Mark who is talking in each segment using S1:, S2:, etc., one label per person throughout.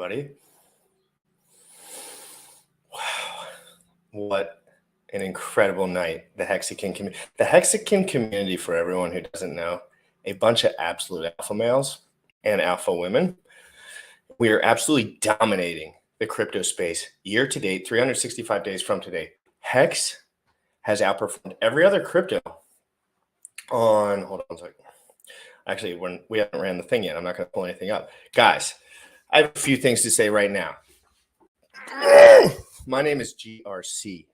S1: everybody. Wow, what an incredible night. The Hexakim community. The Hexakim community, for everyone who doesn't know, a bunch of absolute alpha males and alpha women. We are absolutely dominating the crypto space year to date, 365 days from today. Hex has outperformed every other crypto on, hold on a second. Actually, we haven't ran the thing yet. I'm not going to pull anything up. Guys, I have a few things to say right now. My name is GRC,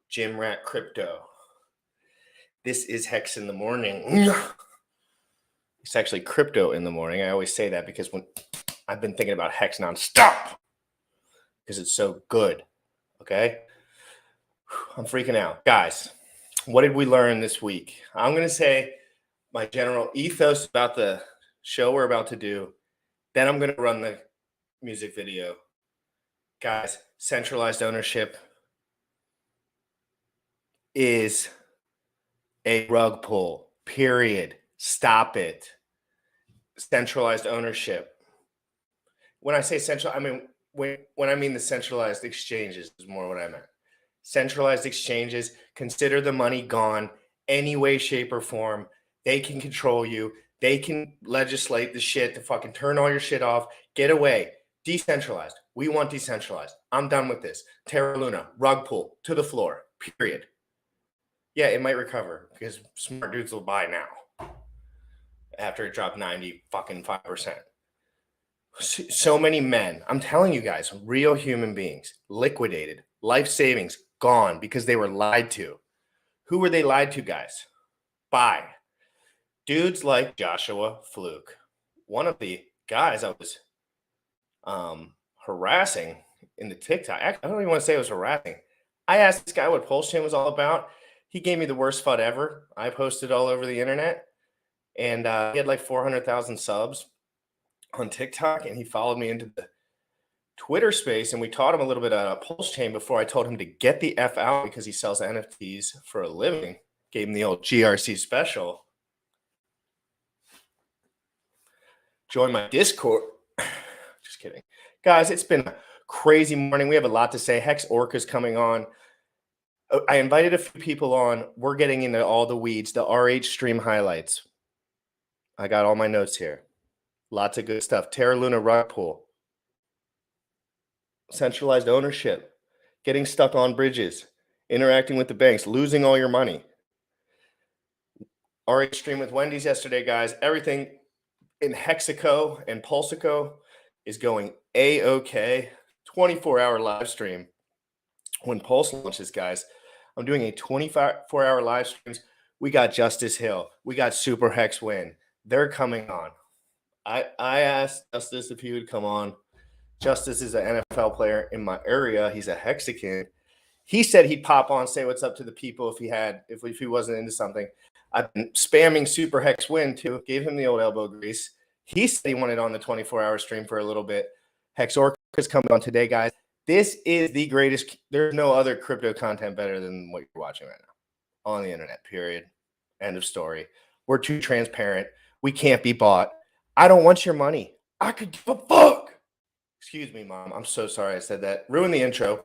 S1: Jim Rat Crypto. This is Hex in the Morning. It's actually crypto in the morning. I always say that because when I've been thinking about Hex nonstop because it's so good. Okay? I'm freaking out. Guys, what did we learn this week? I'm going to say my general ethos about the show we're about to do. Then I'm going to run the music video. Guys, centralized ownership is a rug pull, period. Stop it. Centralized ownership. When I say central, I mean, when I mean the centralized exchanges is more what I meant. Centralized exchanges, consider the money gone any way, shape, or form. They can control you. They can legislate the shit to fucking turn all your shit off. Get away. Decentralized. We want decentralized. I'm done with this. Terra Luna, rug pull to the floor, period. Yeah, it might recover because smart dudes will buy now after it dropped 95%. So many men, I'm telling you guys, real human beings, liquidated, life savings gone because they were lied to. Who were they lied to, guys? By dudes like Joshua Fluke, one of the guys I was harassing in the TikTok. Actually, I don't even want to say it was harassing. I asked this guy what Pulse Chain was all about. He gave me the worst FUD ever. I posted all over the internet, and he had like 400,000 subs on TikTok, and he followed me into the Twitter space, and we taught him a little bit about Pulse Chain before I told him to get the F out because he sells NFTs for a living. Gave him the old GRC special. Join my Discord. Just kidding. Guys, it's been a crazy morning. We have a lot to say. Hex Orca's coming on. I invited a few people on. We're getting into all the weeds, the RH stream highlights. I got all my notes here. Lots of good stuff. Terra Luna rug pull. Centralized ownership. Getting stuck on bridges. Interacting with the banks. Losing all your money. RH stream with Wendy's yesterday, guys. Everything in Hexaco and Pulsico is going A-OK. 24-hour live stream. When Pulse launches, guys, I'm doing a 24-hour live streams. We got Justice Hill. We got Super Hex Win. They're coming on. I asked Justice if he would come on. Justice is an NFL player in my area. He's a Hexakim. He said he'd pop on, say what's up to the people if he wasn't into something. I've been spamming Super Hex Win too. Gave him the old elbow grease. He said he wanted on the 24-hour stream for a little bit. Hex Orca is coming on today, guys. This is the greatest. There's no other crypto content better than what you're watching right now on the internet, period. End of story. We're too transparent. We can't be bought. I don't want your money. I could give a fuck. Excuse me, Mom. I'm so sorry I said that. Ruin the intro.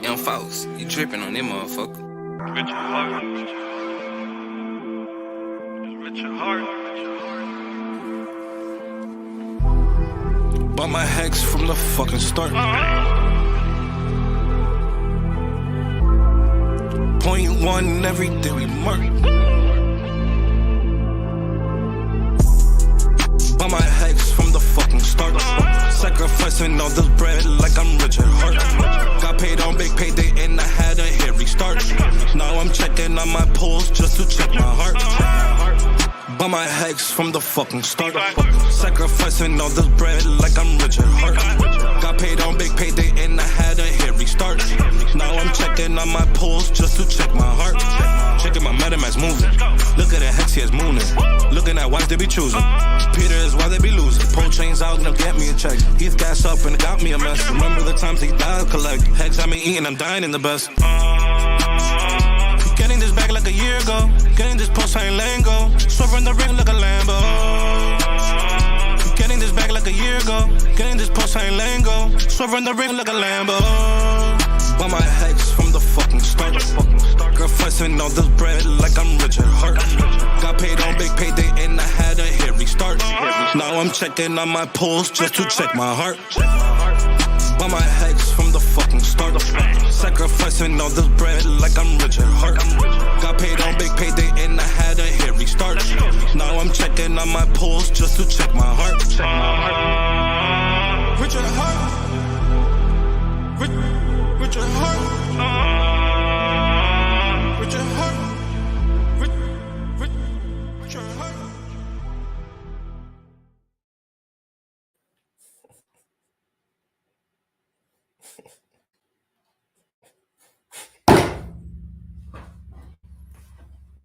S2: Young folks, you tripping on them motherfucker.
S3: With your heart. With your heart.
S2: Bought my Hex from the fucking start. Point one every day we mark. Bought my Hex from the fucking start. Sacrificing all this bread like I'm Richard Hart. Got paid on big payday and I had a hairy start. Now I'm checking on my pulse just to check my heart. Bought my Hex from the fucking start. Sacrificing all this bread like I'm Richard Hart. Got paid on big payday and I had a hairy start. Now I'm checking on my pulse just to check my heart. Checking my MetaMask moving. Look at the Hex, he is mooning. Looking at wives they be choosing. Peter is why they be losing. Pull chains out, now get me a check. He's gas up and it got me a mess. Remember the times he died, collect. Hex, I been eating, I'm dying in the best. Getting this back like a year ago. Getting this post, I ain't letting go. Swerving the ring like a Lambo. a year ago. Getting this post ain't lingo. Swerving the ring like a Lambo. By my hex from the fucking start. Girl flexing all this bread like I'm Richard Hart. Got paid on big payday and I had a hairy start. Now I'm checking on my pulse just to check my heart. By my hex from the fucking start. Sacrificing all this bread like I'm Richard Hart. Got paid on big payday and I had a hairy start. Now I'm checking on my pulse just to check my heart. Richard Hart. Richard Hart. Richard Hart. Richard Hart.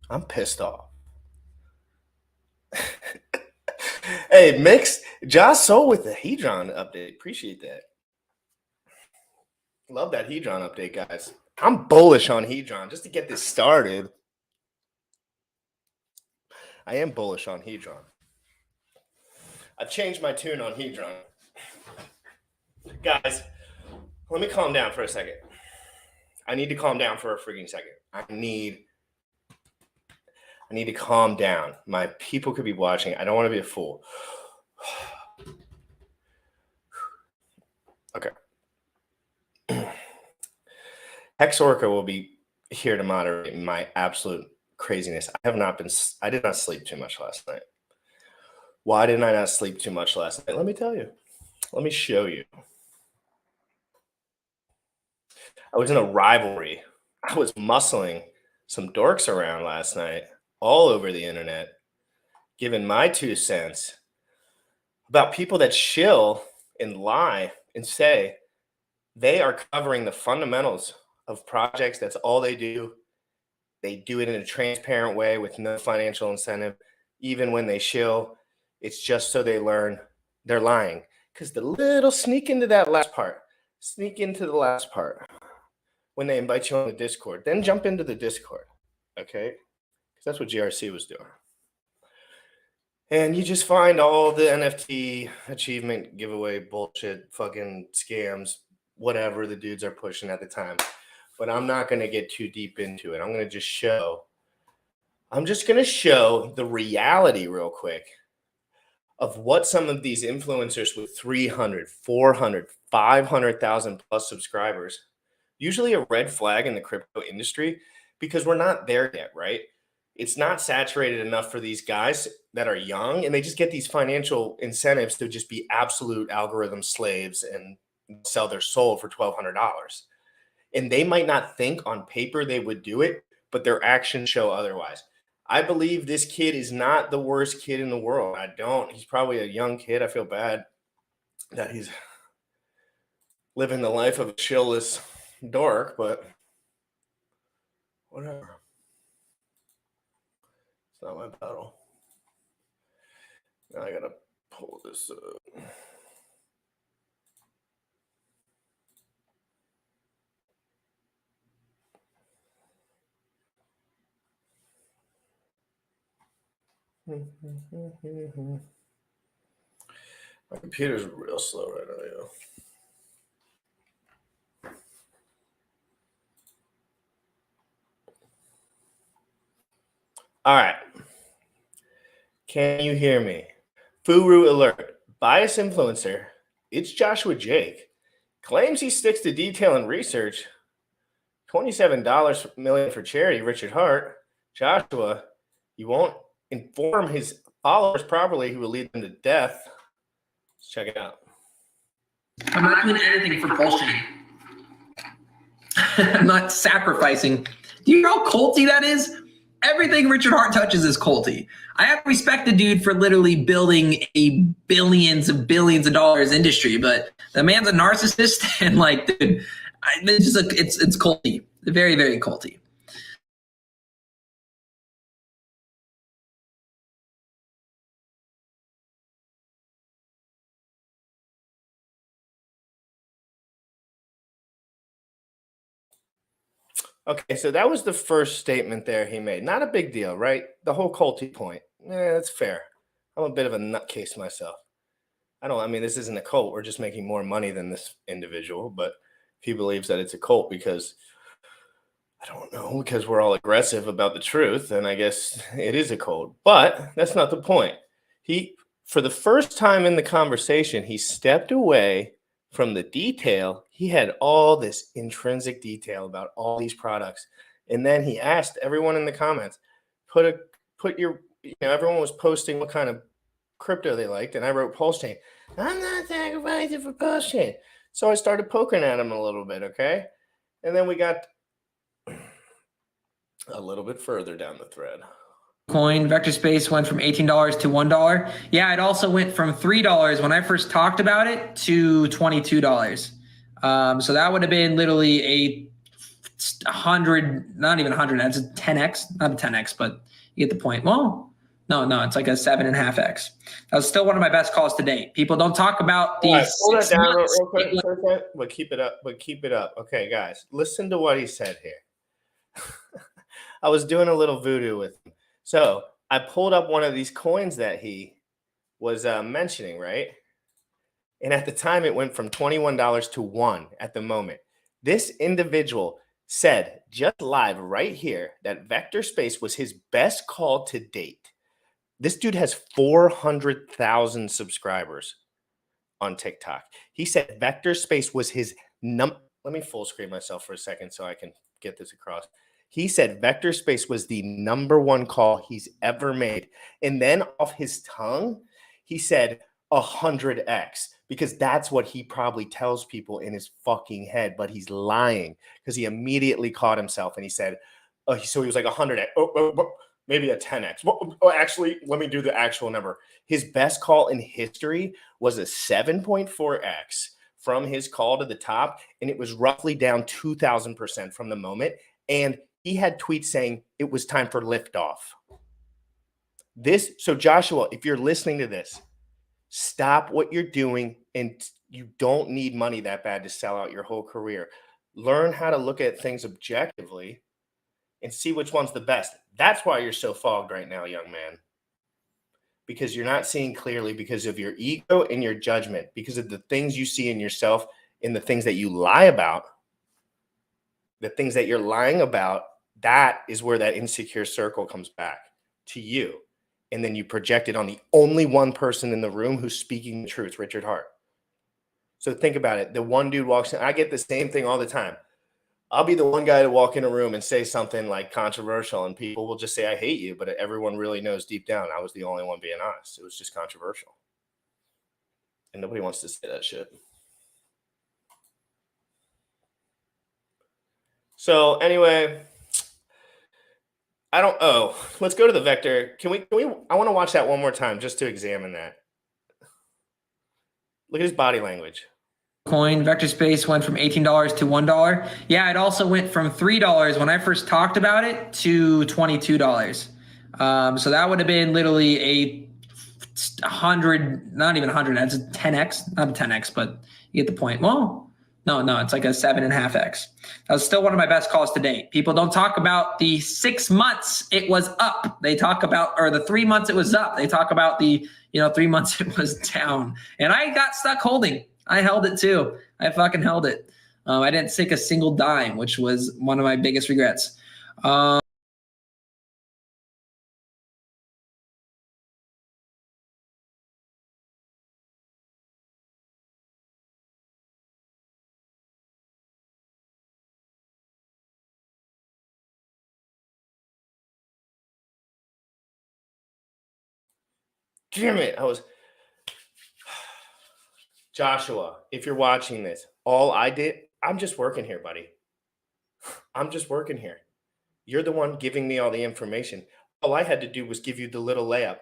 S1: I'm pissed off. Hey, Mix, Josh Soul with the Hedron update. Appreciate that. Love that Hedron update, guys. I'm bullish on Hedron. Just to get this started, I am bullish on Hedron. I've changed my tune on Hedron. Guys, let me calm down for a second. I need to calm down for a freaking second. I need to calm down. My people could be watching. I don't want to be a fool. Okay. Hex Orca will be here to moderate my absolute craziness. I did not sleep too much last night. Why did I not sleep too much last night? Let me tell you. Let me show you. I was in a rivalry. I was muscling some dorks around last night all over the internet, giving my 2 cents about people that shill and lie and say they are covering the fundamentals of projects. That's all they do. They do it in a transparent way with no financial incentive. Even when they shill, it's just so they learn. They're lying. Because the little sneak into the last part when they invite you on the Discord. Then jump into the Discord, okay? Because that's what GRC was doing. And you just find all the NFT achievement giveaway bullshit, fucking scams, whatever the dudes are pushing at the time. But I'm not going to get too deep into it. I'm going to just show the reality real quick of what some of these influencers with 300, 400, 500,000 plus subscribers, usually a red flag in the crypto industry, because we're not there yet, right? It's not saturated enough for these guys that are young, and they just get these financial incentives to just be absolute algorithm slaves and sell their soul for $1,200. And they might not think on paper they would do it, but their actions show otherwise. I believe this kid is not the worst kid in the world. I don't. He's probably a young kid. I feel bad that he's living the life of a chillless dork, but whatever. It's not my battle. Now I gotta pull this up. My computer's real slow right now, yo. All right. Can you hear me? Furu alert. Bias influencer. It's Joshua Jake. Claims he sticks to detail and research. $27 million for charity, Richard Hart. Joshua, you won't inform his followers properly, who will lead them to death. Let's check it out.
S4: I'm not doing anything for Pulse Chain. I'm not sacrificing. Do you know how culty that is? Everything Richard Hart touches is culty. I have to respect the dude for literally building a billions of dollars industry, but the man's a narcissist, and like, dude, it's culty. Very, very culty.
S1: Okay, so that was the first statement there he made. Not a big deal, right? The whole culty point. That's fair. I'm a bit of a nutcase myself. I mean, this isn't a cult. We're just making more money than this individual, but he believes that it's a cult because I don't know, because we're all aggressive about the truth, and I guess it is a cult. But that's not the point. For the first time in the conversation, he stepped away from the detail. He had all this intrinsic detail about all these products. And then he asked everyone in the comments, everyone was posting what kind of crypto they liked. And I wrote Pulse Chain. I'm not sacrificing for Pulse Chain. So I started poking at him a little bit. Okay. And then we got a little bit further down the thread.
S4: Coin vector space went from $18 to $1. Yeah, it also went from $3 when I first talked about it to $22. So that would have been literally a 100, not even 100. That's a 10x, not a 10x, but you get the point. Well, no, it's like a 7.5x. That was still one of my best calls to date. People don't talk about these.
S1: Right, hold that down real quick, but keep it up. Okay, guys, listen to what he said here. I was doing a little voodoo with him. So I pulled up one of these coins that he was mentioning, right? And at the time, it went from $21 to $1 at the moment. This individual said just live right here that Vector Space was his best call to date. This dude has 400,000 subscribers on TikTok. He said Vector Space was his let me full screen myself for a second so I can get this across. He said Vector Space was the #1 call he's ever made. And then off his tongue, he said 100x, because that's what he probably tells people in his fucking head, but he's lying because he immediately caught himself and he said, so he was like 100x, maybe a 10x. Actually, let me do the actual number. His best call in history was a 7.4x from his call to the top, and it was roughly down 2,000% from the moment. And he had tweets saying it was time for liftoff. So Joshua, if you're listening to this, stop what you're doing, and you don't need money that bad to sell out your whole career. Learn how to look at things objectively and see which one's the best. That's why you're so fogged right now, young man. Because you're not seeing clearly because of your ego and your judgment, because of the things you see in yourself and the things that you lie about. The things that you're lying about, that is where that insecure circle comes back to you. And then you project it on the only one person in the room who's speaking the truth, Richard Hart. So think about it. The one dude walks in. I get the same thing all the time. I'll be the one guy to walk in a room and say something like controversial, and people will just say, I hate you. But everyone really knows deep down I was the only one being honest. It was just controversial. And nobody wants to say that shit. So anyway, let's go to the Vector. Can we, I want to watch that one more time just to examine that. Look at his body language.
S4: Coin vector space went from $18 to $1. Yeah, it also went from $3 when I first talked about it to $22. So that would have been literally a 100, not even 100. That's a 10x, not a 10x, but you get the point. Well, no, it's like a 7.5x. That was still one of my best calls to date. People don't talk about the 6 months it was up. They talk about, or the 3 months it was up. They talk about the 3 months it was down. And I got stuck holding. I held it too. I fucking held it. I didn't sink a single dime, which was one of my biggest regrets.
S1: Damn it. Joshua, if you're watching this, I'm just working here, buddy. I'm just working here. You're the one giving me all the information. All I had to do was give you the little layup.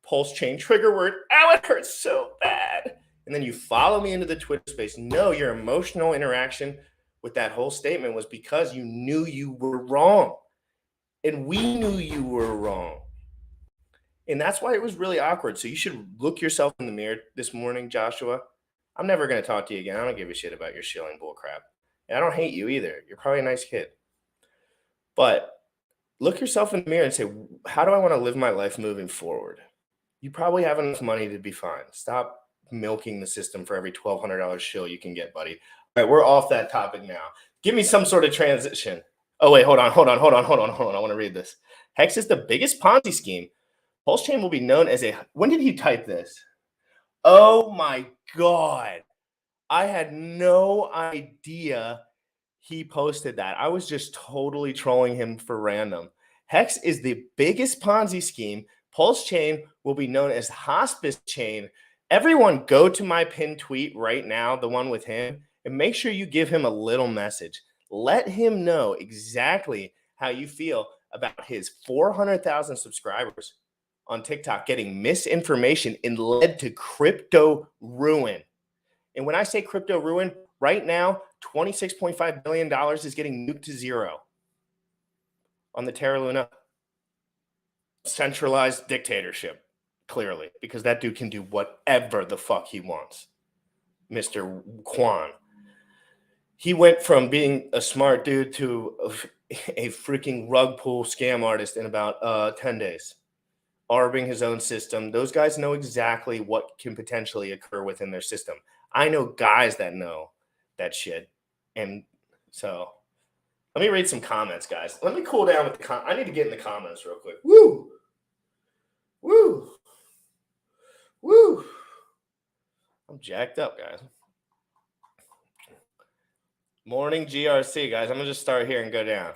S1: Pulse chain trigger word. Ow, it hurts so bad. And then you follow me into the Twitter space. No, your emotional interaction with that whole statement was because you knew you were wrong. And we knew you were wrong. And that's why it was really awkward. So you should look yourself in the mirror this morning, Joshua. I'm never going to talk to you again. I don't give a shit about your shilling bull crap. And I don't hate you either. You're probably a nice kid. But look yourself in the mirror and say, how do I want to live my life moving forward? You probably have enough money to be fine. Stop milking the system for every $1,200 shill you can get, buddy. All right, we're off that topic now. Give me some sort of transition. Oh, wait, hold on. I want to read this. Hex is the biggest Ponzi scheme. Pulse chain will be known as a... When did he type this? Oh, my God. I had no idea he posted that. I was just totally trolling him for random. Hex is the biggest Ponzi scheme. Pulse chain will be known as hospice chain. Everyone go to my pinned tweet right now, the one with him, and make sure you give him a little message. Let him know exactly how you feel about his 400,000 subscribers on TikTok getting misinformation and led to crypto ruin. And when I say crypto ruin, right now, $26.5 billion is getting nuked to zero on the Terra Luna centralized dictatorship, clearly, because that dude can do whatever the fuck he wants. Mr. Quan. He went from being a smart dude to a freaking rug pull scam artist in about 10 days. Arbing his own system. Those guys know exactly what can potentially occur within their system. I know guys that know that shit. And so let me read some comments, guys. Let me cool down with the I need to get in the comments real quick. Woo! Woo! Woo! I'm jacked up, guys. Morning GRC, guys. I'm going to just start here and go down.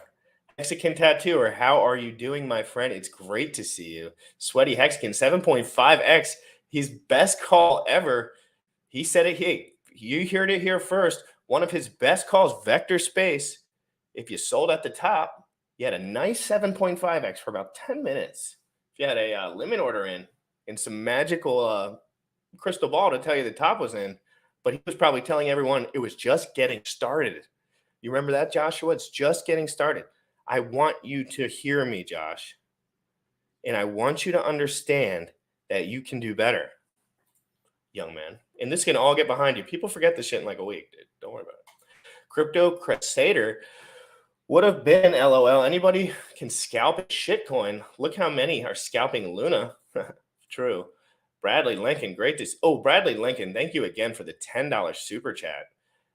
S1: Mexican Tattooer, how are you doing, my friend? It's great to see you. Sweaty Hexagon, 7.5x. His best call ever. He said it. Hey, you heard it here first. One of his best calls, Vector Space. If you sold at the top, you had a nice 7.5x for about 10 minutes. If you had a limit order in and some magical crystal ball to tell you the top was in, but he was probably telling everyone it was just getting started. You remember that, Joshua? It's just getting started. I want you to hear me, Josh. And I want you to understand that you can do better, young man. And this can all get behind you. People forget this shit in like a week, dude. Don't worry about it. Crypto Crusader would have been LOL. Anybody can scalp a shitcoin. Look how many are scalping Luna. True. Bradley Lincoln, great to see. Oh, Bradley Lincoln, thank you again for the $10 super chat.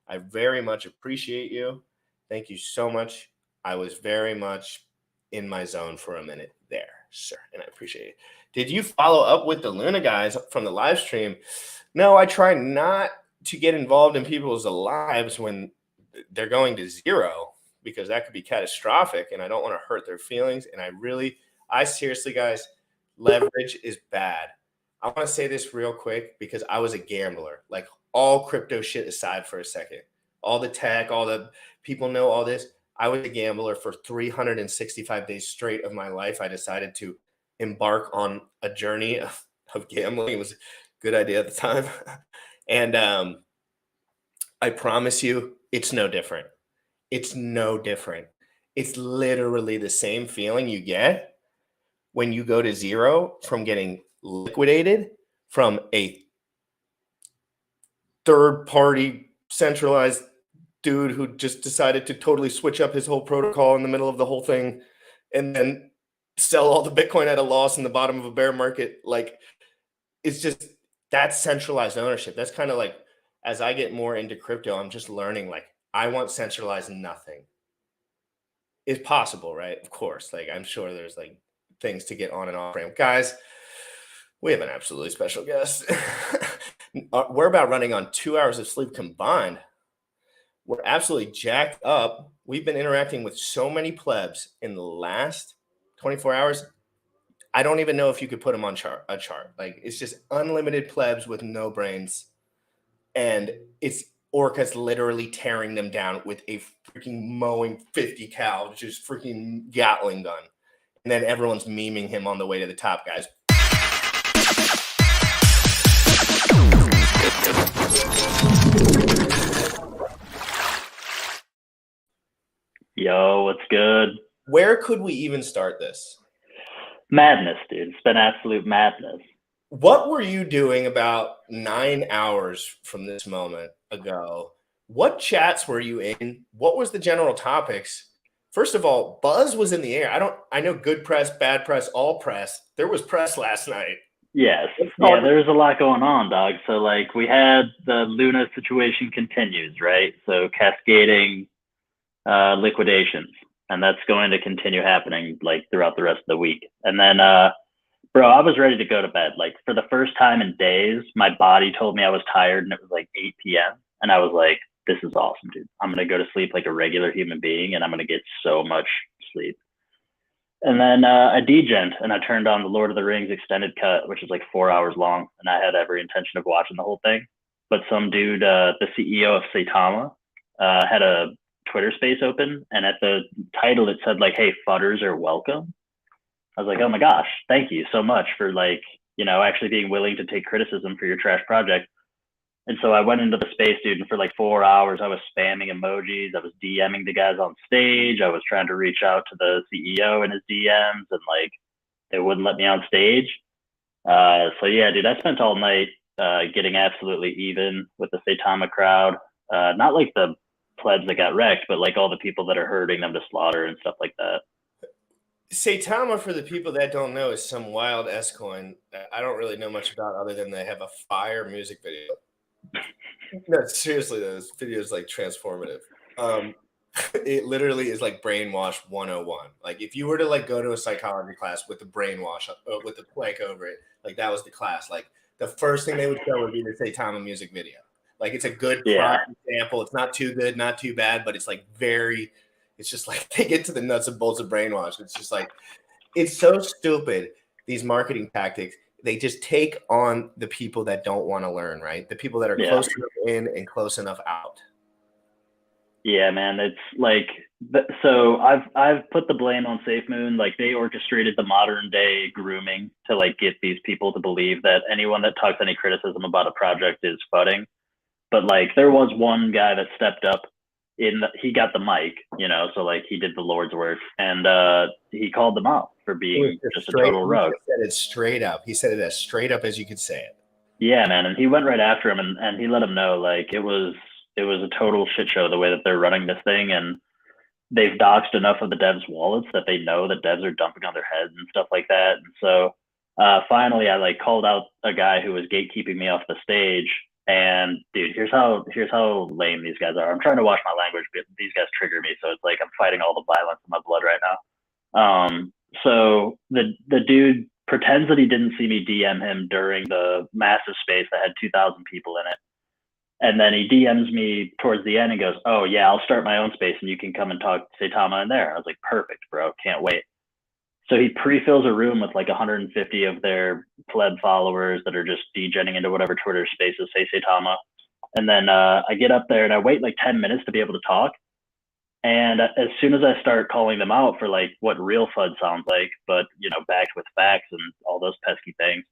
S1: I very much appreciate you. Thank you so much. I was very much in my zone for a minute there, sir, and I appreciate it. Did you follow up with the Luna guys from the live stream? No, I try not to get involved in people's lives when they're going to zero because that could be catastrophic, and I don't want to hurt their feelings. And I seriously, guys, leverage is bad. I want to say this real quick because I was a gambler, like all crypto shit aside for a second. All the tech, all the people know all this. I was a gambler for 365 days straight of my life. I decided to embark on a journey of gambling. It was a good idea at the time. And I promise you, it's no different. It's no different. It's literally the same feeling you get when you go to zero from getting liquidated from a third-party centralized dude who just decided to totally switch up his whole protocol in the middle of the whole thing and then sell all the Bitcoin at a loss in the bottom of a bear market. Like, it's just, that's centralized ownership. That's kind of like, as I get more into crypto, I'm just learning, like, I want centralized nothing. It's possible, right? Of course. Like, I'm sure there's like things to get on and off ramp. Guys, we have an absolutely special guest. We're about running on 2 hours of sleep combined. We're absolutely jacked up. We've been interacting with so many plebs in the last 24 hours. I don't even know if you could put them on a chart. Like, it's just unlimited plebs with no brains. And it's Orca's literally tearing them down with a freaking mowing 50 cal, just freaking Gatling gun. And then everyone's memeing him on the way to the top, guys.
S5: Yo, what's good?
S1: Where could we even start this?
S5: Madness, dude. It's been absolute madness.
S1: What were you doing about 9 hours from this moment ago? What chats were you in? What was the general topics? First of all, buzz was in the air. I know good press, bad press, all press. There was press last night.
S5: Yes.
S1: Let's call
S5: Yeah,
S1: it-
S5: there's a lot going on, dog. So like we had the Luna situation continues, right? So cascading liquidations. And that's going to continue happening like throughout the rest of the week. And then bro, I was ready to go to bed. Like for the first time in days, my body told me I was tired and it was like 8 p.m. And I was like, this is awesome, dude. I'm gonna go to sleep like a regular human being and I'm gonna get so much sleep. And then I degent and I turned on the Lord of the Rings extended cut, which is like 4 hours long, and I had every intention of watching the whole thing. But some dude, the CEO of Saitama, had a Twitter space open, and at the title it said like, "Hey, fudders are welcome." I was like, "Oh my gosh, thank you so much for like, actually being willing to take criticism for your trash project." And so I went into the space, dude, and for like 4 hours, I was spamming emojis. I was DMing the guys on stage. I was trying to reach out to the CEO in his DMs, and like they wouldn't let me on stage. So yeah, dude, I spent all night getting absolutely even with the Saitama crowd. Not like the plebs that got wrecked, but like all the people that are herding them to slaughter and stuff like that.
S1: Saitama, for the people that don't know, is some wild S coin that I don't really know much about other than they have a fire music video. No, seriously, though, this video is like transformative. It literally is like brainwash 101. Like if you were to like go to a psychology class with the brainwash with the plank over it, like that was the class. Like the first thing they would show would be the Saitama music video. Like it's a good prime example. It's not too good, not too bad, but it's like very. It's just like they get to the nuts and bolts of brainwash. It's just like it's so stupid. These marketing tactics. They just take on the people that don't want to learn, right? The people that are close enough in and close enough out.
S5: Yeah, man, it's like so. I've put the blame on SafeMoon. Like they orchestrated the modern day grooming to like get these people to believe that anyone that talks any criticism about a project is fudding. But like there was one guy that stepped up. He got the mic, so like he did the Lord's work, and he called them out for being just a total rug.
S1: He said it straight up. He said it as straight up as you could say it.
S5: Yeah, man, and he went right after him, and he let him know like it was a total shit show the way that they're running this thing, and they've doxed enough of the devs' wallets that they know that devs are dumping on their heads and stuff like that. And so finally, I like called out a guy who was gatekeeping me off the stage. And dude, here's how lame these guys are. I'm trying to watch my language, but these guys trigger me, so it's like I'm fighting all the violence in my blood right now. So the dude pretends that he didn't see me DM him during the massive space that had 2,000 people in it. And then he DMs me towards the end and goes, "Oh yeah, I'll start my own space and you can come and talk to Saitama in there." I was like, "Perfect, bro. Can't wait." So he pre-fills a room with like 150 of their pleb followers that are just degenning into whatever Twitter spaces say Saitama. And then I get up there and I wait like 10 minutes to be able to talk. And as soon as I start calling them out for like what real FUD sounds like, but backed with facts and all those pesky things,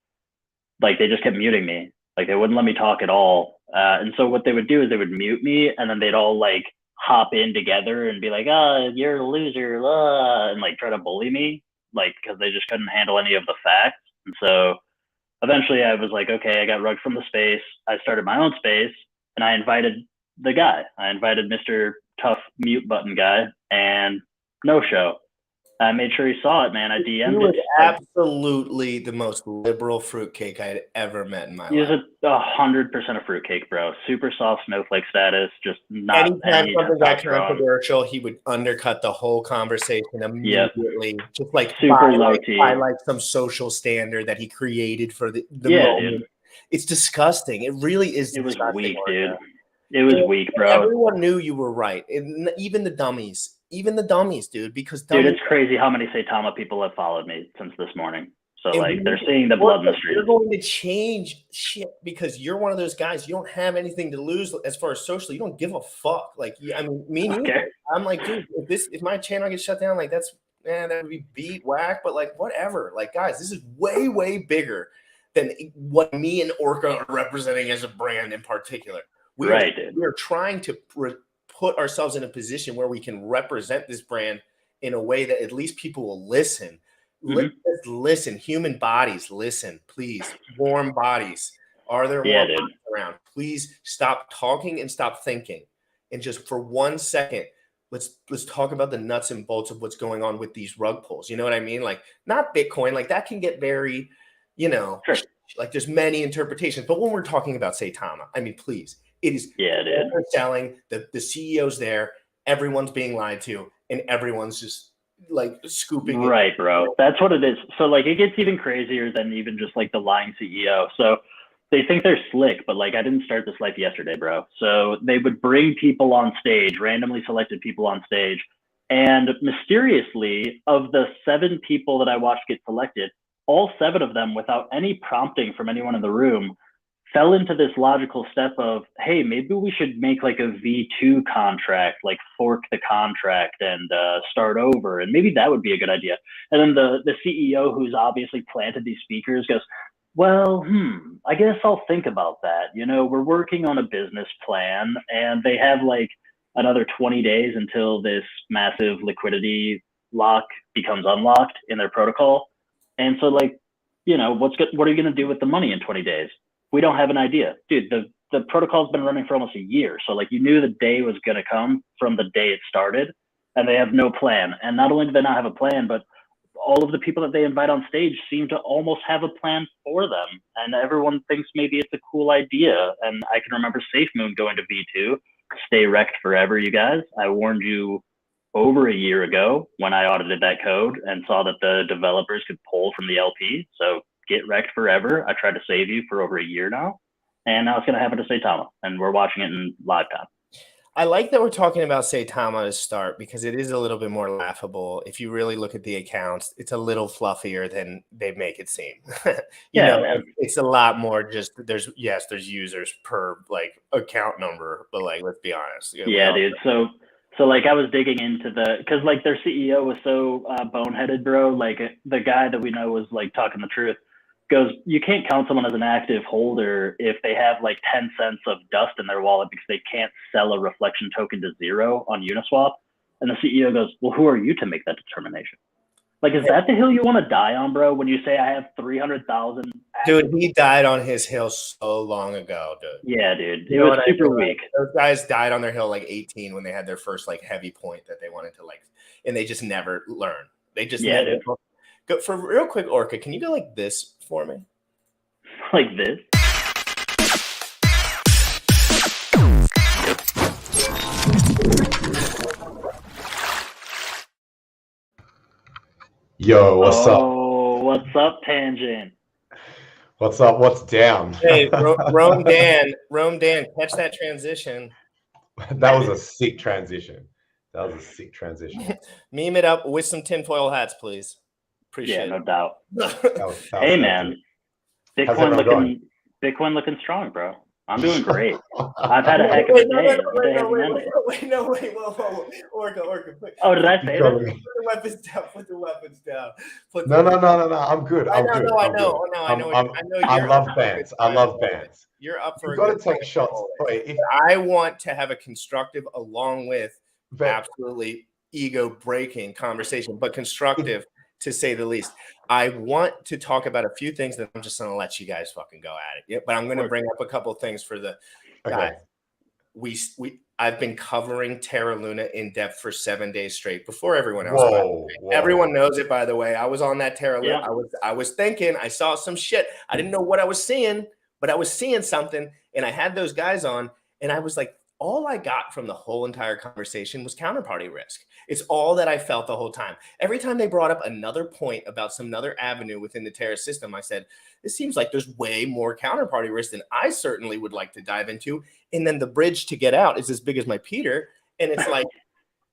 S5: like they just kept muting me. Like they wouldn't let me talk at all. And so what they would do is they would mute me, and then they'd all like hop in together and be like, "Oh, you're a loser," and like try to bully me, like because they just couldn't handle any of the facts. And so eventually I was like, okay, I got rugged from the space. I started my own space, and I invited the guy. I invited Mr. Tough Mute Button guy, and no show. I made sure he saw it, man. I DM'd
S1: He was
S5: it.
S1: absolutely the most liberal fruitcake I had ever met in my life.
S5: He was 100% a fruitcake, bro. Super soft snowflake status, just not
S1: anytime something got
S5: testosterone.
S1: controversial, he would undercut the whole conversation immediately. Just like
S5: super low T.
S1: by like some social standard that he created for the moment. Dude. It's disgusting. It really is.
S5: It was weak, dude. It was weak, bro.
S1: Everyone knew you were right, and even the dummies. Even the dummies, dude. Because
S5: dude, it's crazy how many Saitama people have followed me since this morning. So like they're seeing the blood in the streets.
S1: You're going to change shit because you're one of those guys. You don't have anything to lose as far as socially. You don't give a fuck. Like I mean, me neither. Okay. I'm like, dude, if my channel gets shut down, like that would be beat whack. But like whatever. Like guys, this is way bigger than what me and Orca are representing as a brand in particular. We're trying to put ourselves in a position where we can represent this brand in a way that at least people will listen. Let's listen. Human bodies, listen, please. Warm bodies. Are there more bodies around? Please stop talking and stop thinking. And just for 1 second, let's talk about the nuts and bolts of what's going on with these rug pulls. You know what I mean? Like not Bitcoin. Like that can get very, you know,
S5: Sure.
S1: like there's many interpretations. But when we're talking about Saitama, I mean, please, it is
S5: Yeah, dude.
S1: they're selling, the CEO's there, everyone's being lied to, and everyone's just like scooping it.
S5: Right, bro. That's what it is. So like it gets even crazier than even just like the lying CEO. So they think they're slick, but like I didn't start this life yesterday, bro. So they would bring people on stage, randomly selected people on stage, and mysteriously, of the 7 people that I watched get selected, all 7 of them, without any prompting from anyone in the room, fell into this logical step of, hey, maybe we should make like a V2 contract, like fork the contract and start over. And maybe that would be a good idea. And then the CEO, who's obviously planted these speakers, goes, well, I guess I'll think about that. You know, we're working on a business plan and they have like another 20 days until this massive liquidity lock becomes unlocked in their protocol. And so like, you know, what are you going to do with the money in 20 days? We don't have an idea. Dude, the protocol's been running for almost a year. So like you knew the day was going to come from the day it started, and they have no plan. And not only do they not have a plan, but all of the people that they invite on stage seem to almost have a plan for them. And everyone thinks maybe it's a cool idea. And I can remember SafeMoon going to V2, stay wrecked forever, you guys. I warned you over a year ago when I audited that code and saw that the developers could pull from the LP. So get wrecked forever. I tried to save you for over a year now. And now it's going to happen to Saitama. And we're watching it in live time.
S1: I like that we're talking about Saitama to start because it is a little bit more laughable. If you really look at the accounts, it's a little fluffier than they make it seem. It's a lot more just there's users per like account number, but like let's be honest.
S5: Yeah, dude. So like I was digging into because like their CEO was so boneheaded, bro. Like the guy that we know was like talking the truth. Goes, you can't count someone as an active holder if they have like 10 cents of dust in their wallet because they can't sell a reflection token to 0 on Uniswap. And the CEO goes, well, who are you to make that determination? Like, is that the hill you want to die on, bro? When you say I have 300,000?
S1: Dude, he died on his hill so long ago, dude.
S5: Yeah, dude. It was super weak.
S1: Those guys died on their hill like 18 when they had their first like heavy point that they wanted to like, and they just never learned. They just never. Go for real quick, Orca. Can you go like this for me?
S5: Like this?
S6: Yo, what's up?
S5: Oh, what's up, Tangent?
S6: What's up? What's down?
S1: Hey, Rome Dan, catch that transition.
S6: That was a sick transition.
S5: Meme it up with some tinfoil hats, please. Appreciate it. No doubt. Hey, man. Bitcoin looking strong, bro. I'm doing great. I've had a heck of a day.
S1: Wait, whoa. Orca, quick.
S5: Oh, did I say that?
S1: Put the weapons down.
S6: No. I'm good.
S1: I know.
S6: I love bands.
S1: You're up for
S6: You've got to take shots.
S1: I want to have a constructive along with absolutely ego-breaking conversation, but constructive to say the least. I want to talk about a few things that I'm just going to let you guys fucking go at it. Yeah, but I'm going to bring up a couple of things for the guys. I've been covering Terra Luna in depth for 7 days straight before everyone else.
S6: Whoa.
S1: Everyone knows it, by the way. I was on that Terra Luna. I was thinking, I saw some shit. I didn't know what I was seeing, but I was seeing something, and I had those guys on, and I was like, all I got from the whole entire conversation was counterparty risk. It's all that I felt the whole time. Every time they brought up another point about some other avenue within the Terra system, I said, it seems like there's way more counterparty risk than I certainly would like to dive into. And then the bridge to get out is as big as my Peter. And it's like,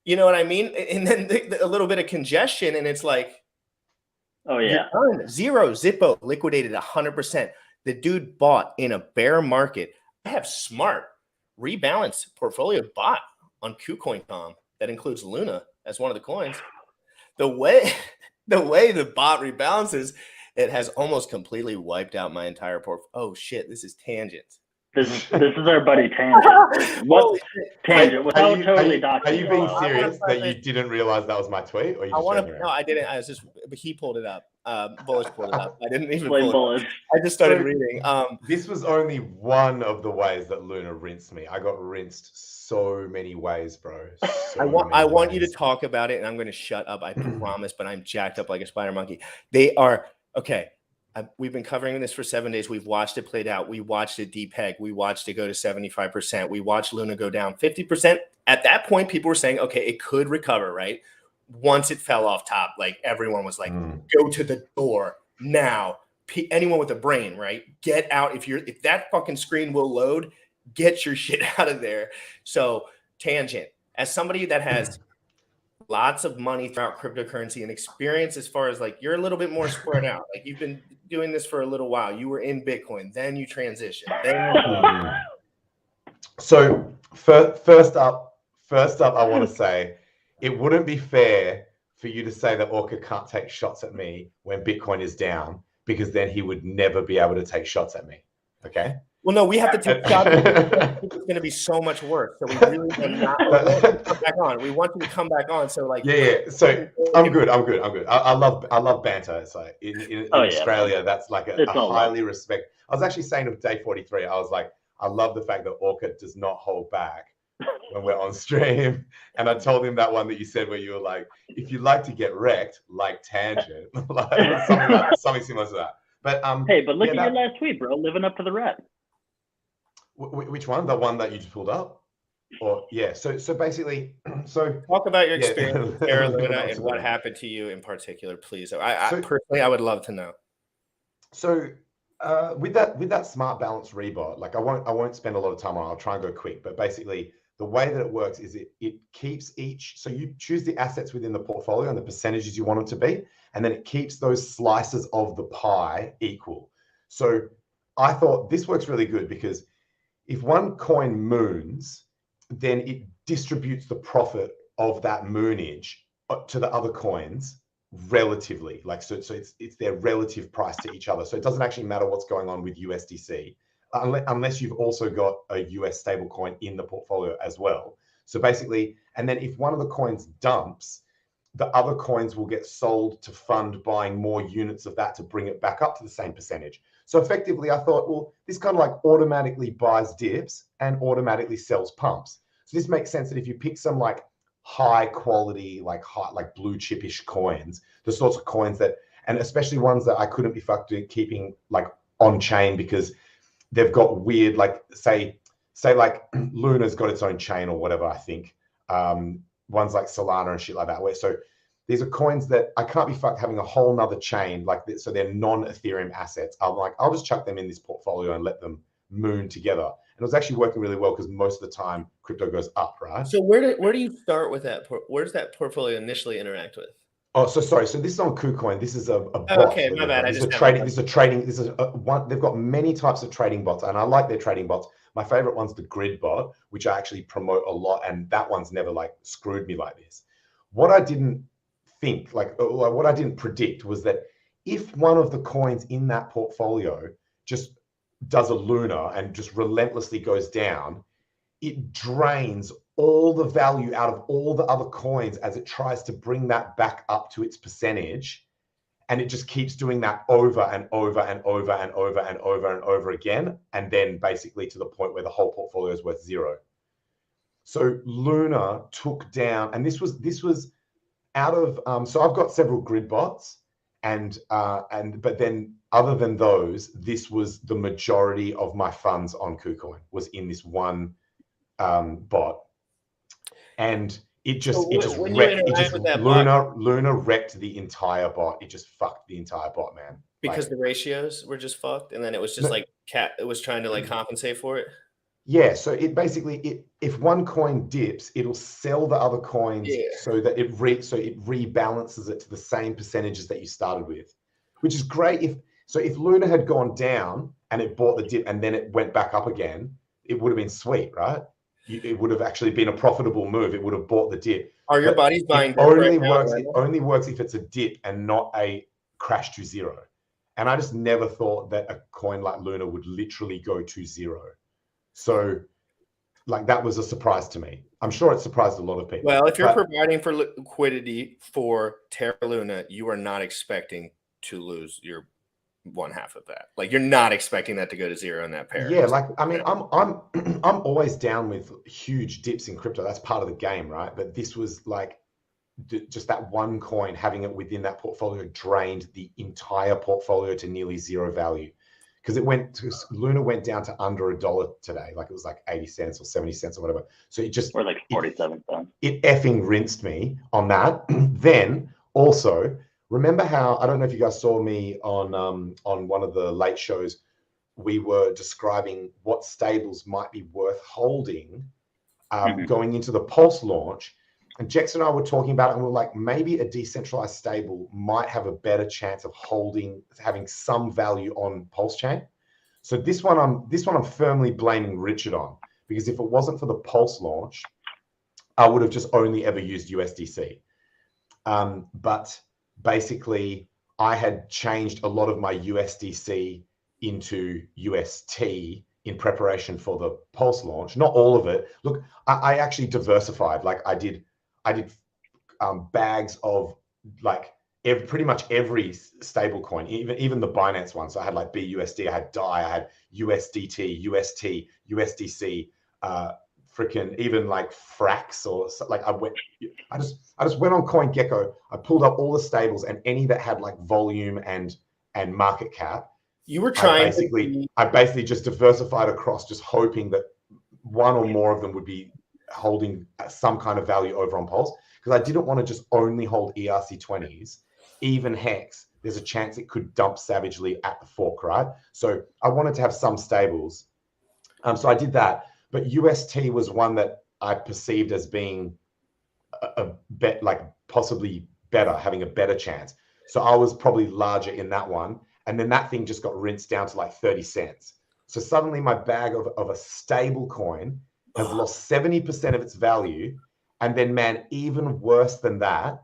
S1: you know what I mean? And then a little bit of congestion, and it's like,
S5: oh yeah,
S1: zero Zippo liquidated 100%. The dude bought in a bear market. I have smart rebalance portfolio bought on KuCoin.com that includes Luna as one of the coins. The way the bot rebalances, it has almost completely wiped out my entire portfolio. Oh shit, this is Tangent.
S5: This is our buddy Tangent. What Tangent?
S6: Are you being serious that you didn't realize that was my tweet? Or you
S1: no, I didn't. I was just, but he pulled it up. Bullish pulled it up. I didn't even pull it up. I just started reading.
S6: This was only one of the ways that Luna rinsed me. I got rinsed so many ways, bro.
S1: I want you to talk about it, and I'm going to shut up. I promise. But I'm jacked up like a spider monkey. They are okay. we've been covering this for 7 days. We've watched it played out. We watched it depeg. We watched it go to 75%. We watched Luna go down 50%. At that point, people were saying, okay, it could recover, right? Once it fell off top, like everyone was like, go to the door now. Anyone with a brain, right? Get out. If that fucking screen will load, get your shit out of there. So tangent, as somebody that has lots of money throughout cryptocurrency and experience, as far as like, you're a little bit more spread out. Like you've been doing this for a little while. You were in Bitcoin, then you transitioned.
S6: So first up, I want to say it wouldn't be fair for you to say that Orca can't take shots at me when Bitcoin is down, because then he would never be able to take shots at me. Okay.
S1: Well, no, we have to take shots. It's going to be so much worse. So we really are not come back on. We want you to come back on. So like,
S6: yeah. So I'm good. I love banter. It's like in Australia, that's like a highly respect. I was actually saying of day 43, I was like, I love the fact that Orca does not hold back when we're on stream. And I told him that one that you said where you were like, if you like to get wrecked, like Tangent, like something similar to that. But
S5: hey, but look at your last tweet, bro. Living up to the rep.
S6: Which one? The one that you just pulled up? Or yeah. So basically,
S1: talk about your experience with Terra Luna and what happened to you in particular, please. I personally, I would love to know.
S6: So with that smart balance rebot, like I won't spend a lot of time on it. I'll try and go quick. But basically, the way that it works is it keeps so you choose the assets within the portfolio and the percentages you want them to be, and then it keeps those slices of the pie equal. So I thought this works really good because if one coin moons, then it distributes the profit of that moonage to the other coins relatively. Like so it's their relative price to each other. So it doesn't actually matter what's going on with USDC, unless you've also got a US stable coin in the portfolio as well. So basically, and then if one of the coins dumps, the other coins will get sold to fund buying more units of that to bring it back up to the same percentage. So effectively, I thought, well, this kind of like automatically buys dips and automatically sells pumps. So this makes sense that if you pick some like high quality, like blue chipish coins, the sorts of coins that, and especially ones that I couldn't be fucked keeping like on chain because they've got weird, like say like Luna's got its own chain or whatever, I think. Ones like Solana and shit like that. So these are coins that I can't be fucked having a whole nother chain like this. So they're non-Ethereum assets. I'm like, I'll just chuck them in this portfolio and let them moon together. And it was actually working really well because most of the time crypto goes up, right?
S1: So where do you start with that? Where does that portfolio initially interact with?
S6: Oh, so sorry. So this is on KuCoin. This is a bot.
S1: Okay, my bad.
S6: This is a trading. They've got many types of trading bots, and I like their trading bots. My favorite one's the grid bot, which I actually promote a lot, and that one's never like screwed me like this. What I didn't think, what I didn't predict was that if one of the coins in that portfolio just does a Luna and just relentlessly goes down, it drains all the value out of all the other coins as it tries to bring that back up to its percentage. And it just keeps doing that over and over and over and over and over and over again. And then basically to the point where the whole portfolio is worth zero. So Luna took down, and this was out of, so I've got several grid bots but then other than those, this was the majority of my funds on KuCoin was in this one bot. And Luna wrecked the entire bot. It just fucked the entire bot, man.
S1: Because the ratios were just fucked, and then it was just it was trying to like compensate for it.
S6: Yeah, so it basically if one coin dips, it'll sell the other coins so that it rebalances it to the same percentages that you started with, which is great. If Luna had gone down and it bought the dip and then it went back up again, it would have been sweet, right? It would have actually been a profitable move. It would have bought the dip.
S1: Are your buddies buying?
S6: It only works if it's a dip and not a crash to zero. And I just never thought that a coin like Luna would literally go to zero. So, like that was a surprise to me. I'm sure it surprised a lot of people.
S1: Well, if you're providing for liquidity for Terra Luna, you are not expecting to lose your one half of that. Like you're not expecting that to go to zero in that pair.
S6: Yeah, like I mean, I'm always down with huge dips in crypto. That's part of the game, right? But this was like just that one coin, having it within that portfolio, drained the entire portfolio to nearly zero value. Because Luna went down to under $1 today. Like it was like 80 cents or 70 cents or whatever. So it just,
S5: or like 47 cents.
S6: It effing rinsed me on that. Then also, remember how, I don't know if you guys saw me on one of the late shows, we were describing what stables might be worth holding going into the Pulse launch. And Jex and I were talking about it, and we're like, maybe a decentralized stable might have a better chance of having some value on Pulse chain. So this one I'm firmly blaming Richard on, because if it wasn't for the Pulse launch, I would have just only ever used USDC. But basically, I had changed a lot of my USDC into UST in preparation for the Pulse launch. Not all of it. Look, I actually diversified. Like I did bags of like pretty much every stable coin, even the Binance one. So I had like BUSD, I had DAI, I had USDT, UST, USDC, freaking even like Frax, or like I just went on CoinGecko. I pulled up all the stables and any that had like volume and market cap.
S1: You were trying.
S6: I basically just diversified across, just hoping that one or more of them would be holding some kind of value over on Pulse, because I didn't want to just only hold ERC20s. Even Hex, there's a chance it could dump savagely at the fork, right? So I wanted to have some stables. So I did that. But UST was one that I perceived as being a bet, like possibly better, having a better chance. So I was probably larger in that one. And then that thing just got rinsed down to like 30 cents. So suddenly my bag of a stable coin has lost 70% of its value. And then, man, even worse than that,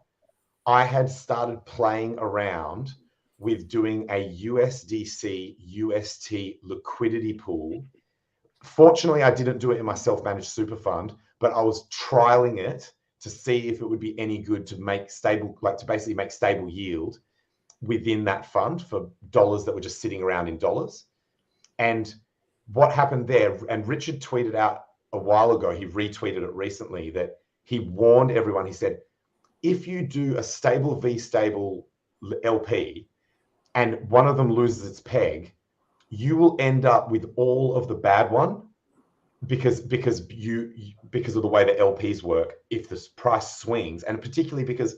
S6: I had started playing around with doing a USDC UST liquidity pool. Fortunately, I didn't do it in my self-managed super fund, but I was trialing it to see if it would be any good to make stable, like to basically make stable yield within that fund for dollars that were just sitting around in dollars. And what happened there, and Richard tweeted out a while ago, he retweeted it recently, that he warned everyone. He said, if you do a stable v stable LP and one of them loses its peg, you will end up with all of the bad one because of the way the LPs work if the price swings. And particularly because,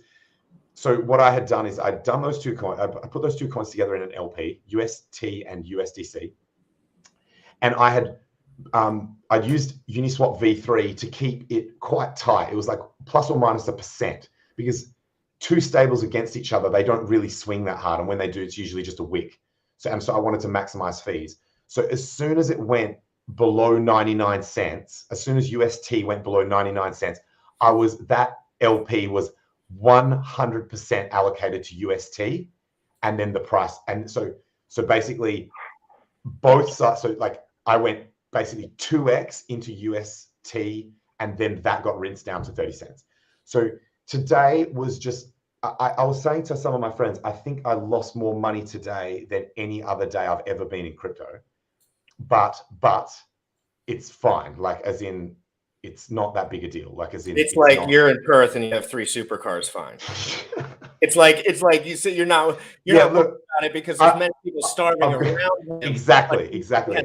S6: so what I had done is I'd done those two coins, I put those two coins together in an LP, UST and USDC. And I had I'd used Uniswap v3 to keep it quite tight. It was like plus or minus 1%, because two stables against each other, they don't really swing that hard. And when they do, it's usually just a wick. So I wanted to maximize fees. So as soon as it went below 99 cents, as soon as UST went below 99 cents, that LP was 100% allocated to UST, and then the price. And so basically both sides, so like I went basically 2x into UST, and then that got rinsed down to 30 cents. So today was just, I was saying to some of my friends, I think I lost more money today than any other day I've ever been in crypto. But it's fine. Like, as in, it's not that big a deal. Like, as in,
S1: it's like not... you're in Perth and you have 3 supercars. Fine. it's like you say you're not not worried about it because there's many people starving around him.
S6: Exactly.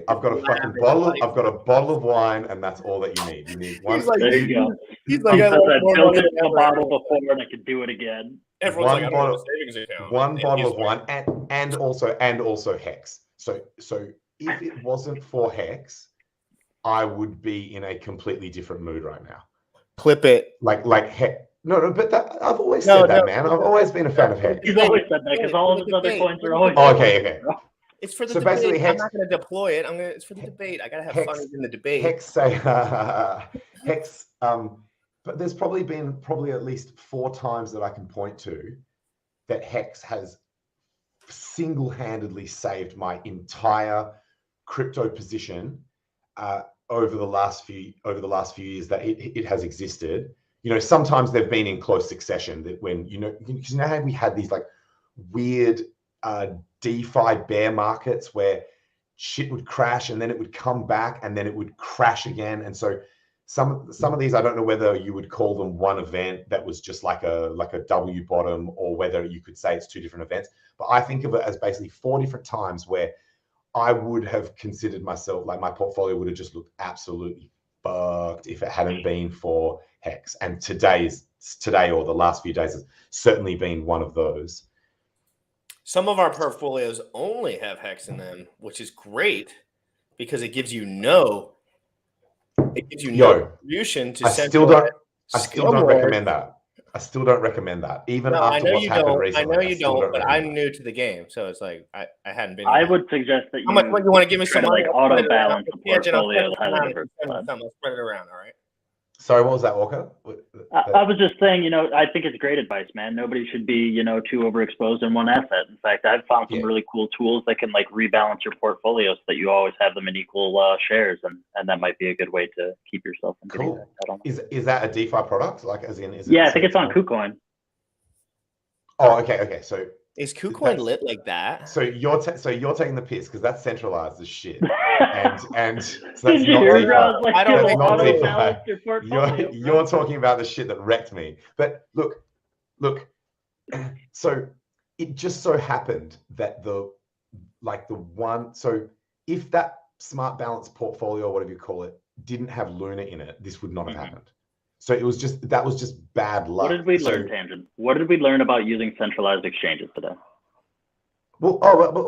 S6: I've got a fucking bottle. I've got a bottle of wine, and that's all that you need. You need one.
S5: There you go. He's like, I built it in a bottle before, and I could do it again.
S1: Everyone's like, I don't have a savings account.
S6: One bottle of wine, and also Hex. So if it wasn't for Hex, I would be in a completely different mood right now.
S1: Clip it.
S6: Like Hex. No, but I've always said that, man. I've always been a fan of Hex.
S5: You've always said that because all of his other coins are always.
S6: Oh, okay.
S1: It's for the debate. Basically, Hex, I'm not going to deploy it. It's for the debate. I got to have fun in the debate.
S6: Hex. But there's probably been at least 4 times that I can point to that Hex has single-handedly saved my entire crypto position over the last few years that it has existed. You know, sometimes they've been in close succession, that when because you know how we had these like weird DeFi bear markets where shit would crash and then it would come back and then it would crash again. And so some of these, I don't know whether you would call them one event that was just like a W bottom, or whether you could say it's two different events. But I think of it as basically 4 different times where I would have considered myself, like my portfolio would have just looked absolutely fucked if it hadn't been for Hex. And today, or the last few days, has certainly been one of those.
S1: Some of our portfolios only have Hex in them, which is great because it gives you no contribution to
S6: I still don't recommend that. I still don't recommend that. Even
S1: No,
S6: after what's happened recently.
S1: I know you don't, but I'm new to the game, so it's like I hadn't been.
S5: I would suggest that
S1: How much
S5: you
S1: money you want to give me?
S5: try
S1: Some
S5: to
S1: money?
S5: like auto balance the
S1: Tangent, I'll
S5: portfolio.
S1: spread it around, all right?
S6: Sorry, what was that, Walker?
S5: I was just saying, I think it's great advice, man. Nobody should be, too overexposed in one asset. In fact, I've found some really cool tools that can like rebalance your portfolio so that you always have them in equal shares, and that might be a good way to keep yourself in good effect. I don't know.
S6: Is that a DeFi product? Like, as in, is it?
S5: Yeah, I think it's on KuCoin.
S6: Oh, okay. So
S1: is KuCoin lit like that?
S6: So you're taking the piss because that's centralized as shit, and so that's
S5: Did you
S6: not
S5: hear,
S6: DeFi.
S5: bro? Like,
S1: I don't
S6: That's not
S5: auto
S6: DeFi.
S5: balance your portfolio,
S6: You're talking about the shit that wrecked me. But look. So it just so happened that so if that smart balance portfolio, or whatever you call it, didn't have Luna in it, this would not have happened. So that was just bad luck.
S5: What did we learn, Tangent? What did we learn about using centralized exchanges today?
S6: Well,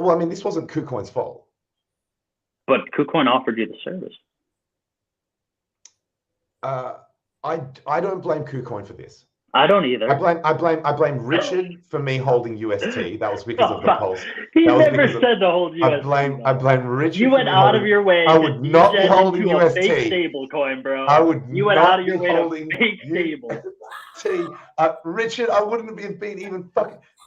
S6: I mean, this wasn't KuCoin's fault.
S5: But KuCoin offered you the service.
S6: I don't blame KuCoin for this.
S5: I don't either.
S6: I blame Richard for me holding UST. That was because of the pulse.
S5: He never said to hold UST.
S6: I blame Richard.
S5: You went out of your way.
S6: I would not be holding UST.
S5: Fake stable coin, bro.
S6: You
S5: went out of your way to fake stable.
S6: Richard, I wouldn't have been even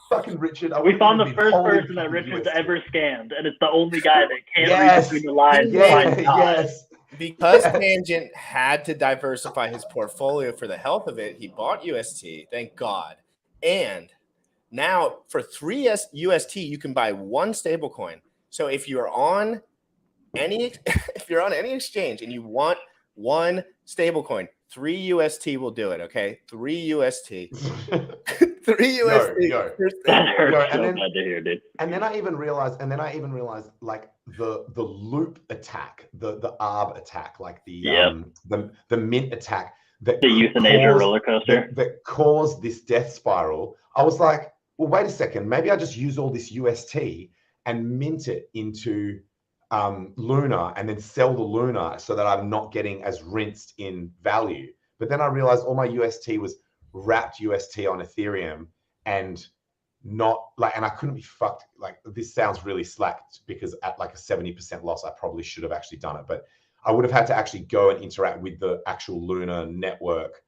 S6: fucking Richard.
S5: We found the first person that Richard's ever scammed, and it's the only guy that can't read between the lines.
S6: Yes.
S1: Because Tangent had to diversify his portfolio for the health of it, he bought UST, thank God. And now for 3 UST, you can buy one stablecoin. So if you're on any exchange and you want one stablecoin, 3 UST will do it. Okay, 3 UST. 3 UST.
S5: That hurts so bad to hear, dude.
S6: And then I even realized, like the loop attack, the ARB attack, like the mint attack, that
S5: the euthanasia roller coaster
S6: that caused this death spiral. I was like, well, wait a second, maybe I just use all this UST and mint it into Luna and then sell the Luna so that I'm not getting as rinsed in value. But then I realized all my UST was wrapped UST on Ethereum, and I couldn't be fucked. Like, this sounds really slacked because at like a 70% loss, I probably should have actually done it. But I would have had to actually go and interact with the actual Luna network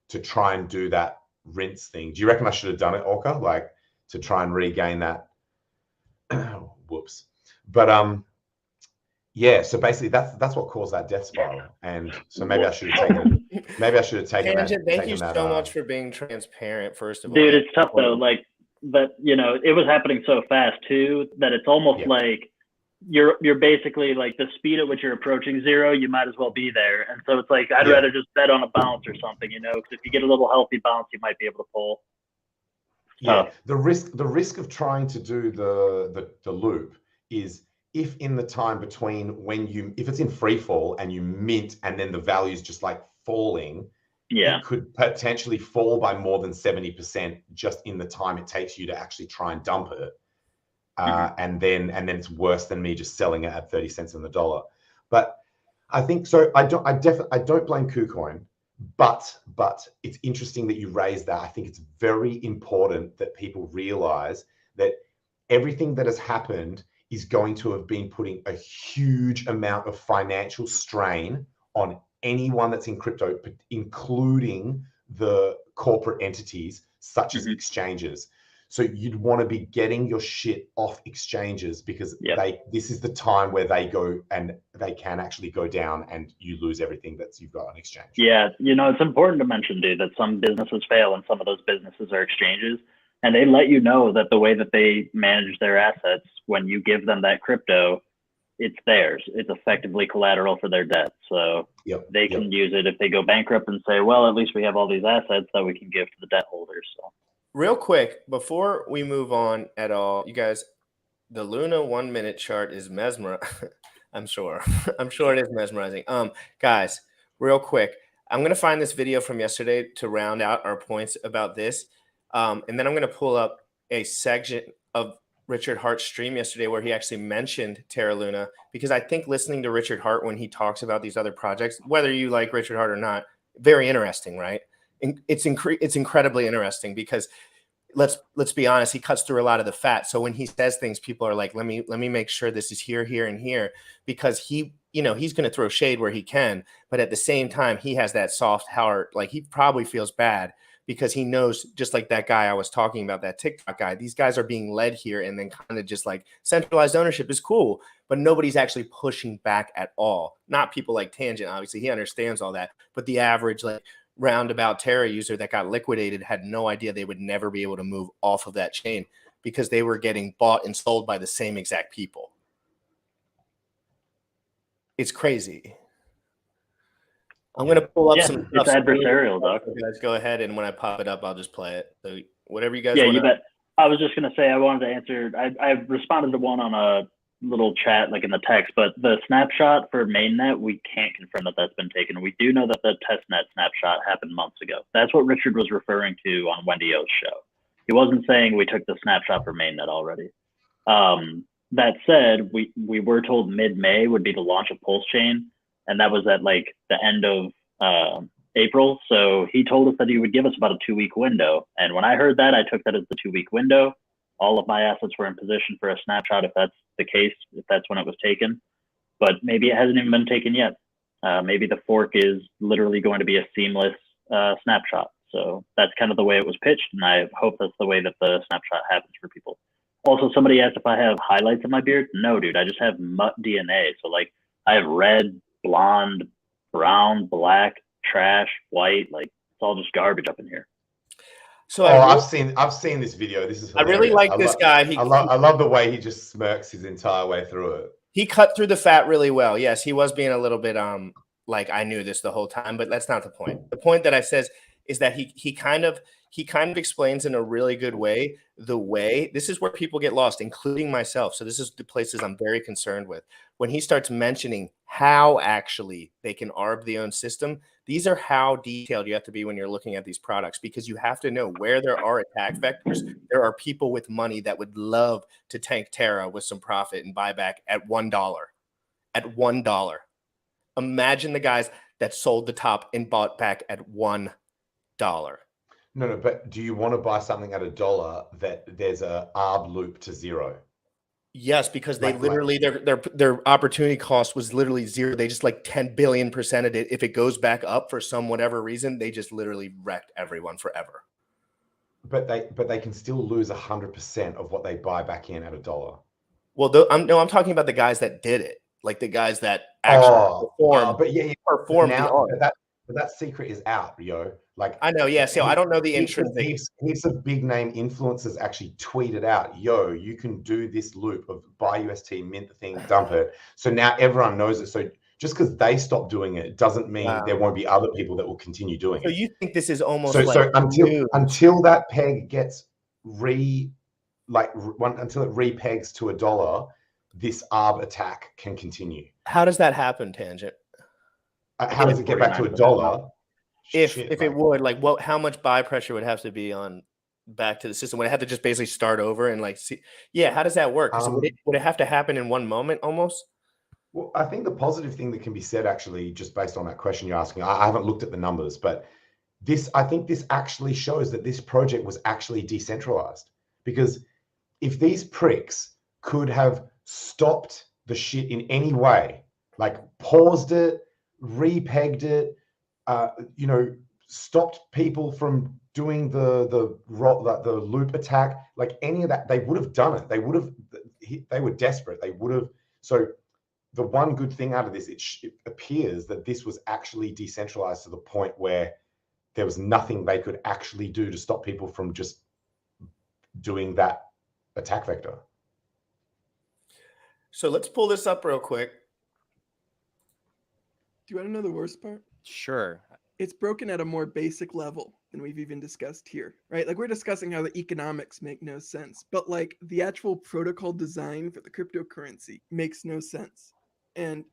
S6: to try and do that rinse thing. Do you reckon I should have done it, Orca? Like, to try and regain that? Whoops. But yeah, so basically that's what caused that death spiral, and so maybe I should have taken
S1: Tangent, thank you so much for being transparent. First of all,
S5: dude, it's tough though. Like, but it was happening so fast too that it's almost like you're basically like the speed at which you're approaching zero, you might as well be there. And so it's like I'd rather just bet on a bounce or something, because if you get a little healthy bounce, you might be able to pull.
S6: Yeah, the risk of trying to do the loop is, if in the time between if it's in free fall and you mint and then the value's just like falling, it could potentially fall by more than 70% just in the time it takes you to actually try and dump it. And then it's worse than me just selling it at 30 cents on the dollar. But I think so. I don't blame KuCoin, but it's interesting that you raised that. I think it's very important that people realize that everything that has happened is going to have been putting a huge amount of financial strain on anyone that's in crypto, including the corporate entities such as exchanges. So you'd want to be getting your shit off exchanges because this is the time where they go and they can actually go down and you lose everything that you've got on exchange.
S5: Yeah, it's important to mention, dude, that some businesses fail and some of those businesses are exchanges. And they let you know that the way that they manage their assets, when you give them that crypto, it's theirs. It's effectively collateral for their debt. So they can use it if they go bankrupt and say, well, at least we have all these assets that we can give to the debt holders. So
S1: real quick, before we move on at all, you guys, the Luna 1 minute chart is mesmerizing. I'm sure it is mesmerizing. Guys, real quick, I'm going to find this video from yesterday to round out our points about this. And then I'm going to pull up a section of Richard Hart's stream yesterday where he actually mentioned Terra Luna, because I think listening to Richard Hart when he talks about these other projects, whether you like Richard Hart or not, very interesting, right? It's incredibly interesting because let's be honest, he cuts through a lot of the fat. So when he says things, people are like, let me make sure this is here, here, and here, because he's going to throw shade where he can, but at the same time, he has that soft heart. Like, he probably feels bad because he knows, just like that guy I was talking about, that TikTok guy, these guys are being led here, and then kind of just like centralized ownership is cool, but nobody's actually pushing back at all. Not people like Tangent, obviously, he understands all that, but the average like roundabout Terra user that got liquidated had no idea they would never be able to move off of that chain because they were getting bought and sold by the same exact people. It's crazy. I'm going to pull up some stuff.
S5: It's adversarial, Doc.
S1: You guys go ahead, and when I pop it up, I'll just play it. So whatever you guys
S5: want.
S1: Yeah,
S5: you bet. I was just going to say, I wanted to answer. I responded to one on a little chat, like in the text, but the snapshot for mainnet, we can't confirm that that's been taken. We do know that the testnet snapshot happened months ago. That's what Richard was referring to on Wendy O's show. He wasn't saying we took the snapshot for mainnet already. That said, we were told mid-May would be the launch of Pulse Chain, and that was at like the end of April. So he told us that he would give us about a 2-week window. And when I heard that, I took that as the 2-week window. All of my assets were in position for a snapshot if that's the case, if that's when it was taken. But maybe it hasn't even been taken yet. Maybe the fork is literally going to be a seamless snapshot. So that's kind of the way it was pitched, and I hope that's the way that the snapshot happens for people. Also, somebody asked if I have highlights in my beard. No, dude, I just have mutt DNA. So like I have red, blonde, brown, black, trash, white, like it's all just garbage up in here.
S1: So
S6: I've seen this video. This is hilarious.
S1: I really like this guy.
S6: I love the way he just smirks his entire way through it.
S1: He cut through the fat really well. Yes, he was being a little bit like I knew this the whole time, but that's not the point. The point that I says is that he kind of explains in a really good way this is where people get lost, including myself. So this is the places I'm very concerned with. When he starts mentioning how actually they can arb the own system, these are how detailed you have to be when you're looking at these products, because you have to know where there are attack vectors. There are people with money that would love to tank Terra with some profit and buy back at $1. At $1. Imagine the guys that sold the top and bought back at $1.
S6: No, but do you want to buy something at $1 that there's a arb loop to zero?
S1: Yes, because they their opportunity cost was literally zero. They just like 10 billion%ed it. If it goes back up for some whatever reason, they just literally wrecked everyone forever.
S6: But they can still lose 100% of what they buy back in at $1.
S1: Well, I'm talking about the guys that did it, like the guys that actually performed.
S6: But that secret is out, yo. Like,
S1: I know, yeah. So I don't know the intrinsic.
S6: Heaps of big name influencers actually tweeted out, yo, you can do this loop of buy UST, mint the thing, dump it. So now everyone knows it. So just because they stop doing it doesn't mean there won't be other people that will continue doing it.
S1: So you think this is almost
S6: so until that peg gets until it repegs to $1, this arb attack can continue.
S1: How does that happen, Tangent?
S6: How does it get back to $1?
S1: If it would, like, how much buy pressure would have to be on back to the system? Would it have to just basically start over and like see? Yeah, how does that work? Would it have to happen in one moment almost?
S6: Well, I think the positive thing that can be said, actually, just based on that question you're asking, I haven't looked at the numbers, but I think this actually shows that this project was actually decentralized, because if these pricks could have stopped the shit in any way, like paused it, repegged it, stopped people from doing the loop attack, like any of that, they would have done it. They were desperate. They would have. So the one good thing out of this, it appears that this was actually decentralized to the point where there was nothing they could actually do to stop people from just doing that attack vector.
S1: So let's pull this up real quick.
S7: Do you want to know the worst part?
S8: Sure.
S7: It's broken at a more basic level than we've even discussed here, right? Like we're discussing how the economics make no sense, but like the actual protocol design for the cryptocurrency makes no sense. And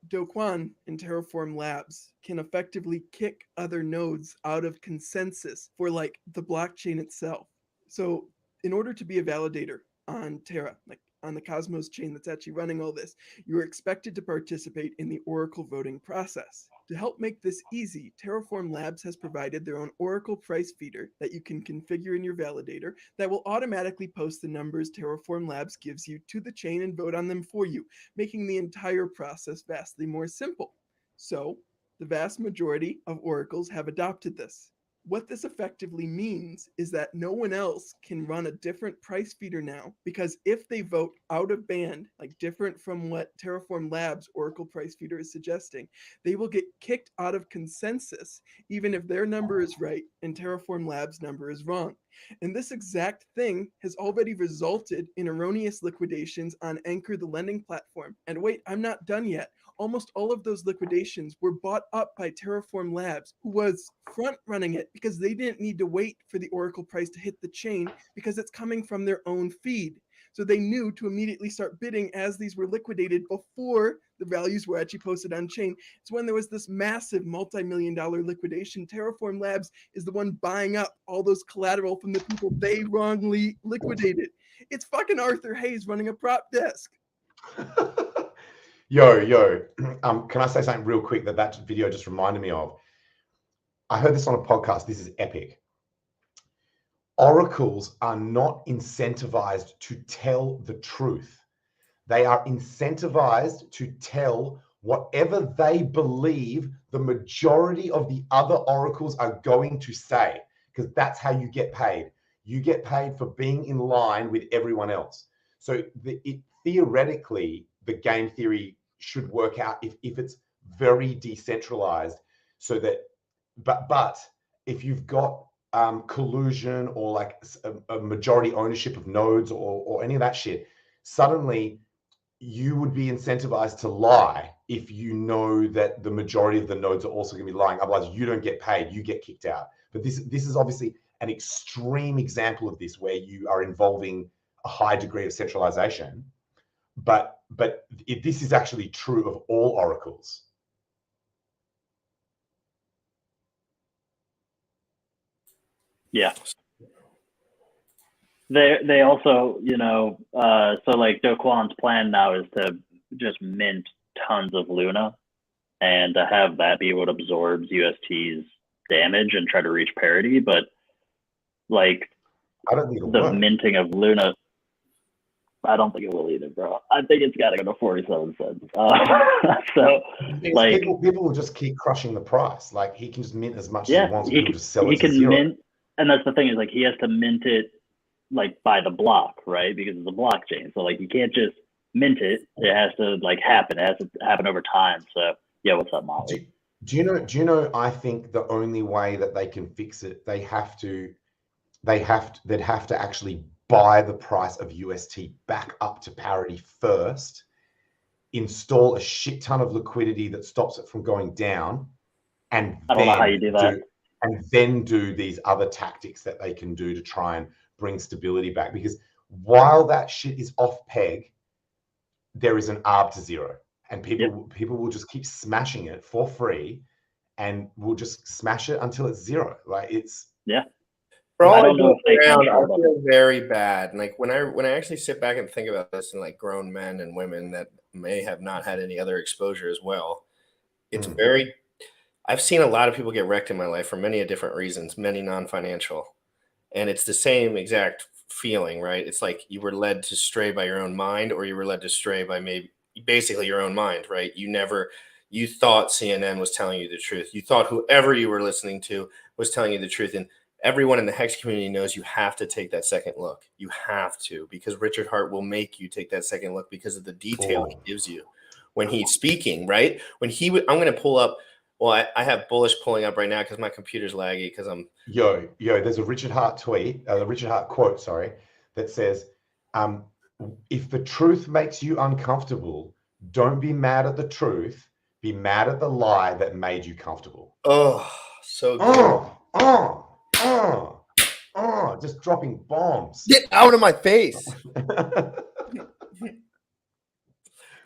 S7: Do Kwon and Terraform Labs can effectively kick other nodes out of consensus for like the blockchain itself. So in order to be a validator on Terra, like on the Cosmos chain that's actually running all this, you are expected to participate in the Oracle voting process. To help make this easy, Terraform Labs has provided their own Oracle price feeder that you can configure in your validator that will automatically post the numbers Terraform Labs gives you to the chain and vote on them for you, making the entire process vastly more simple. So, the vast majority of oracles have adopted this. What this effectively means is that no one else can run a different price feeder now, because if they vote out of band, like different from what Terraform Labs Oracle price feeder is suggesting, they will get kicked out of consensus, even if their number is right and Terraform Labs' number is wrong. And this exact thing has already resulted in erroneous liquidations on Anchor, the lending platform. And wait, I'm not done yet. Almost all of those liquidations were bought up by Terraform Labs, who was front running it because they didn't need to wait for the Oracle price to hit the chain because it's coming from their own feed. So they knew to immediately start bidding as these were liquidated before the values were actually posted on chain. It's when there was this massive multi-million-dollar liquidation. Terraform Labs is the one buying up all those collateral from the people they wrongly liquidated. It's fucking Arthur Hayes running a prop desk.
S6: Yo, can I say something real quick that video just reminded me of? I heard this on a podcast. This is epic. Oracles are not incentivized to tell the truth. They are incentivized to tell whatever they believe the majority of the other oracles are going to say, because that's how you get paid. You get paid for being in line with everyone else. So theoretically, the game theory should work out if it's very decentralized, so that, but if you've got collusion or like a majority ownership of nodes or any of that shit, suddenly you would be incentivized to lie if you know that the majority of the nodes are also going to be lying. Otherwise, you don't get paid, you get kicked out. But this is obviously an extreme example of this, where you are involving a high degree of centralization. But this is actually true of all oracles.
S5: Yeah. They also, so like Do Kwon's plan now is to just mint tons of Luna and to have that be what absorbs UST's damage and try to reach parity. But like
S6: I don't think it'll
S5: the
S6: work.
S5: minting of Luna, I don't think it will either, bro. I think it's got to go to 47 cents. So like
S6: people will just keep crushing the price. Like he can just mint as much as
S5: yeah,
S6: he wants. People just sell it
S5: he
S6: to
S5: can
S6: zero.
S5: mint, and that's the thing, is like he has to mint it like by the block, right? Because it's a blockchain. So like you can't just mint it. It has to like happen. It has to happen over time. So yeah, what's up, Molly?
S6: Do you know? I think the only way that they can fix it, they'd have to actually buy the price of UST back up to parity first, install a shit ton of liquidity that stops it from going down, and
S5: I don't know how you do that.
S6: And then do these other tactics that they can do to try and bring stability back. Because while that shit is off peg, there is an arb to zero, and people will just keep smashing it for free, and will just smash it until it's zero. Like it's
S1: For all
S5: I don't know if they
S1: around,
S5: control
S1: I feel very bad. And like when I actually sit back and think about this, and like grown men and women that may have not had any other exposure as well, it's very. I've seen a lot of people get wrecked in my life for many different reasons, many non-financial, and it's the same exact feeling, right? It's like you were led to stray by your own mind, or you were led to stray by basically your own mind, right? You thought CNN was telling you the truth. You thought whoever you were listening to was telling you the truth, and everyone in the Hex community knows you have to take that second look. You have to, because Richard Hart will make you take that second look because of the detail he gives you when he's speaking, right? I'm going to pull up. Well, I have Bullish pulling up right now because my computer's laggy because I'm.
S6: Yo, there's a Richard Hart tweet, Richard Hart quote, sorry, that says, if the truth makes you uncomfortable, don't be mad at the truth. Be mad at the lie that made you comfortable.
S1: Oh, so good.
S6: Just dropping bombs.
S1: Get out of my face.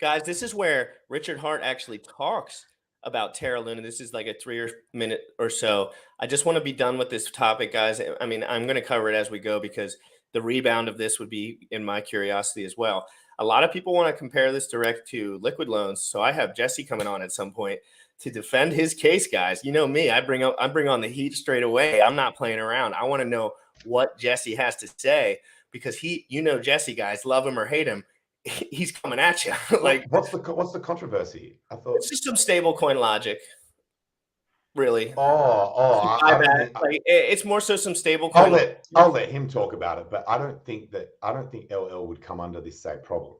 S1: Guys, this is where Richard Hart actually talks about Terra Luna. This is like a 3 minute or so. I just want to be done with this topic, guys. I mean, I'm going to cover it as we go because the rebound of this would be in my curiosity as well. A lot of people want to compare this direct to liquid loans. So I have Jesse coming on at some point to defend his case, guys. You know me, I bring on the heat straight away. I'm not playing around. I want to know what Jesse has to say because Jesse, guys, love him or hate him, he's coming at you. Like,
S6: what's the controversy? I thought
S1: it's just some stable coin logic, really. It's more so some stable coin.
S6: I'll let him talk about it, but I don't think LL would come under this same problem.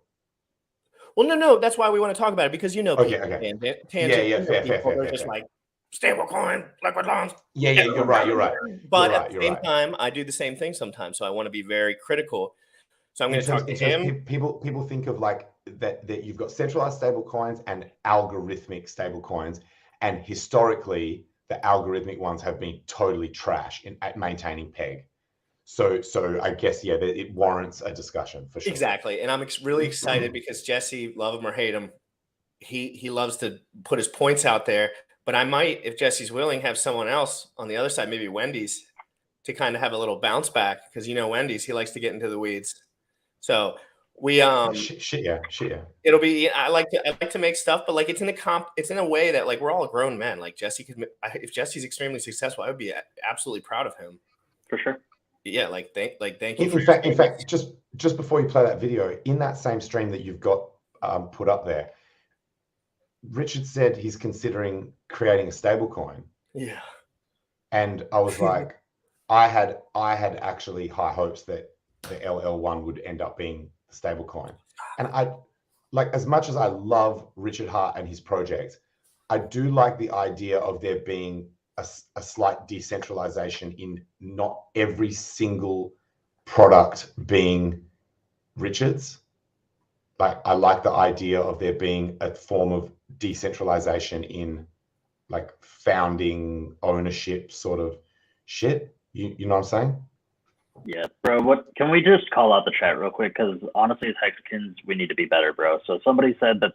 S1: Well, no, that's why we want to talk about it because
S6: Okay.
S1: Tangent. Fair. Just like stable coin, liquid loans.
S6: Yeah, you're right.
S1: But at the same time, I do the same thing sometimes, so I want to be very critical. So I'm going to talk to him.
S6: People think of like that you've got centralized stable coins and algorithmic stable coins, and historically the algorithmic ones have been totally trash at maintaining peg. So I guess it warrants a discussion for sure.
S1: Exactly, and I'm really excited because Jesse, love him or hate him, he loves to put his points out there. But I might, if Jesse's willing, have someone else on the other side, maybe Wendy's, to kind of have a little bounce back because Wendy's, he likes to get into the weeds. So we
S6: shit yeah.
S1: It'll be I like to make stuff, but like it's in a way that like we're all grown men. Like Jesse if Jesse's extremely successful, I would be absolutely proud of him.
S5: For sure.
S1: Yeah, thank you.
S6: In fact, just before you play that video, in that same stream that you've got put up there, Richard said he's considering creating a stable coin.
S1: Yeah.
S6: And I was like, I had actually high hopes that the LL1 would end up being the stable coin. And I like, as much as I love Richard Hart and his project, I do like the idea of there being a slight decentralization in not every single product being Richard's. Like, I like the idea of there being a form of decentralization in like founding ownership sort of shit. You know what I'm saying?
S5: Yeah, bro. What can we just call out the chat real quick? Because honestly, as Hexicans, we need to be better, bro. So somebody said that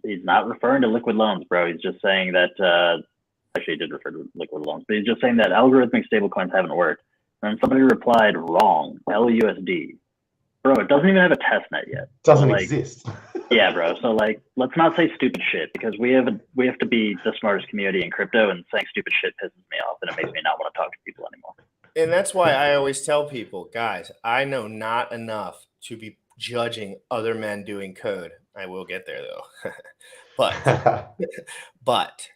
S5: he's not referring to liquid loans, bro. He's just saying that actually he did refer to liquid loans, but he's just saying that algorithmic stablecoins haven't worked. And somebody replied, wrong, LUSD. Bro, it doesn't even have a test net yet.
S6: Doesn't exist.
S5: Yeah, bro. So like, let's not say stupid shit because we have to be the smartest community in crypto, and saying stupid shit pisses me off and it makes me not want to talk to people anymore.
S1: And that's why I always tell people, guys, I know not enough to be judging other men doing code. I will get there though. but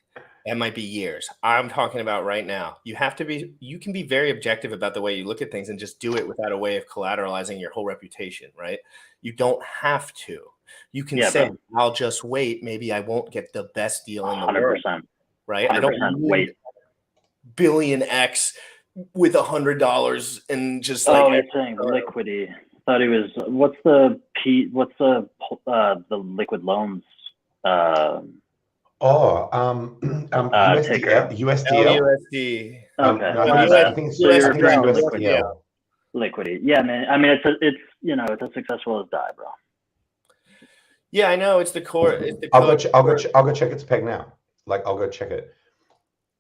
S1: that might be years. I'm talking about right now. You can be very objective about the way you look at things and just do it without a way of collateralizing your whole reputation, right? You don't have to. You can say, I'll just wait. Maybe I won't get the best deal in the
S5: 100%.
S1: world, right?
S5: 100%
S1: I don't
S5: wait.
S1: billion X with $100 and just like.
S5: You're saying liquidity. I thought he was. What's the liquid loans?
S6: USDL.
S1: USD.
S5: Okay.
S6: I think it's USDL.
S5: Liquidity. Yeah, man. I mean, it's as successful as die, bro.
S1: Yeah, I know. It's the core.
S6: I'll go check its peg now. Like, I'll go check it.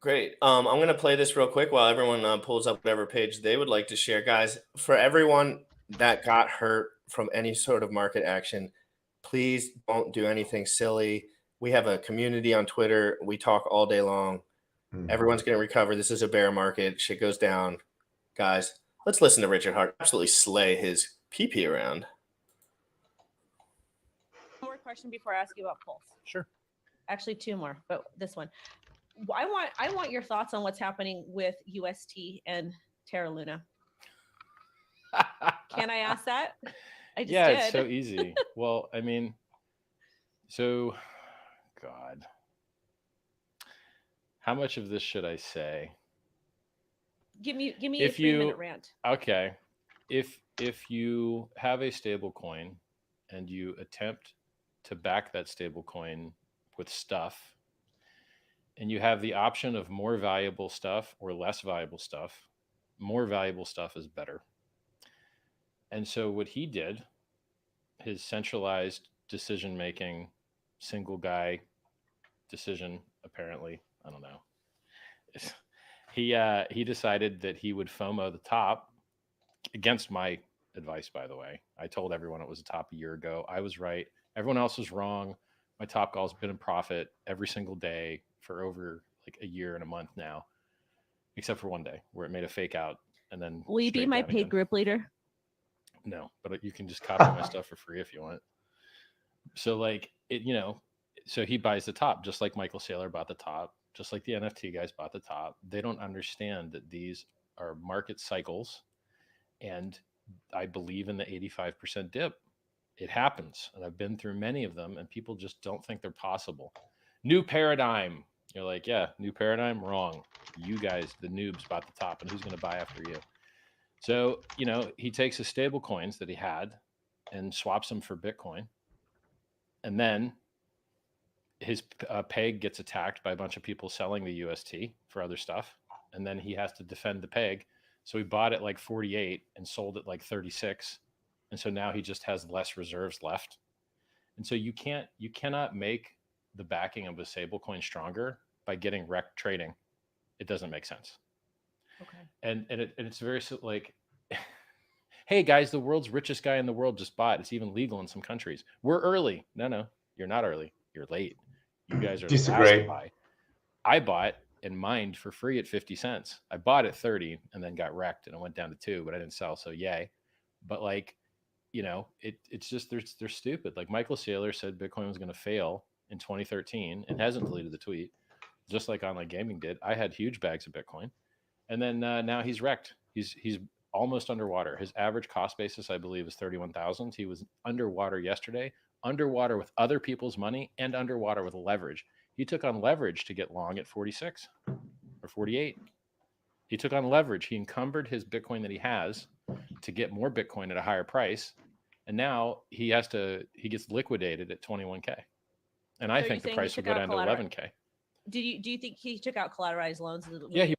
S1: Great. I'm going to play this real quick while everyone pulls up whatever page they would like to share. Guys, for everyone that got hurt from any sort of market action, please don't do anything silly. We have a community on Twitter. We talk all day long. Everyone's going to recover. This is a bear market. Shit goes down. Guys, let's listen to Richard Hart absolutely slay his PP around.
S8: One more question before I ask you about Pulse.
S9: Sure.
S8: Actually, two more, but this one. I want your thoughts on what's happening with UST and Terra Luna. Can I ask that? I just did.
S9: It's so easy. Well, I mean, so, God, how much of this should I say?
S8: Give me a 3-minute rant.
S9: Okay. If if you have a stable coin and you attempt to back that stable coin with stuff, and you have the option of more valuable stuff or less valuable stuff, more valuable stuff is better. And so what he did, his centralized decision making, single guy decision, apparently, I don't know. He decided that he would FOMO the top against my advice, by the way. I told everyone it was a top a year ago. I was right. Everyone else was wrong. My top call's been in profit every single day for over like a year and a month now, except for one day where it made a fake out and then.
S8: Will you be my paid group leader?
S9: No, but you can just copy my stuff for free if you want. So like it, so he buys the top, just like Michael Saylor bought the top, just like the NFT guys bought the top. They don't understand that these are market cycles, and I believe in the 85% dip. It happens, and I've been through many of them, and people just don't think they're possible. New paradigm. You're like, yeah, new paradigm, wrong. You guys, the noobs, bought the top, and who's going to buy after you? So, he takes his stable coins that he had and swaps them for Bitcoin. And then his peg gets attacked by a bunch of people selling the UST for other stuff. And then he has to defend the peg. So he bought it like 48 and sold it like 36. And so now he just has less reserves left. And so you cannot make the backing of a stablecoin stronger by getting wrecked trading. It doesn't make sense.
S8: Okay.
S9: And it's very like, hey guys, the world's richest guy in the world just bought. It's even legal in some countries. We're early. No, you're not early. You're late. You guys are
S6: Disagree.
S9: the last to buy. I bought and mined for free at 50 cents. I bought at 30 and then got wrecked and it went down to 2, but I didn't sell. So yay. But like, it's just, they're stupid. Like Michael Saylor said Bitcoin was going to fail in 2013 and hasn't deleted the tweet, just like online gaming did. I had huge bags of Bitcoin, and then now he's wrecked. He's almost underwater. His average cost basis, I believe, is 31,000. He was underwater yesterday, underwater with other people's money and underwater with leverage. He took on leverage to get long at 46 or 48. He took on leverage. He encumbered his Bitcoin that he has to get more Bitcoin at a higher price. And now he gets liquidated at 21K. And I think the price will go down to 11K.
S8: Do you think he took out collateralized loans?
S9: Yeah.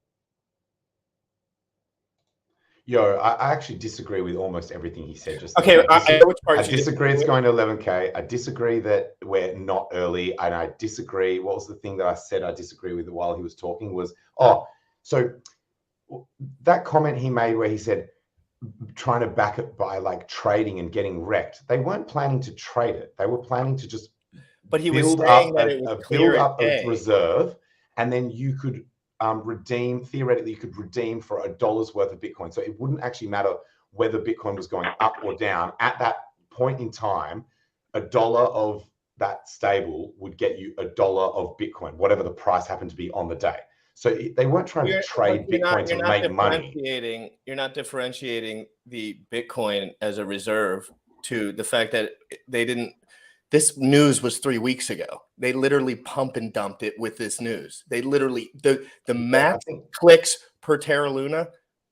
S6: I actually disagree with almost everything he said. Just
S1: okay.
S6: I disagree it's going to 11K. I disagree that we're not early. And I disagree. What was the thing that I said I disagree with while he was talking was, so that comment he made where he said, trying to back it by like trading and getting wrecked. They weren't planning to trade it. They were planning to just build up a reserve, and then you could theoretically you could redeem for $1 worth of Bitcoin. So it wouldn't actually matter whether Bitcoin was going up or down. At that point in time, $1 of that stable would get you $1 of Bitcoin, whatever the price happened to be on the day. So they weren't trying to trade Bitcoin to make money.
S1: You're not differentiating the Bitcoin as a reserve to the fact that they didn't. This news was 3 weeks ago. They literally pump and dumped it with this news. They literally the max clicks per Terra Luna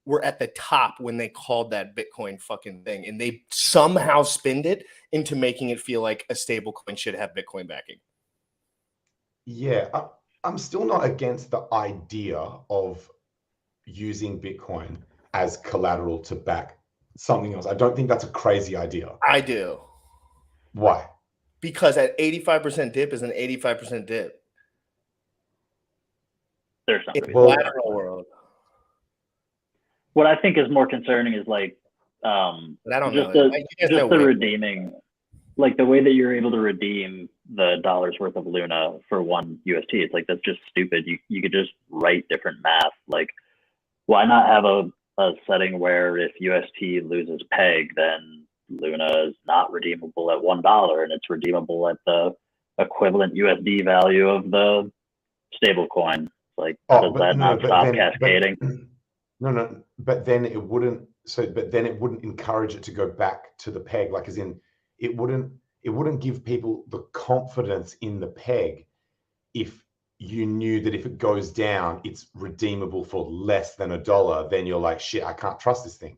S1: were at the top when they called that Bitcoin fucking thing, and they somehow spinned it into making it feel like a stable coin should have Bitcoin backing.
S6: Yeah. I'm still not against the idea of using Bitcoin as collateral to back something else. I don't think that's a crazy idea.
S1: I do.
S6: Why?
S1: Because at 85% dip is an 85% dip.
S5: There's something.
S1: In the collateral world.
S5: What I think is more concerning is like
S1: but I don't
S5: just
S1: know.
S5: the redeeming, like the way that you're able to redeem the $1 worth of Luna for one UST. It's like, that's just stupid. You could just write different math. Like, why not have a setting where if UST loses peg, then Luna is not redeemable at $1 and it's redeemable at the equivalent USD value of the stable coin. Like, does that not stop cascading?
S6: No, but then it wouldn't. But then it wouldn't encourage it to go back to the peg. Like, as in, it wouldn't give people the confidence in the peg if you knew that if it goes down, it's redeemable for less than $1. Then you're like, shit, I can't trust this thing.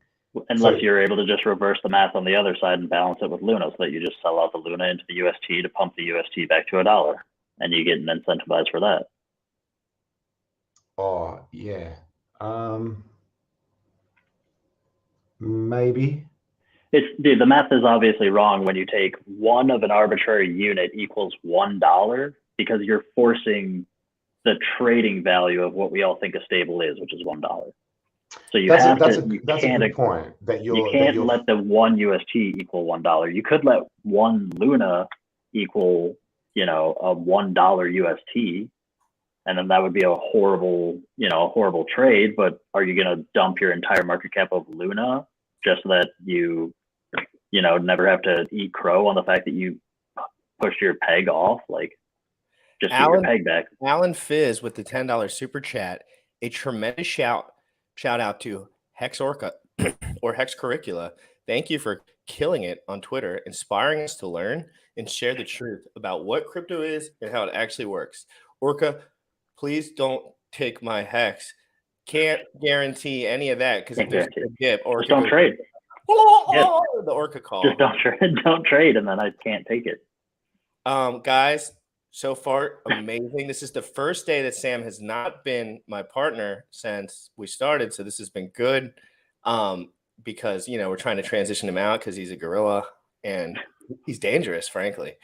S5: unless you're able to just reverse the math on the other side and balance it with Luna, so that you just sell out the Luna into the UST to pump the UST back to $1, and you get incentivized for that.
S6: Oh yeah, maybe.
S5: Dude, the math is obviously wrong when you take one of an arbitrary unit equals $1, because you're forcing the trading value of what we all think a stable is, which is $1. So
S6: That's a good point.
S5: You can't let the one UST equal $1. You could let one Luna equal, a $1 UST, and then that would be a horrible trade. But are you going to dump your entire market cap of Luna just so that you never have to eat crow on the fact that you pushed your peg off? Like, just get your peg back.
S1: Alan Fizz with the $10 super chat. A tremendous shout out to Hex Orca or Hex Curricula. Thank you for killing it on Twitter, inspiring us to learn and share the truth about what crypto is and how it actually works. Orca, please don't take my Hex. Can't guarantee any of that, because if there's a dip, Orca,
S5: just don't trade.
S1: The Orca call.
S5: Just don't trade, and then I can't take it.
S1: Guys, so far amazing. This is the first day that Sam has not been my partner since we started, so this has been good. Because we're trying to transition him out because he's a gorilla and he's dangerous, frankly.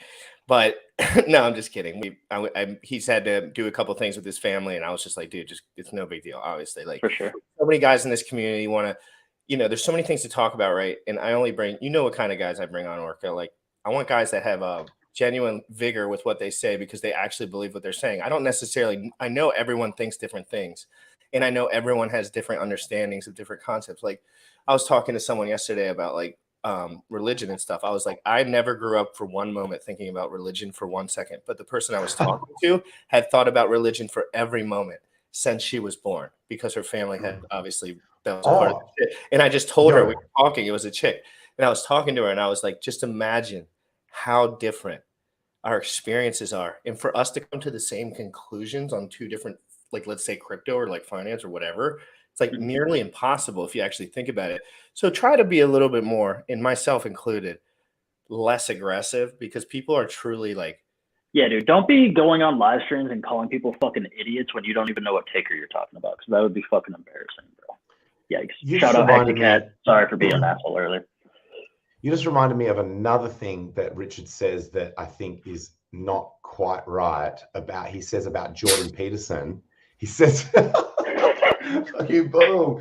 S1: But no, I'm just kidding. He's had to do a couple things with his family, and I was just like, dude, it's no big deal. Obviously, like,
S5: for sure.
S1: So many guys in this community want to, there's so many things to talk about, right? And I only bring, what kind of guys I bring on Orca. Like, I want guys that have genuine vigor with what they say, because they actually believe what they're saying. I know everyone thinks different things, and I know everyone has different understandings of different concepts. Like, I was talking to someone yesterday about like religion and stuff. I was like, I never grew up for one moment thinking about religion for 1 second, but the person I was talking to had thought about religion for every moment since she was born, because her family had obviously, that was a part of it. And I just told her, we were talking, it was a chick, and I was talking to her, and I was like, just imagine how different our experiences are, and for us to come to the same conclusions on two different, like, let's say crypto or like finance or whatever, it's like nearly impossible if you actually think about it. So try to be a little bit more, and myself included, less aggressive, because people are truly like,
S5: yeah, dude, don't be going on live streams and calling people fucking idiots when you don't even know what ticker you're talking about, because that would be fucking embarrassing, bro. Yikes. Shout out Hacky Cat. Sorry for being an asshole earlier.
S6: You just reminded me of another thing that Richard says that I think is not quite right he says about Jordan Peterson. He says, you boom.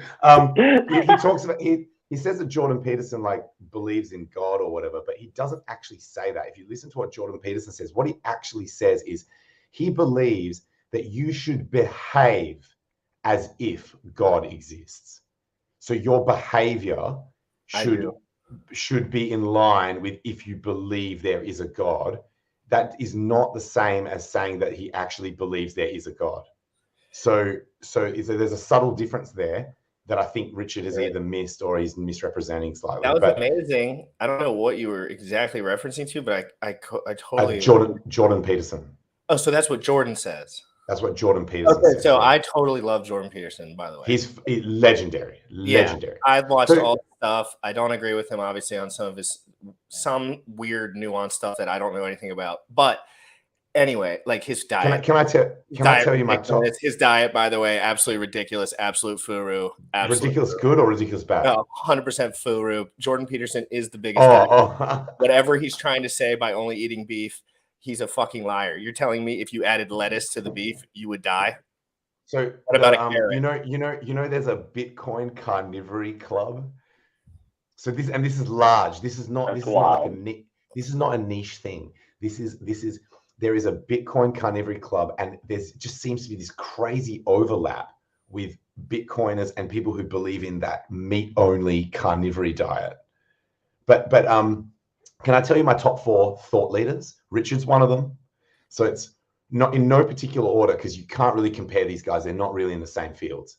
S6: He talks about, he says that Jordan Peterson like believes in God or whatever, but he doesn't actually say that. If you listen to what Jordan Peterson says, what he actually says is he believes that you should behave as if God exists. So your behavior should be in line with, if you believe there is a God. That is not the same as saying that he actually believes there is a God. So there's a subtle difference there that I think Richard has either missed or he's misrepresenting slightly.
S1: That was amazing. I don't know what you were exactly referencing to, but I totally
S6: Jordan Peterson.
S1: Oh, so that's what Jordan says.
S6: That's what Jordan Peterson says.
S1: So I totally love Jordan Peterson, by the way.
S6: He's legendary. Legendary.
S1: Yeah, I've watched all the stuff. I don't agree with him, obviously, on some weird nuanced stuff that I don't know anything about. But anyway, like his diet.
S6: Can I tell you my top?
S1: His diet, by the way, absolutely ridiculous, absolute furu.
S6: Ridiculous good or ridiculous bad?
S1: 100% furu. Jordan Peterson is the biggest guy. Whatever he's trying to say by only eating beef, he's a fucking liar. You're telling me if you added lettuce to the beef, you would die?
S6: So
S1: what about a carrot?
S6: You know, there's a Bitcoin carnivory club. So this is large. This is not a niche thing. There is a Bitcoin carnivory club, and there's just seems to be this crazy overlap with Bitcoiners and people who believe in that meat only carnivory diet. But can I tell you my top 4 thought leaders? Richard's one of them. So it's not in no particular order, because you can't really compare these guys. They're not really in the same fields.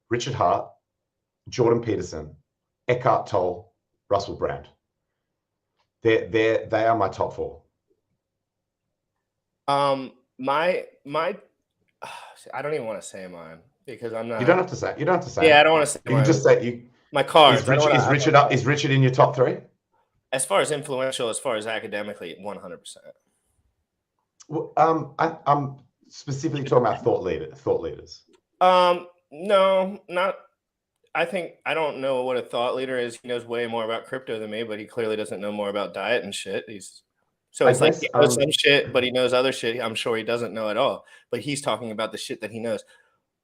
S6: Richard Hart, Jordan Peterson, Eckhart Tolle, Russell Brand. They are my top 4.
S1: My I don't even want to say mine, because I'm not.
S6: You don't have to say.
S1: Yeah, I don't want to say.
S6: You just say you.
S1: My cards. I don't wanna-
S6: Is Richard in your top 3?
S1: As far as influential, as far as academically, 100%.
S6: Well, I'm specifically talking about thought leaders.
S1: No, not. I think I don't know what a thought leader is. He knows way more about crypto than me, but he clearly doesn't know more about diet and shit. So
S6: I
S1: it's like
S6: guess,
S1: he knows some shit, but he knows other shit I'm sure he doesn't know at all. But he's talking about the shit that he knows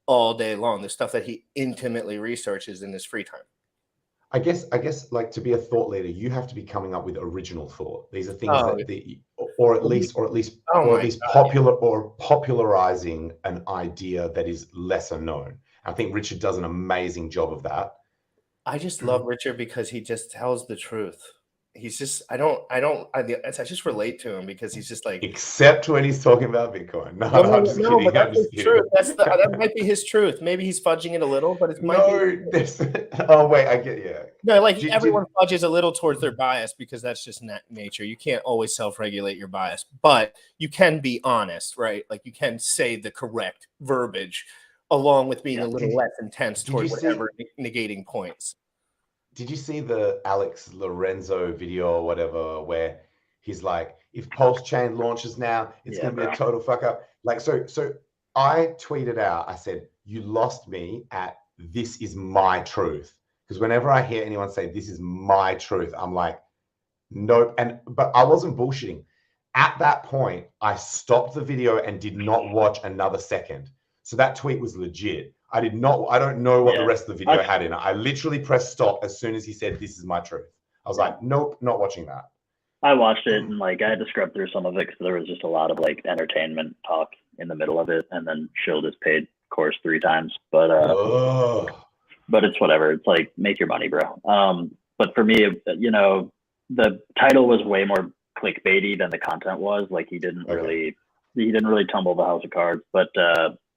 S1: all day long, the stuff that he intimately researches in his free time.
S6: I guess like to be a thought leader, you have to be coming up with original thought. These are things or at least popularizing an idea that is lesser known. I think Richard does an amazing job of that.
S1: I just love Richard because he just tells the truth. He's just I just relate to him because he's just like,
S6: except when he's talking about Bitcoin. No, I'm just kidding.
S1: But that's his truth. That might be his truth. Maybe he's fudging it a little, but it might be.
S6: Oh wait, I get
S1: No, like everyone fudges a little towards their bias because that's just nature. You can't always self-regulate your bias, but you can be honest, right? Like you can say the correct verbiage along with being a little less intense toward whatever negating points.
S6: Did you see the Alex Lorenzo video or whatever where he's like, if Pulse Chain launches now, it's going to be a total fuck up. Like, so I tweeted out, I said, you lost me at this is my truth. Because whenever I hear anyone say this is my truth, I'm like, nope. But I wasn't bullshitting. At that point, I stopped the video and did not watch another second. So that tweet was legit. I don't know what the rest of the video had in it. I literally pressed stop as soon as he said, this is my truth. I was like, nope, not watching that.
S5: I watched it and like I had to scrub through some of it because there was just a lot of like entertainment talk in the middle of it, and then Shield has paid course 3 times. But it's whatever. It's like, make your money, bro. But for me, you know, the title was way more clickbaity than the content was. Like he didn't really tumble the house of cards, but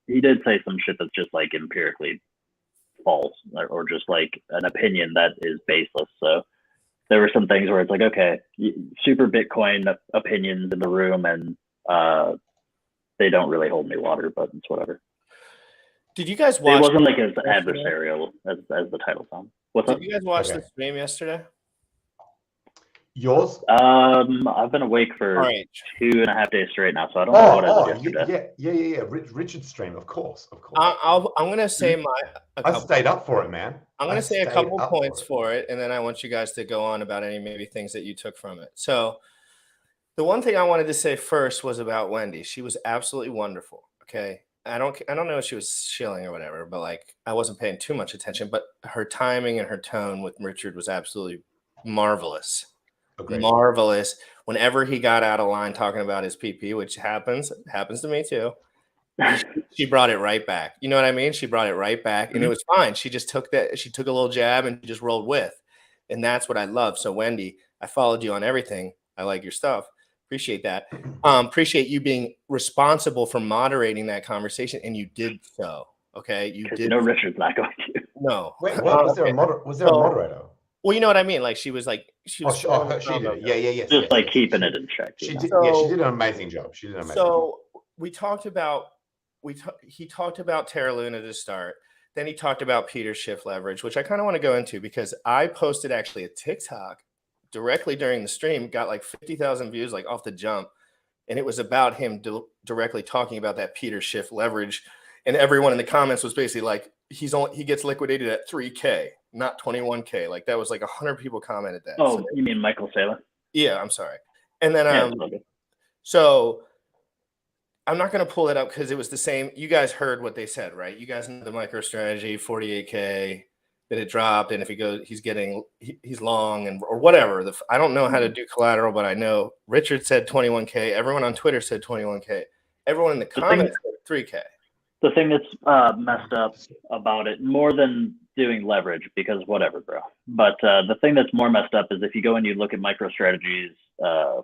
S5: he did say some shit that's just like empirically false or just like an opinion that is baseless. So there were some things where it's like, okay, super Bitcoin opinions in the room, and they don't really hold any water, but it's whatever.
S1: Did you guys watch?
S5: It wasn't like as adversarial as the title sounds.
S1: Did you guys watch the stream yesterday?
S6: Yours?
S5: I've been awake for 2.5 days straight now, so I don't know what I did yesterday.
S6: Yeah. Richard's stream, of course.
S1: I'm gonna say
S6: I stayed up for it, man.
S1: I'm gonna say a couple points for it, and then I want you guys to go on about any maybe things that you took from it. So, the one thing I wanted to say first was about Wendy. She was absolutely wonderful. Okay, I don't know if she was shilling or whatever, but like I wasn't paying too much attention. But her timing and her tone with Richard was absolutely marvelous. Marvelous. Whenever he got out of line talking about his PP, which happens to me too, she brought it right back. You know what I mean? She brought it right back, and it was fine. She just took that. She took a little jab and just rolled with, and that's what I love. So Wendy, I followed you on everything. I like your stuff. Appreciate that. Appreciate you being responsible for moderating that conversation, and you did so. Okay, you did.
S5: No, Richard's not going to.
S6: No. Wait, what? Was there a moderator?
S1: Well, you know what I mean. Like she was like
S6: she did. Yeah.
S5: Just like keeping it in check.
S6: She did. She did an amazing job.
S1: So we talked about he talked about Terra Luna to start. Then he talked about Peter's shift leverage, which I kind of want to go into because I posted actually a TikTok directly during the stream, got like 50,000 views, like off the jump, and it was about him directly talking about that Peter shift leverage, and everyone in the comments was basically like, he gets liquidated at 3K, not 21K. Like that was like 100 people commented that.
S5: Oh, so, you mean Michael Saylor?
S1: Yeah, I'm sorry. And then so I'm not going to pull it up because it was the same. You guys heard what they said, right? You guys know the MicroStrategy 48K that it dropped, and if he goes, he's long and or whatever. I don't know how to do collateral, but I know Richard said 21K. Everyone on Twitter said 21K. Everyone in the comments said 3K.
S5: The thing that's messed up about it, more than doing leverage, because whatever, bro. But the thing that's more messed up is if you go and you look at MicroStrategy's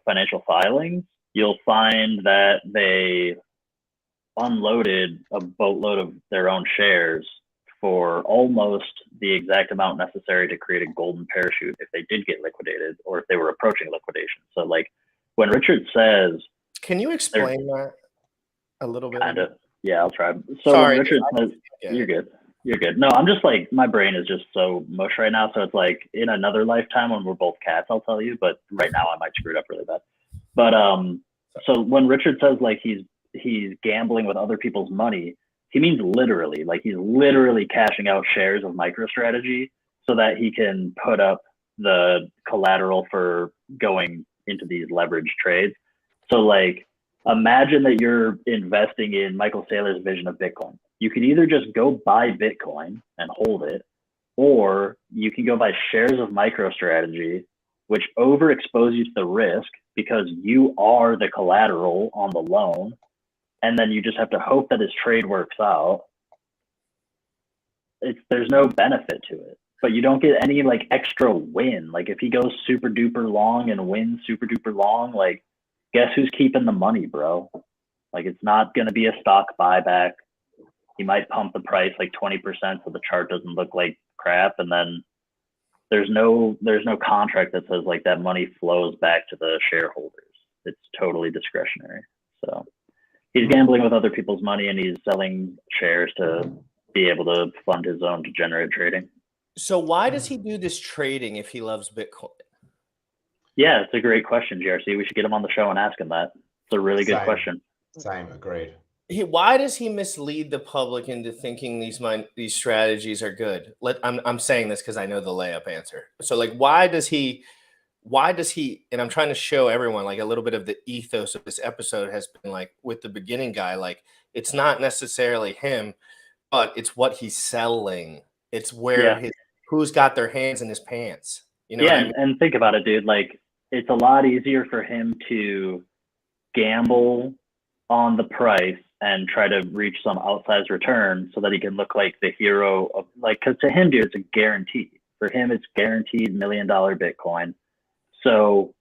S5: financial filings, you'll find that they unloaded a boatload of their own shares for almost the exact amount necessary to create a golden parachute if they did get liquidated or if they were approaching liquidation. So like when Richard says,
S1: can you explain that a little bit?
S5: Kind of. Yeah, I'll try. So
S1: sorry,
S5: Richard says, you're good. You're good. No, I'm just like, my brain is just so mush right now. So it's like in another lifetime when we're both cats, I'll tell you. But right now I might screw it up really bad. But so when Richard says like he's gambling with other people's money, he means literally, like he's literally cashing out shares of MicroStrategy so that he can put up the collateral for going into these leverage trades. So like, imagine that you're investing in Michael Saylor's vision of Bitcoin. You can either just go buy Bitcoin and hold it, or you can go buy shares of MicroStrategy, which overexpose you to the risk because you are the collateral on the loan. And then you just have to hope that his trade works out. There's no benefit to it, but you don't get any like extra win. Like if he goes super duper long and wins super duper long, like guess who's keeping the money, bro? Like it's not going to be a stock buyback. He might pump the price like 20% so the chart doesn't look like crap. And then there's no contract that says like that money flows back to the shareholders. It's totally discretionary. So he's gambling with other people's money and he's selling shares to be able to fund his own degenerate trading.
S1: So why does he do this trading if he loves Bitcoin?
S5: Yeah, it's a great question, GRC. We should get him on the show and ask him that. It's a really good question.
S6: Same, agreed.
S1: Why does he mislead the public into thinking these strategies are good? I'm saying this because I know the layup answer. So like, why does he? And I'm trying to show everyone like a little bit of the ethos of this episode has been like with the beginning guy. Like it's not necessarily him, but it's what he's selling. It's where who's got their hands in his pants. You know?
S5: Yeah,
S1: what I mean?
S5: And think about it, dude. Like it's a lot easier for him to gamble on the price and try to reach some outsized return so that he can look like the hero of like, because to him, dude, it's a guarantee. For him, it's guaranteed $1 million Bitcoin. So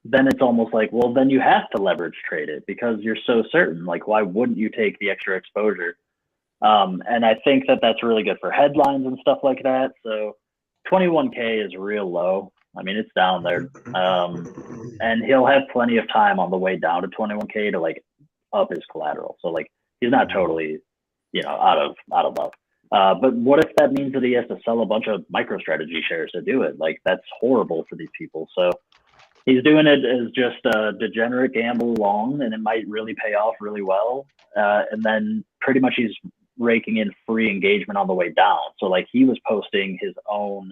S5: then it's almost like, well, then you have to leverage trade it because you're so certain. Like, why wouldn't you take the extra exposure? And I think that that's really good for headlines and stuff like that. So 21K is real low. I mean, it's down there. And he'll have plenty of time on the way down to 21K to like up his collateral. So like he's not totally, out of luck. But what if that means that he has to sell a bunch of MicroStrategy shares to do it? Like that's horrible for these people. So he's doing it as just a degenerate gamble long, and it might really pay off really well. And then pretty much he's raking in free engagement on the way down. So like he was posting his own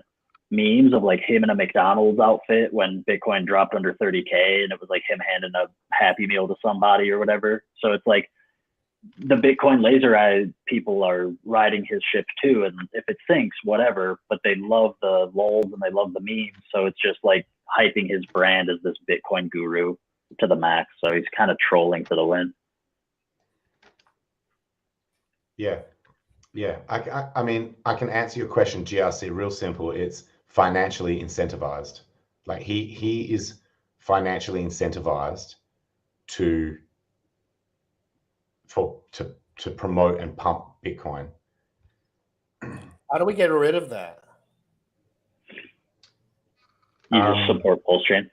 S5: memes of like him in a McDonald's outfit when Bitcoin dropped under 30K, and it was like him handing a Happy Meal to somebody or whatever. So it's like the Bitcoin laser eye people are riding his ship too, and if it sinks, whatever, but they love the lulz and they love the memes. So it's just like hyping his brand as this Bitcoin guru to the max. So he's kind of trolling for the win.
S6: Yeah. I mean, I can answer your question, GRC, real simple. It's financially incentivized. Like he is financially incentivized to promote and pump Bitcoin.
S1: How do we get rid of that?
S5: You just support Pulse Chain.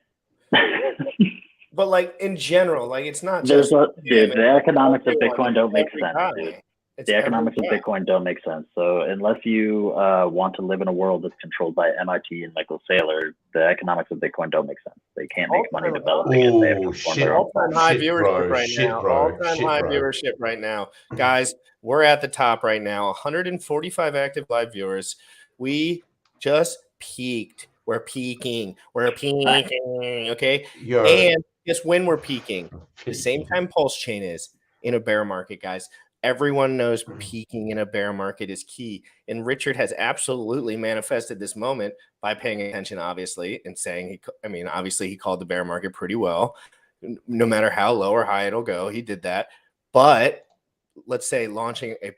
S1: But like in general, like it's not
S5: There's
S1: just
S5: the economics of Bitcoin don't make sense, dude.
S1: It's
S5: The economics of Bitcoin don't make sense. So unless you want to live in a world that's controlled by MIT and Michael Saylor, the economics of Bitcoin don't make sense. They can't make money developing it. They have to form their own.
S1: All-time high viewership right now. All-time high viewership right now. Guys, we're at the top right now. 145 active live viewers. We just peaked. We're peaking. Okay? And guess when we're peaking? The same time Pulse Chain is in a bear market, guys. Everyone knows peaking in a bear market is key. And Richard has absolutely manifested this moment by paying attention, obviously, and saying, obviously he called the bear market pretty well. No matter how low or high it'll go, he did that. But let's say launching a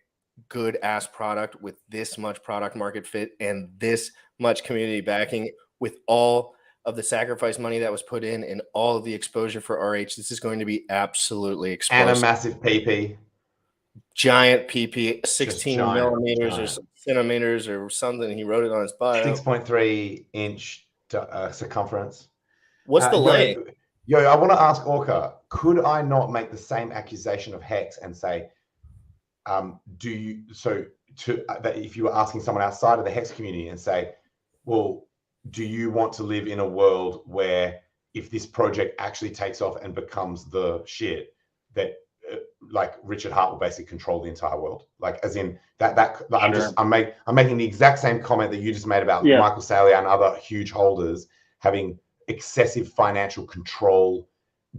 S1: good ass product with this much product market fit and this much community backing with all of the sacrifice money that was put in and all of the exposure for RH, this is going to be absolutely explosive.
S6: And a massive PP.
S1: Giant PP, 16 millimeters or centimeters or something. He wrote it on his bio.
S6: 6.3 inch circumference.
S1: What's the length?
S6: I want to ask Orca, could I not make the same accusation of Hex and say, that if you were asking someone outside of the Hex community and say, well, do you want to live in a world where if this project actually takes off and becomes the shit, that like Richard Hart will basically control the entire world? Like, as in I'm making the exact same comment that you just made about Michael Saylor and other huge holders having excessive financial control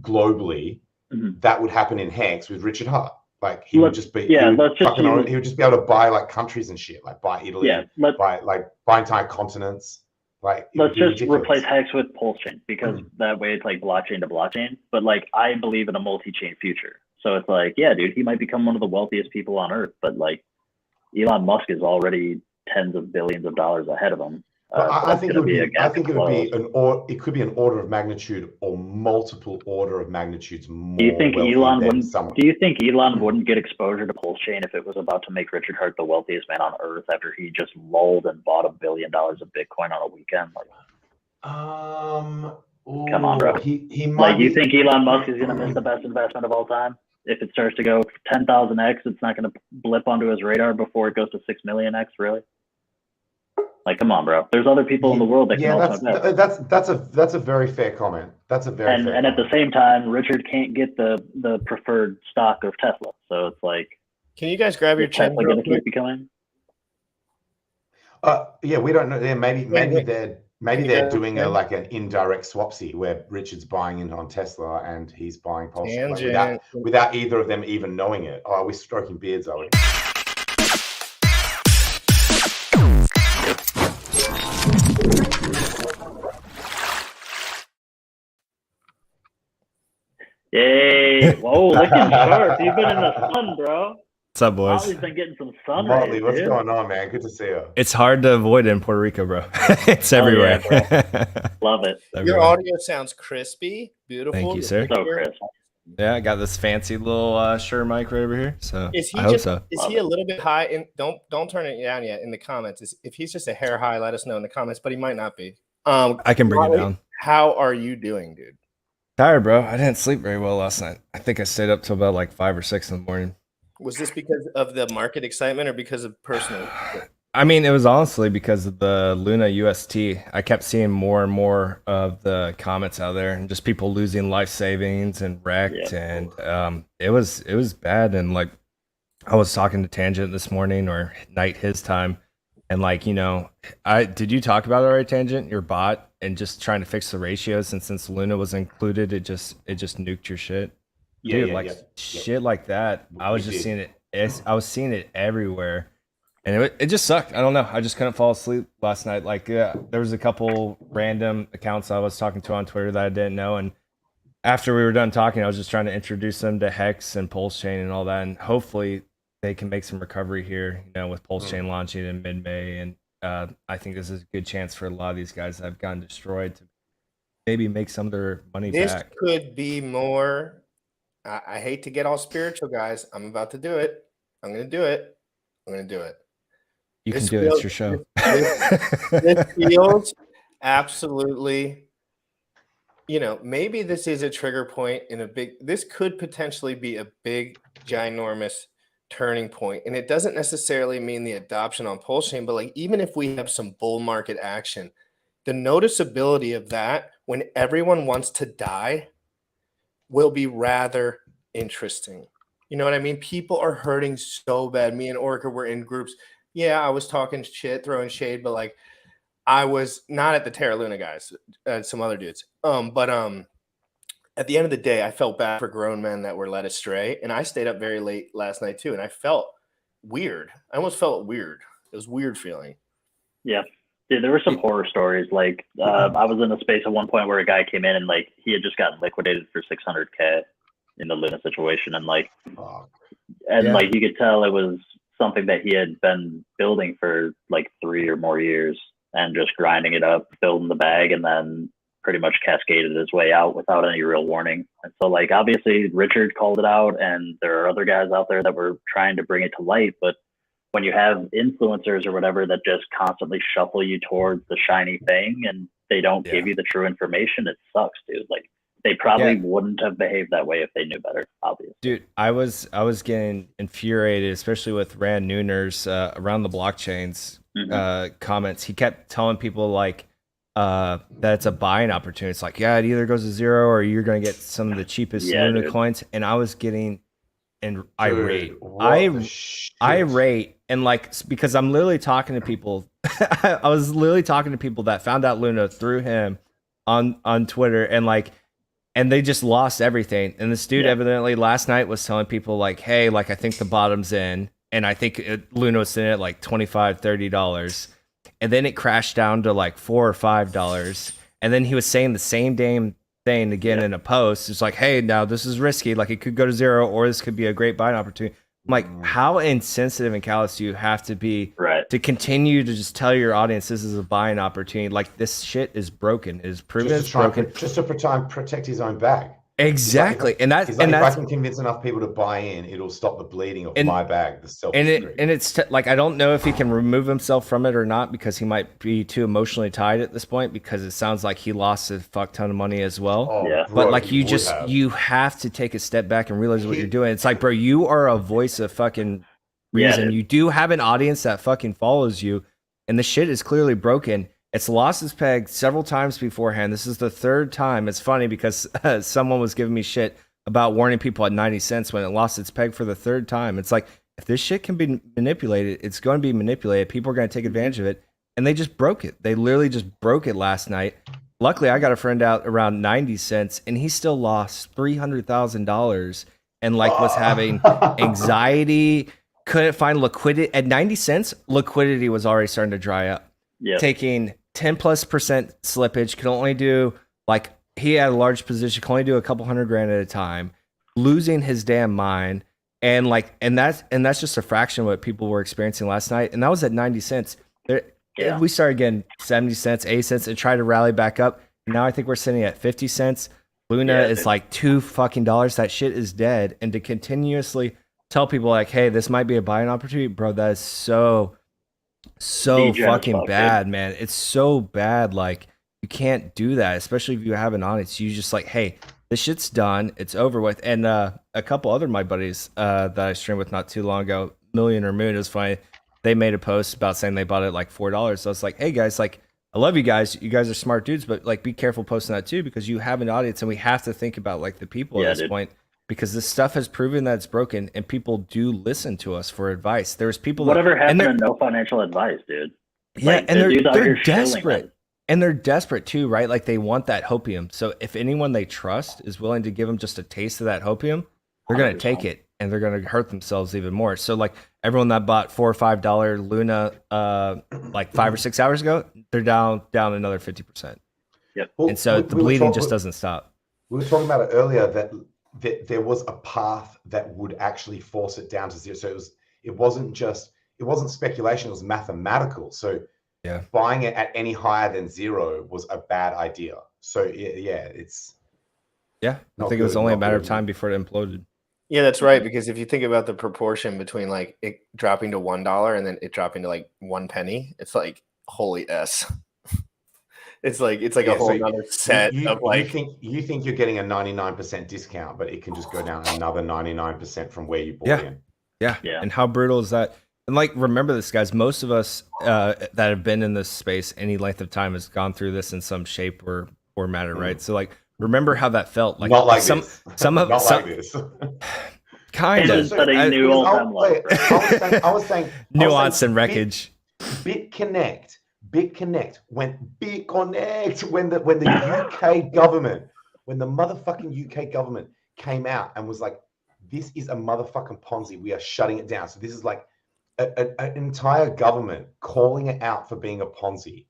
S6: globally. That would happen in Hex with Richard Hart. Like he would just be, he would just be able to buy like countries and shit, like buy Italy, buy entire continents. Like,
S5: let's just replace Hex with Pulse Chain, because that way it's like blockchain to blockchain. But like, I believe in a multi-chain future. So it's like, yeah, dude, he might become one of the wealthiest people on earth, but like Elon Musk is already tens of billions of dollars ahead of him.
S6: I think it would be it could be an order of magnitude or multiple order of magnitudes more.
S5: Do you think Elon wouldn't get exposure to Pulse Chain if it was about to make Richard Hart the wealthiest man on earth after he just lulled and bought $1 billion of Bitcoin on a weekend? Like, come on, bro.
S6: He might.
S5: Like, you think Elon Musk is gonna miss the best investment of all time? If it starts to go 10,000x, it's not gonna blip onto his radar before it goes to 6 millionx, really? Like, come on, bro. There's other people in the world that can also invest.
S6: That's a very fair comment. That's a very fair
S5: and at the same time, Richard can't get the preferred stock of Tesla. So it's like,
S1: can you guys grab your chin?
S5: Tesla gonna keep becoming?
S6: Yeah, we don't know. Yeah, maybe they're doing like an indirect swapsy where Richard's buying in on Tesla and he's buying Pulse without either of them even knowing it. Oh, we're stroking beards, are we?
S5: Yay! Whoa, looking sharp. You've been in the sun, bro.
S10: What's up, boys?
S5: Motley's been getting some sun.
S6: Motley, what's going on, man? Good to see you.
S10: It's hard to avoid in Puerto Rico, bro. It's everywhere.
S5: Yeah, love it.
S1: Your audio sounds crispy, beautiful.
S10: Thank you, sir.
S5: So crisp.
S10: Yeah, I got this fancy little Shure mic right over here. So
S1: is he
S10: I hope so.
S1: Is he a little bit high? And don't turn it down yet in the comments. If he's just a hair high, let us know in the comments. But he might not be.
S10: I can bring it down.
S1: How are you doing, dude?
S10: Tired, bro. I didn't sleep very well last night. I think I stayed up till about like 5 or 6 in the morning.
S1: Was this because of the market excitement or because of personal?
S10: I mean, it was honestly because of the Luna UST. I kept seeing more and more of the comments out there and just people losing life savings and wrecked. And it was bad. And like, I was talking to Tangent this morning or night his time. And like, you know, did you talk about it already, Tangent, your bot, and just trying to fix the ratios? And since Luna was included, it just nuked your shit. Dude, shit like that. I was just seeing it. I was seeing it everywhere, and it just sucked. I don't know. I just couldn't fall asleep last night. Like, there was a couple random accounts I was talking to on Twitter that I didn't know, and after we were done talking, I was just trying to introduce them to Hex and Pulse Chain and all that, and hopefully they can make some recovery here. You know, with Pulse Chain launching in mid-May, and I think this is a good chance for a lot of these guys that have gotten destroyed to maybe make some of their money back.
S1: This could be more. I hate to get all spiritual, guys. I'm about to do it. I'm going to do it. I'm going to do it.
S10: You can do it. It's your show.
S1: This feels absolutely, you know, maybe this is a trigger point in this could potentially be a big, ginormous turning point. And it doesn't necessarily mean the adoption on Pulse Chain, but like, even if we have some bull market action, the noticeability of that when everyone wants to die will be rather interesting. You know what I mean? People are hurting so bad. Me and Orca were in groups. Yeah, I was talking shit, throwing shade, but like, I was not at the Terra Luna guys, some other dudes. But at the end of the day, I felt bad for grown men that were led astray, and I stayed up very late last night too, and I felt weird. I almost felt weird. It was a weird feeling.
S5: Yeah. Dude, there were some horror stories. Like, I was in a space at one point where a guy came in and like he had just gotten liquidated for $600K in the Luna situation, and like, like you could tell it was something that he had been building for like 3 or more years and just grinding it up, building the bag, and then pretty much cascaded his way out without any real warning. And so like, obviously Richard called it out, and there are other guys out there that were trying to bring it to light, but when you have influencers or whatever that just constantly shuffle you towards the shiny thing and they don't give you the true information, it sucks, dude. Like, they probably wouldn't have behaved that way if they knew better, obviously.
S10: Dude, I was getting infuriated, especially with Rand Nooner's around the blockchains comments. He kept telling people like that it's a buying opportunity. It's like, yeah, it either goes to zero or you're gonna get some of the cheapest Luna coins. And I was getting irate. Irate, and like, because I'm literally talking to people. I was literally talking to people that found out Luna through him on Twitter, and like, and they just lost everything. And this dude evidently last night was telling people like, hey, like, I think the bottom's in, and I think Luna was sitting at like $25-$30, and then it crashed down to like $4 or $5, and then he was saying the same damn thing again in a post. It's like, hey, now this is risky, like it could go to zero, or this could be a great buying opportunity. I'm like, how insensitive and callous do you have to be to continue to just tell your audience this is a buying opportunity? Like, this shit is broken. It is proven it's broken.
S6: Just to protect his own bag.
S10: Exactly.
S6: If I can convince enough people to buy in, it'll stop the bleeding of my bag.
S10: Like, I don't know if he can remove himself from it or not, because he might be too emotionally tied at this point, because it sounds like he lost a fuck ton of money as well. But like, you have to take a step back and realize what you're doing. It's like, bro, you are a voice of fucking reason. You do have an audience that fucking follows you, and the shit is clearly broken. It's lost its peg several times beforehand. This is the third time. It's funny because someone was giving me shit about warning people at 90 cents when it lost its peg for the third time. It's like, if this shit can be manipulated, it's going to be manipulated. People are going to take advantage of it. And they just broke it. They literally just broke it last night. Luckily, I got a friend out around 90 cents, and he still lost $300,000 and like was having anxiety, couldn't find liquidity. At 90 cents, liquidity was already starting to dry up. Taking 10+% slippage, could only do, like, he had a large position, could only do a couple $100,000 at a time, losing his damn mind. And like, and that's just a fraction of what people were experiencing last night. And that was at 90 cents. We started getting 70 cents, 80 cents, and tried to rally back up. Now I think we're sitting at 50 cents. Luna is like $2 fucking. That shit is dead. And to continuously tell people like, hey, this might be a buying opportunity, bro, that is so fucking bad, man. It's so bad. Like, you can't do that, especially if you have an audience. You just like, hey, this shit's done, it's over with. And a couple other my buddies that I streamed with not too long ago, Million or Moon, is funny. They made a post about saying they bought it like $4. So I was like, hey guys, like, I love you guys. You guys are smart dudes, but like, be careful posting that too, because you have an audience, and we have to think about like the people at this point. Because this stuff has proven that it's broken, and people do listen to us for advice. There's people
S5: whatever happened to no financial advice, dude.
S10: Yeah, like, and they're desperate. And they're desperate too, right? Like, they want that hopium. So if anyone they trust is willing to give them just a taste of that hopium, they're going to take it, and they're going to hurt themselves even more. So like, everyone that bought $4 or $5 Luna like 5 or 6 hours ago, they're down another 50%.
S5: Yep.
S10: Well, and so the bleeding just doesn't stop.
S6: We were talking about it earlier that there was a path that would actually force it down to zero. So it wasn't speculation, it was mathematical. So buying it at any higher than zero was a bad idea. So I
S10: think it was only a matter of time before it imploded.
S1: Yeah, that's right. Because if you think about the proportion between like it dropping to $1 and then it dropping to like 1 penny, it's like holy S. It's like a whole other set of like.
S6: You think you're getting a 99% discount, but it can just go down another 99% from where you bought in.
S10: Yeah. And how brutal is that? And like, remember this, guys. Most of us that have been in this space any length of time has gone through this in some shape or matter, right? So like, remember how that felt. Like,
S6: not like
S10: some
S6: this.
S10: Like this. Kind of.
S6: I was saying
S10: nuance and wreckage.
S6: BitConnect when the UK government, when the motherfucking UK government came out and was like, this is a motherfucking Ponzi, we are shutting it down. So this is like an entire government calling it out for being a Ponzi.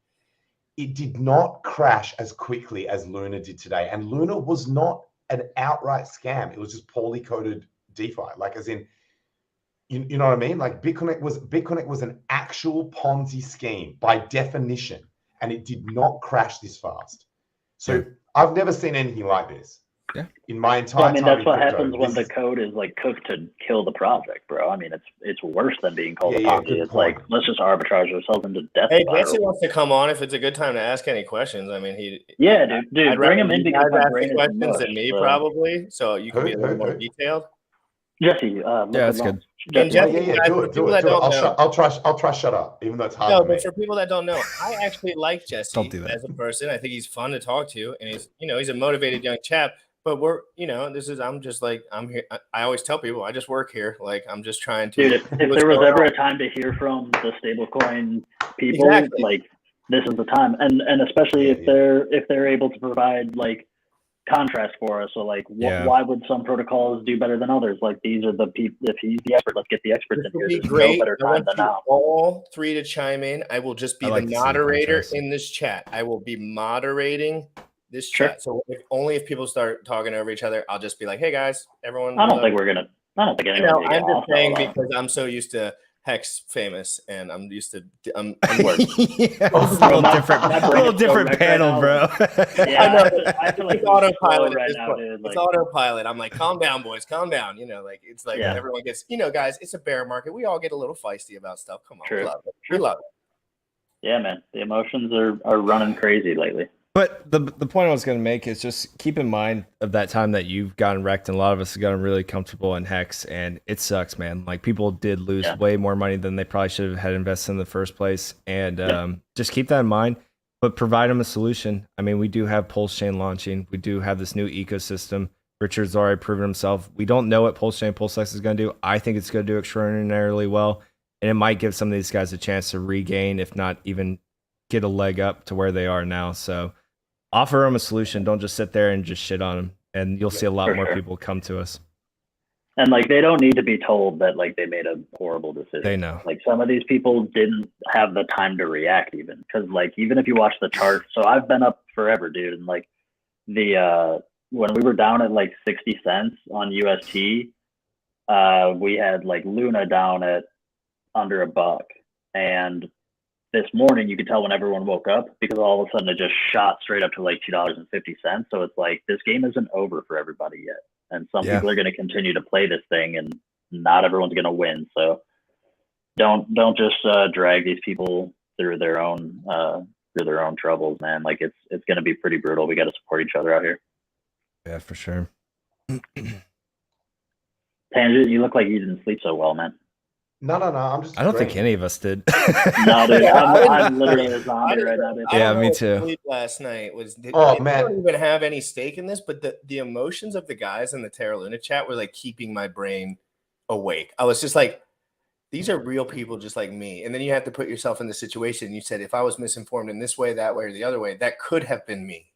S6: It did not crash as quickly as Luna did today. And Luna was not an outright scam. It was just poorly coded DeFi. Like, as in, you know what I mean? Like, BitConnect was an actual Ponzi scheme by definition, and it did not crash this fast. So I've never seen anything like this. In my
S5: Well,
S6: entire
S5: I mean,
S6: time
S5: that's
S6: in
S5: what
S6: crypto,
S5: happens when
S6: this
S5: the
S6: is-
S5: code is like cooked to kill the project, bro. I mean, it's worse than being called a
S6: Yeah,
S5: Ponzi.
S6: good
S5: It's like,
S6: point.
S5: let's just arbitrage ourselves into death
S1: Hey,
S5: spiral.
S1: Jesse wants to come on if it's a good time to ask any questions. I mean,
S5: Yeah, dude,
S1: I'd
S5: bring
S1: rather
S5: him in
S1: you
S5: because
S1: guys
S5: my
S1: ask
S5: brain
S1: the
S5: is
S1: questions
S5: mush.
S1: than me,
S5: So.
S1: probably, so you can be a little more
S6: Who?
S1: detailed.
S5: Jesse,
S10: Yeah, that's good.
S1: And
S5: Jesse,
S1: Jesse,
S6: Yeah,
S1: guys,
S6: do
S1: for
S6: it.
S1: people that don't know,
S6: I'll try shut up, even though it's hard
S1: no,
S6: for me.
S1: but for people that don't know, I actually like Jesse
S10: Don't do that.
S1: as a person. I think he's fun to talk to, and he's a motivated young chap. But I'm just like, I'm here. I always tell people, I just work here. Like, I'm just trying to.
S5: dude, if there was ever a time to hear from the stablecoin people,
S1: Exactly.
S5: like this is the time, and especially if they're able to provide like contrast for us. So like, why would some protocols do better than others? Like these are the people. If he's the expert, let's get the experts in here.
S1: Be
S5: There's
S1: great.
S5: no better
S1: I
S5: time
S1: want
S5: than
S1: you
S5: now.
S1: all three to chime in. I will just be
S10: I like
S1: the
S10: to see the
S1: moderator
S10: contrast.
S1: in this chat. I will be moderating this
S5: Sure.
S1: chat. So if people start talking over each other, I'll just be like, "Hey guys, everyone."
S5: I don't think anyone's
S1: I'm
S5: gonna get off
S1: just saying
S5: on that.
S1: because I'm so used to Hex famous, and I'm used to. I'm
S10: Yeah,
S5: Bro,
S10: it's a little
S5: my
S10: different,
S5: brain is so wrecked
S10: panel,
S5: right
S10: bro.
S5: Yeah,
S1: I know.
S5: I feel like
S1: It's
S5: we're
S1: autopilot
S5: slow
S1: at
S5: right
S1: this
S5: now,
S1: point.
S5: dude.
S1: It's
S5: Like,
S1: autopilot. I'm like, calm down, boys, calm down. Like it's like
S5: Yeah.
S1: everyone gets. Guys, it's a bear market. We all get a little feisty about stuff. Come on,
S5: True.
S1: we love it. We love it.
S5: yeah, man, the emotions are running crazy lately.
S10: But the point I was going to make is just keep in mind of that time that you've gotten wrecked, and a lot of us have gotten really comfortable in Hex, and it sucks, man. Like people did lose way more money than they probably should have had invested in the first place, and just keep that in mind. But provide them a solution. I mean, we do have Pulse Chain launching. We do have this new ecosystem. Richard's already proven himself. We don't know what Pulse Chain PulseX is going to do. I think it's going to do extraordinarily well, and it might give some of these guys a chance to regain, if not even get a leg up to where they are now. So offer them a solution. Don't just sit there and just shit on them, and you'll see a lot more people come to us.
S5: And like they don't need to be told that like they made a horrible decision.
S10: They know.
S5: Like some of these people didn't have the time to react even, because like even if you watch the chart, so I've been up forever, dude, and like the when we were down at like 60 cents on UST, we had like Luna down at under $1, and this morning you could tell when everyone woke up because all of a sudden it just shot straight up to like $2.50. So it's like this game isn't over for everybody yet, and some people are going to continue to play this thing, and not everyone's going to win. So don't just drag these people through their own troubles, man. Like it's going to be pretty brutal. We got to support each other out here.
S10: Yeah, for sure.
S5: Tangent, you look like you didn't sleep so well, man.
S6: No. I'm just.
S10: I don't think any of us did.
S5: No, dude, I'm literally a zombie right now, dude.
S10: Yeah, me too.
S1: Sleep last night was.
S6: Man,
S1: I don't even have any stake in this, but the emotions of the guys in the Terra Luna chat were like keeping my brain awake. I was just like, these are real people just like me. And then you have to put yourself in the situation. You said, if I was misinformed in this way, that way, or the other way, that could have been me.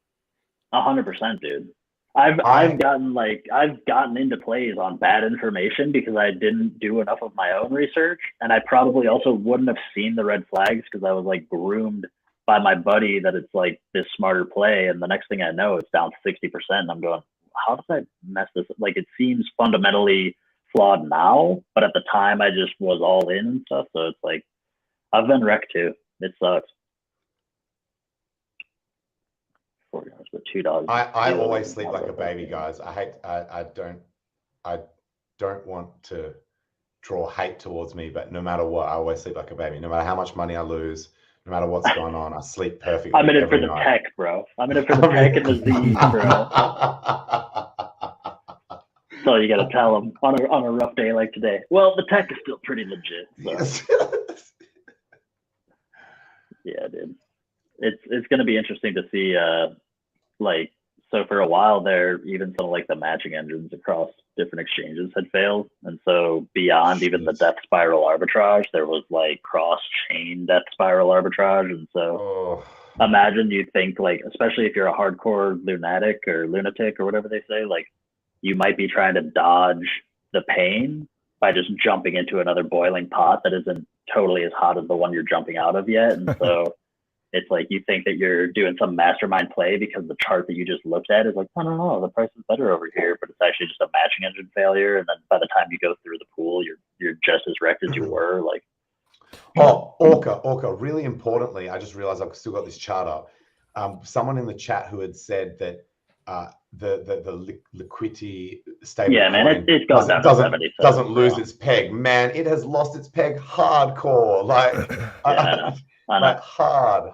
S5: 100%, dude. I've gotten into plays on bad information because I didn't do enough of my own research, and I probably also wouldn't have seen the red flags because I was like groomed by my buddy that it's like this smarter play, and the next thing I know it's down 60%. And I'm going, how does that mess this up? Like it seems fundamentally flawed now, but at the time I just was all in and stuff. So it's like I've been wrecked too. It sucks. $4, but $2.
S6: I always sleep like a baby, guys. I don't want to draw hate towards me, but no matter what, I always sleep like a baby. No matter how much money I lose, no matter what's going on, I sleep perfectly.
S5: I'm in it for the tech, bro. I'm in it for the tech and the Z's, bro. So you got to tell them on a rough day like today. Well, the tech is still pretty legit. So. Yeah, dude. It's going to be interesting to see, so for a while there, even some of like the matching engines across different exchanges had failed. And so beyond even the death spiral arbitrage, there was like cross-chain death spiral arbitrage. And so imagine you think like, especially if you're a hardcore lunatic or whatever they say, like you might be trying to dodge the pain by just jumping into another boiling pot that isn't totally as hot as the one you're jumping out of yet. And so it's like you think that you're doing some mastermind play because the chart that you just looked at is like, no, the price is better over here, but it's actually just a matching engine failure. And then by the time you go through the pool, you're just as wrecked as you were. Like,
S6: Orca. Really importantly, I just realized I've still got this chart up. Someone in the chat who had said that the liquidity stable
S5: Yeah, man,
S6: coin
S5: it's going down to 70 cents.
S6: doesn't lose its peg. Man, it has lost its peg hardcore. Like,
S5: Yeah, I know.
S6: like hard.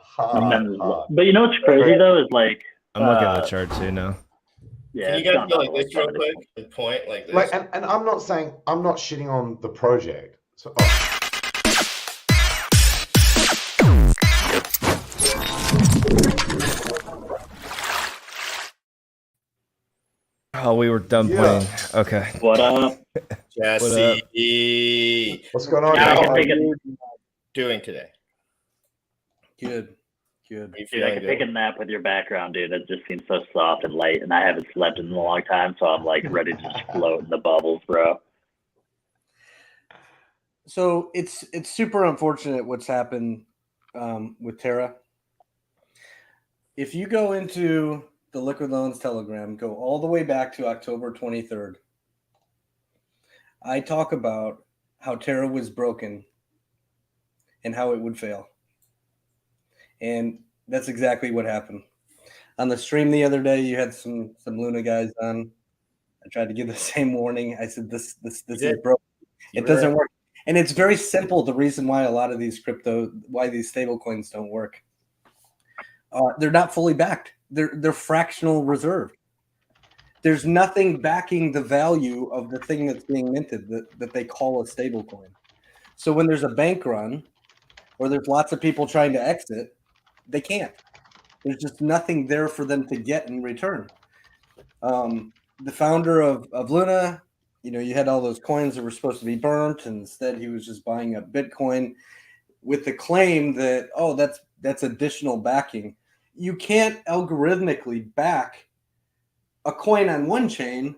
S5: But you know what's crazy though is like
S10: I'm looking at the chart too now.
S5: Yeah,
S1: Can you guys go like this real quick and point like this?
S6: Like, and I'm not shitting on the project. So,
S10: Oh, we were done playing. Okay.
S5: What up,
S1: Jesse?
S6: What's going on?
S1: How are you doing today?
S11: Good.
S5: Dude, I could take a nap with your background, dude. It just seems so soft and light, and I haven't slept in a long time, so I'm like ready to just float in the bubbles, bro.
S11: So it's super unfortunate what's happened with Terra. If you go into the Liquid Loans Telegram, go all the way back to October 23rd, I talk about how Terra was broken and how it would fail. And that's exactly what happened. On the stream the other day, you had some Luna guys on. I tried to give the same warning. I said, this is broken. It doesn't work. And it's very simple, the reason why a lot of these why these stable coins don't work. They're not fully backed. They're fractional reserved. There's nothing backing the value of the thing that's being minted that they call a stable coin. So when there's a bank run or there's lots of people trying to exit, they can't. There's just nothing there for them to get in return. The founder of Luna, you had all those coins that were supposed to be burnt, and instead he was just buying up Bitcoin with the claim that, oh, that's additional backing. You can't algorithmically back a coin on one chain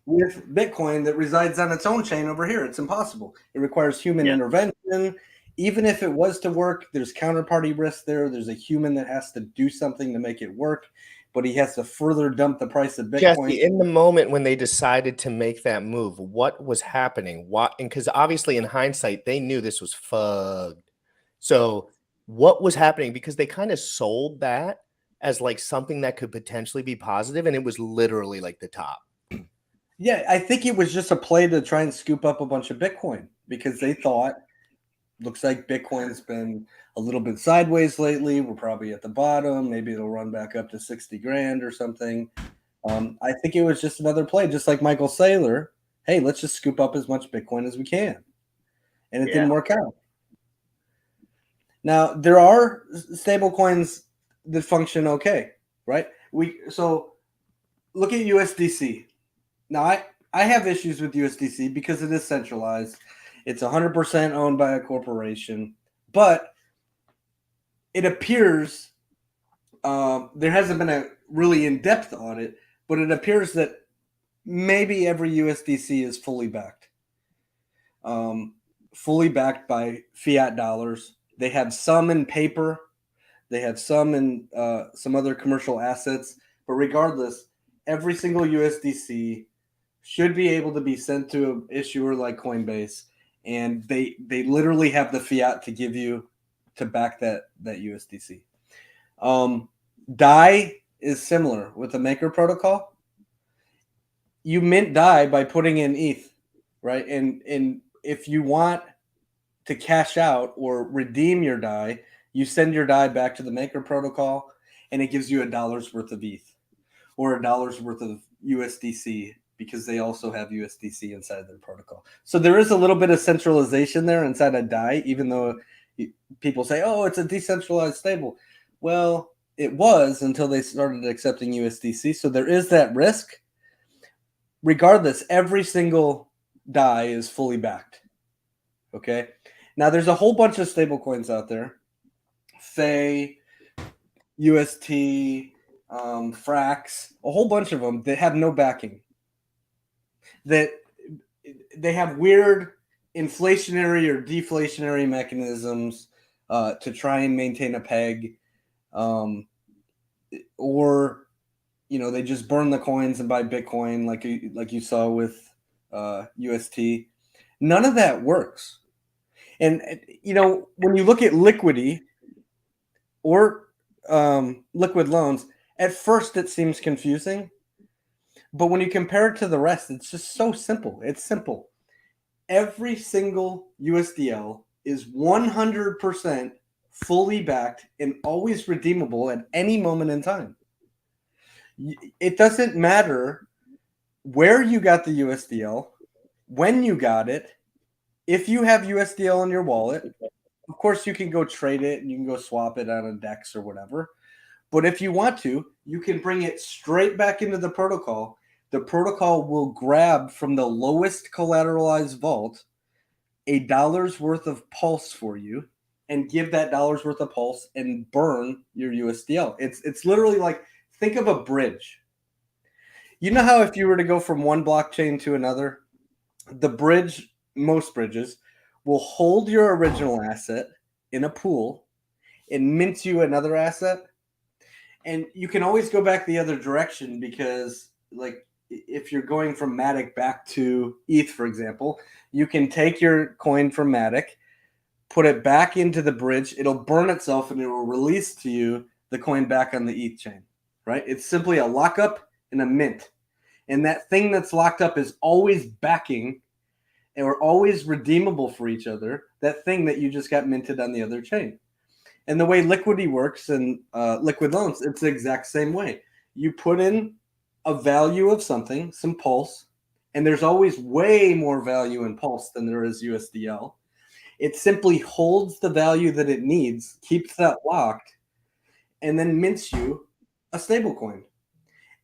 S11: with Bitcoin that resides on its own chain over here. It's impossible. It requires human intervention. Even if it was to work, there's counterparty risk there. There's a human that has to do something to make it work, but he has to further dump the price of Bitcoin.
S1: Jesse, in the moment when they decided to make that move, what was happening? What? And because obviously in hindsight, they knew this was fucked. So what was happening? Because they kind of sold that as like something that could potentially be positive, and it was literally like the top.
S11: Yeah, I think it was just a play to try and scoop up a bunch of Bitcoin because they thought, looks like Bitcoin's been a little bit sideways lately. We're probably at the bottom. Maybe it'll run back up to 60 grand or something. I think it was just another play, just like Michael Saylor. Hey, let's just scoop up as much Bitcoin as we can. And it didn't work out. Now, there are stable coins that function okay, right? So look at USDC. Now, I have issues with USDC because it is centralized. It's 100% owned by a corporation, but it appears there hasn't been a really in-depth audit, but it appears that maybe every USDC is fully backed by fiat dollars. They have some in paper. They have some in some other commercial assets, but regardless, every single USDC should be able to be sent to an issuer like Coinbase. And they literally have the fiat to give you to back that USDC. DAI is similar with the Maker protocol. You mint DAI by putting in ETH, right? And if you want to cash out or redeem your DAI, you send your DAI back to the Maker protocol, and it gives you $1 worth of ETH or $1 worth of USDC. Because they also have USDC inside their protocol. So there is a little bit of centralization there inside a DAI, even though people say, oh, it's a decentralized stable. Well, it was until they started accepting USDC. So there is that risk. Regardless, every single DAI is fully backed. Okay. Now there's a whole bunch of stable coins out there. FEI, UST, Frax, a whole bunch of them that have no backing. That they have weird inflationary or deflationary mechanisms to try and maintain a peg, or they just burn the coins and buy Bitcoin like you saw with UST. None of that works. And when you look at liquidity or liquid loans, At first, it seems confusing, but when you compare it to the rest, it's just so simple. It's simple. Every single USDL is 100% fully backed and always redeemable at any moment in time. It doesn't matter where you got the USDL, when you got it. If you have USDL in your wallet, of course you can go trade it and you can go swap it on a DEX or whatever. But if you want to, you can bring it straight back into the protocol. The protocol will grab from the lowest collateralized vault $1 worth of pulse for you and give that $1 worth of pulse and burn your USDL. It's literally like, think of a bridge. You know how if you were to go from one blockchain to another, the bridge, most bridges, will hold your original asset in a pool and mint you another asset. And you can always go back the other direction because, like, if you're going from Matic back to ETH, for example, you can take your coin from Matic, put it back into the bridge, it'll burn itself, and it will release to you the coin back on the ETH chain, right? It's simply a lockup and a mint. And that thing that's locked up is always backing and we're always redeemable for each other, that thing that you just got minted on the other chain. And the way Liquidity works and Liquid Loans, it's the exact same way. You put in a value of something, some pulse, and there's always way more value in pulse than there is USDL. It simply holds the value that it needs, keeps that locked, and then mints you a stablecoin.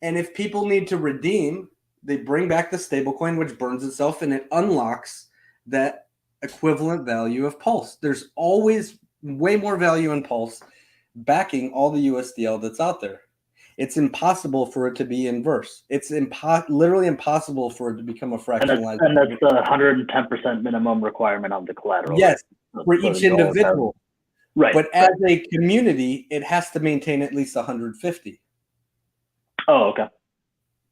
S11: And if people need to redeem, they bring back the stablecoin, which burns itself, and it unlocks that equivalent value of pulse. There's always way more value in pulse backing all the USDL that's out there. It's impossible for it to be inverse. It's literally impossible for it to become a fractionalized.
S5: And that's the 110% minimum requirement of the collateral.
S11: Yes, for each individual.
S5: Right.
S11: But as a community, it has to maintain at least 150.
S5: Oh, okay.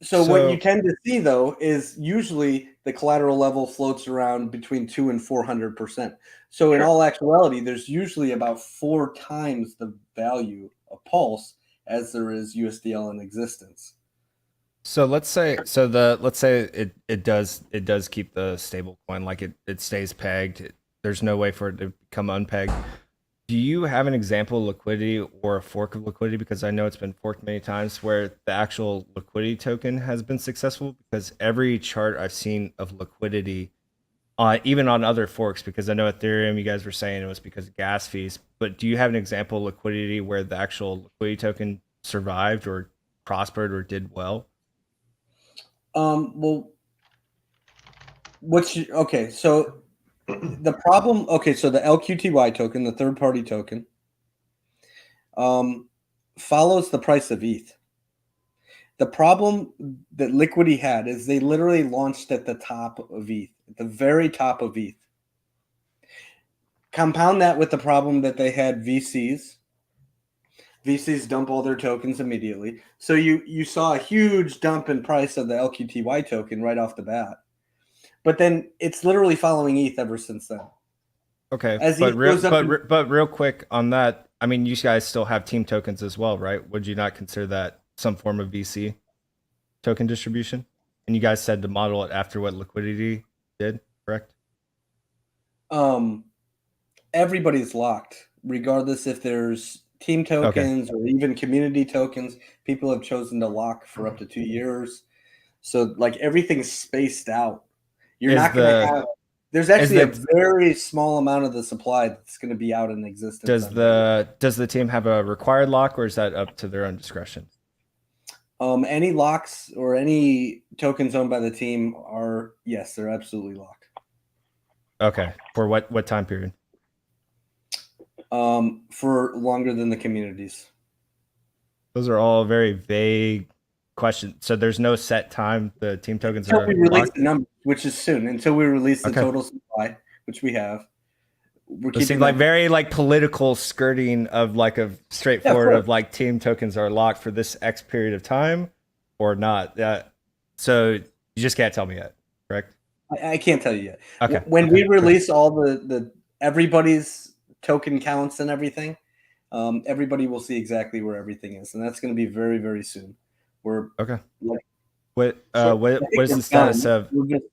S11: So what you tend to see, though, is usually the collateral level floats around between 200 and 400%. So in all actuality, there's usually about 4 times the value of pulse as there is USDL in existence.
S10: So let's say it does keep the stable coin, like it stays pegged. There's no way for it to become unpegged. Do you have an example of liquidity or a fork of liquidity? Because I know it's been forked many times where the actual liquidity token has been successful, because every chart I've seen of liquidity, even on other forks, because I know Ethereum, you guys were saying it was because of gas fees, but do you have an example of liquidity where the actual liquidity token survived or prospered or did well?
S11: Well, okay, so the problem, so the LQTY token, the third-party token, follows the price of ETH. The problem that Liquidity had is they literally launched at the top of ETH, at the very top of ETH. Compound that with the problem that they had VCs. VCs dump all their tokens immediately. So you saw a huge dump in price of the LQTY token right off the bat. But then it's literally following ETH ever since then.
S10: Okay, but real quick on that, I mean, you guys still have team tokens as well, right? Would you not consider that some form of VC token distribution? And you guys said to model it after what Liquidity did, correct?
S11: Everybody's locked, regardless if there's team tokens or even community tokens. People have chosen to lock for up to 2 years. So like everything's spaced out. You're not going to have. There's actually a very small amount of the supply that's going to be out in existence.
S10: Does the team have a required lock, or is that up to their own discretion?
S11: Any locks or any tokens owned by the team are, yes, they're absolutely locked.
S10: Okay. For what time period?
S11: For longer than the communities.
S10: Those are all very vague questions. So there's no set time the team tokens
S11: until
S10: are
S11: we release
S10: locked?
S11: the numbers, which is soon. Until we release the total supply, which we have.
S10: It seems like very like political skirting of like a straightforward of like team tokens are locked for this X period of time or not. So you just can't tell me yet, correct?
S11: I can't tell you yet.
S10: Okay.
S11: When we release all the everybody's token counts and everything, everybody will see exactly where everything is, and that's going to be very, very soon. We're
S10: Okay.
S11: like,
S10: What
S11: I
S10: what
S11: think
S10: is
S11: we're
S10: the status
S11: done.
S10: of
S11: We're just-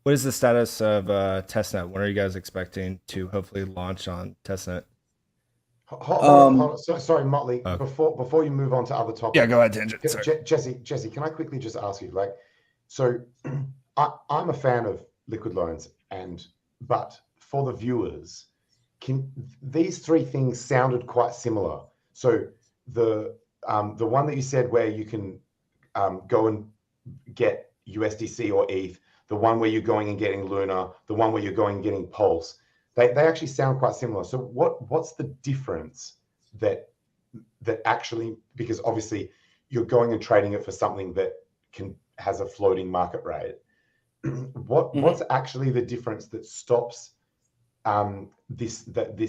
S10: what is the status of testnet? When are you guys expecting to hopefully launch on testnet?
S6: Hold on, hold on. Sorry, Motley.
S10: Okay.
S6: Before you move on to other topics.
S10: Yeah, go ahead, Tangent. Sorry.
S6: Jesse, can I quickly just ask you, like, so I'm a fan of liquid loans, but for the viewers, these three things sounded quite similar. So the one that you said where you can go and get USDC or ETH, the one where you're going and getting Luna, the one where you're going and getting Pulse, they actually sound quite similar. So what's the difference that actually, because obviously you're going and trading it for something that has a floating market rate. What's actually the difference that stops this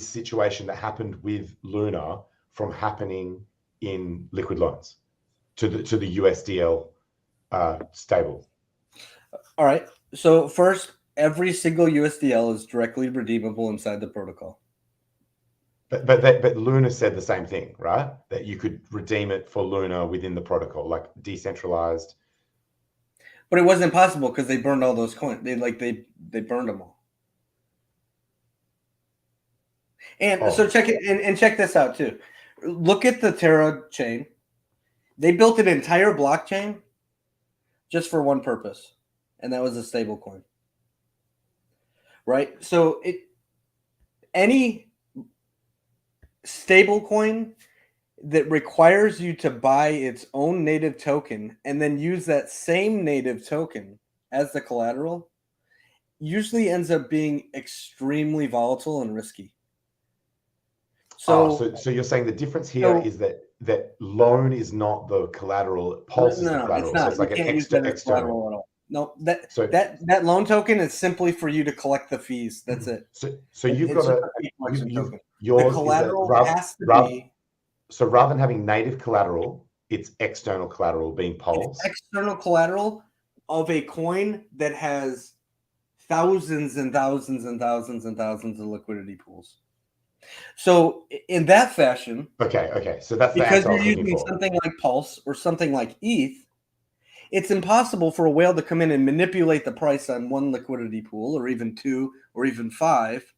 S6: situation that happened with Luna from happening in liquid loans to the USDL stable?
S11: All right. So first, every single USDL is directly redeemable inside the protocol.
S6: But Luna said the same thing, right? That you could redeem it for Luna within the protocol, like decentralized.
S11: But it wasn't possible because they burned all those coins. They burned them all. And so check it and check this out too. Look at the Terra chain. They built an entire blockchain just for one purpose, and that was a stable coin. Right? So any stable coin that requires you to buy its own native token and then use that same native token as the collateral usually ends up being extremely volatile and risky.
S6: So you're saying the difference here is that loan is not the collateral, Pulse is the collateral.
S11: It's not.
S6: So it's like
S11: you
S6: an
S11: can't use that as
S6: external.
S11: collateral at all. No, that loan token is simply for you to collect the fees. That's it.
S6: So you've got
S11: token.
S6: Yours
S11: the collateral has to be.
S6: So rather than having native collateral, it's external collateral being Pulse.
S11: It's external collateral of a coin that has thousands and thousands and thousands and thousands of liquidity pools. So in that fashion,
S6: okay, so that's
S11: because you're using something like Pulse or something like ETH, it's impossible for a whale to come in and manipulate the price on one liquidity pool, or even two, or even five,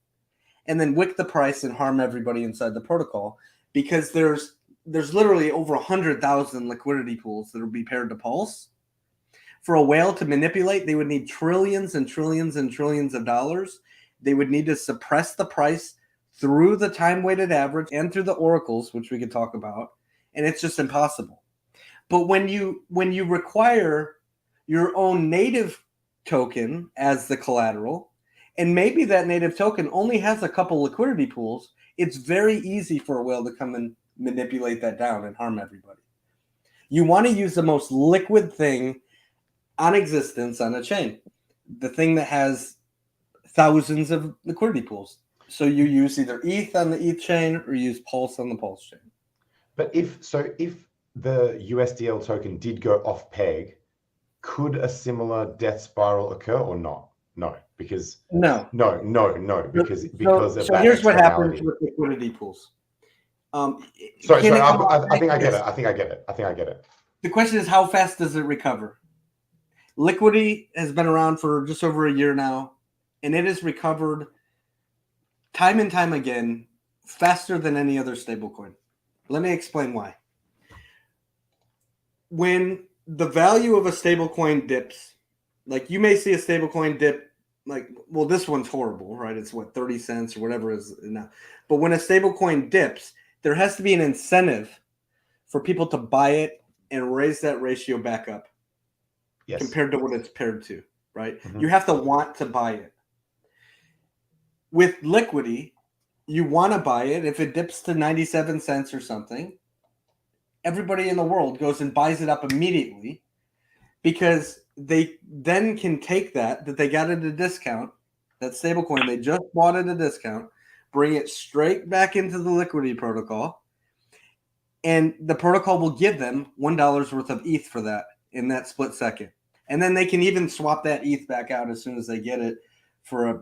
S11: and then wick the price and harm everybody inside the protocol. Because there's literally over 100,000 liquidity pools that will be paired to Pulse. For a whale to manipulate, they would need trillions and trillions and trillions of dollars. They would need to suppress the price through the time-weighted average and through the oracles, which we could talk about, and it's just impossible. But when you require your own native token as the collateral, and maybe that native token only has a couple liquidity pools, it's very easy for a whale to come and manipulate that down and harm everybody. You want to use the most liquid thing on existence on a chain, the thing that has thousands of liquidity pools. So you use either ETH on the ETH chain or use Pulse on the Pulse chain.
S6: But if the USDL token did go off peg, could a similar death spiral occur or not? No, because
S11: no,
S6: because of that.
S11: Here's what happens with liquidity pools.
S6: I think I get it.
S11: The question is, how fast does it recover? Liquidity has been around for just over a year now, and it has recovered time and time again faster than any other stablecoin. Let me explain why. When the value of a stablecoin dips, like you may see a stablecoin dip, like, well, this one's horrible, right? It's 30 cents or whatever it is now. But when a stablecoin dips, there has to be an incentive for people to buy it and raise that ratio back up compared to what it's paired to, right? Mm-hmm. You have to want to buy it. With liquidity, you want to buy it. If it dips to 97 cents or something, everybody in the world goes and buys it up immediately because they then can take that they got at a discount, that stablecoin they just bought at a discount, bring it straight back into the liquidity protocol, and the protocol will give them $1 worth of ETH for that in that split second. And then they can even swap that ETH back out as soon as they get it for a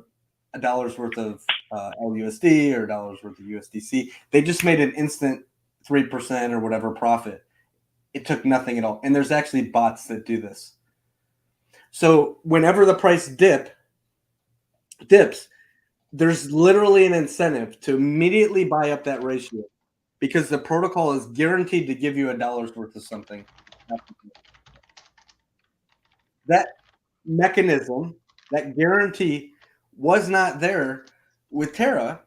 S11: $1 worth of LUSD or dollars worth of USDC. They just made an instant 3% or whatever profit. It took nothing at all. And there's actually bots that do this. So whenever the price dips, there's literally an incentive to immediately buy up that ratio because the protocol is guaranteed to give you $1 worth of something. That mechanism, that guarantee was not there with Terra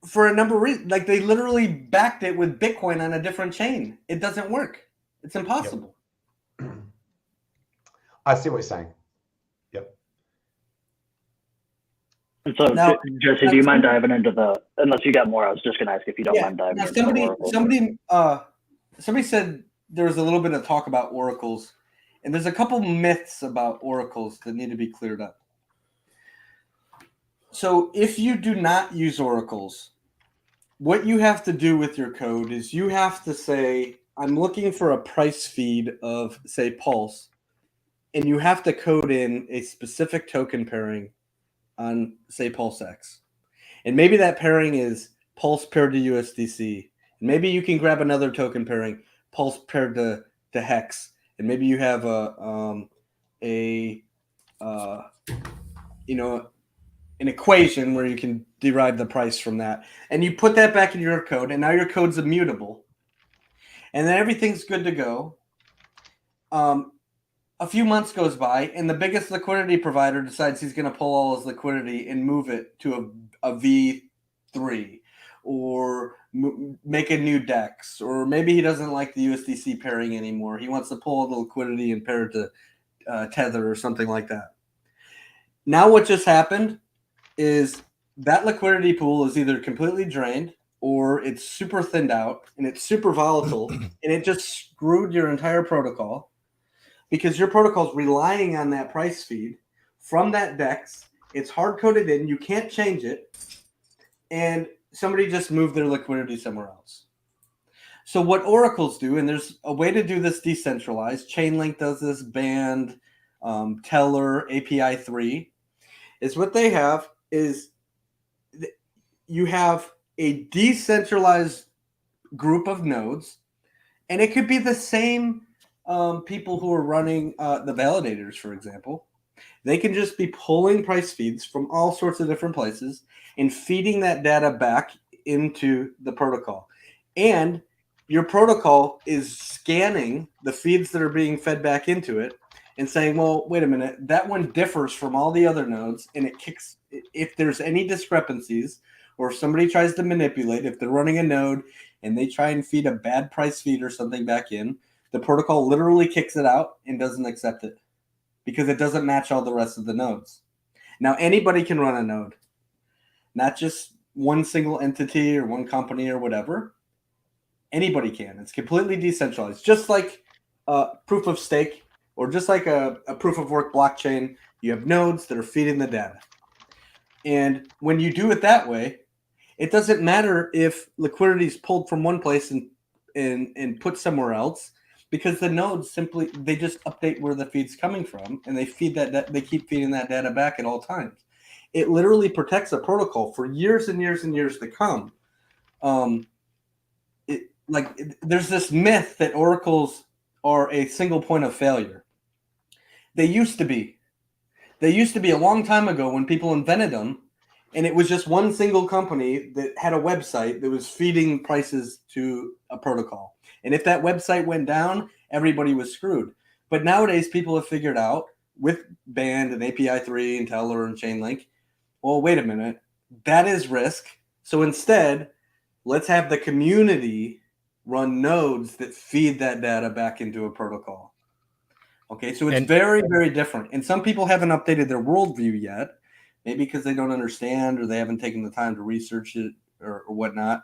S11: for a number of reasons. Like they literally backed it with Bitcoin on a different chain. It doesn't work. It's impossible.
S6: Yep. I see what you're saying. Yep.
S5: And so,
S11: Now-
S5: Jesse, do you mind diving into the? Unless you got more, I was just gonna ask if you don't mind diving.
S11: Now
S5: into Oracle.
S11: somebody said there was a little bit of talk about oracles, and there's a couple myths about oracles that need to be cleared up. So if you do not use oracles, what you have to do with your code is you have to say, I'm looking for a price feed of, say, Pulse, and you have to code in a specific token pairing on, say, PulseX. And maybe that pairing is Pulse paired to USDC. And maybe you can grab another token pairing, Pulse paired to Hex. And maybe you have an equation where you can derive the price from that. And you put that back in your code, and now your code's immutable. And then everything's good to go. A few months goes by, and the biggest liquidity provider decides he's going to pull all his liquidity and move it to a V3 or make a new DEX. Or maybe he doesn't like the USDC pairing anymore. He wants to pull all the liquidity and pair it to Tether or something like that. Now what just happened is that liquidity pool is either completely drained or it's super thinned out and it's super volatile and it just screwed your entire protocol because your protocol is relying on that price feed from that DEX. It's hard-coded in. You can't change it. And somebody just moved their liquidity somewhere else. So what oracles do, and there's a way to do this decentralized. Chainlink does this, Band, Teller, API 3, is what they have is you have a decentralized group of nodes, and it could be the same people who are running the validators, for example. They can just be pulling price feeds from all sorts of different places and feeding that data back into the protocol. And your protocol is scanning the feeds that are being fed back into it and saying, well, wait a minute, that one differs from all the other nodes, and it kicks, if there's any discrepancies, or if somebody tries to manipulate, if they're running a node and they try and feed a bad price feed or something back in, the protocol literally kicks it out and doesn't accept it because it doesn't match all the rest of the nodes. Now, anybody can run a node, not just one single entity or one company or whatever. Anybody can. It's completely decentralized, just like proof of stake or just like a proof of work blockchain. You have nodes that are feeding the data. And when you do it that way, it doesn't matter if liquidity is pulled from one place and put somewhere else, because the nodes simply, they just update where the feed's coming from, and they feed that they keep feeding that data back at all times. It literally protects the protocol for years and years and years to come. There's this myth that oracles are a single point of failure. They used to be. They used to be a long time ago when people invented them, and it was just one single company that had a website that was feeding prices to a protocol. And if that website went down, everybody was screwed. But nowadays, people have figured out with Band and API 3 and Teller and Chainlink, well, wait a minute, that is risk. So instead, let's have the community run nodes that feed that data back into a protocol. Okay, so it's very, very different. And some people haven't updated their worldview yet, maybe because they don't understand or they haven't taken the time to research it or whatnot.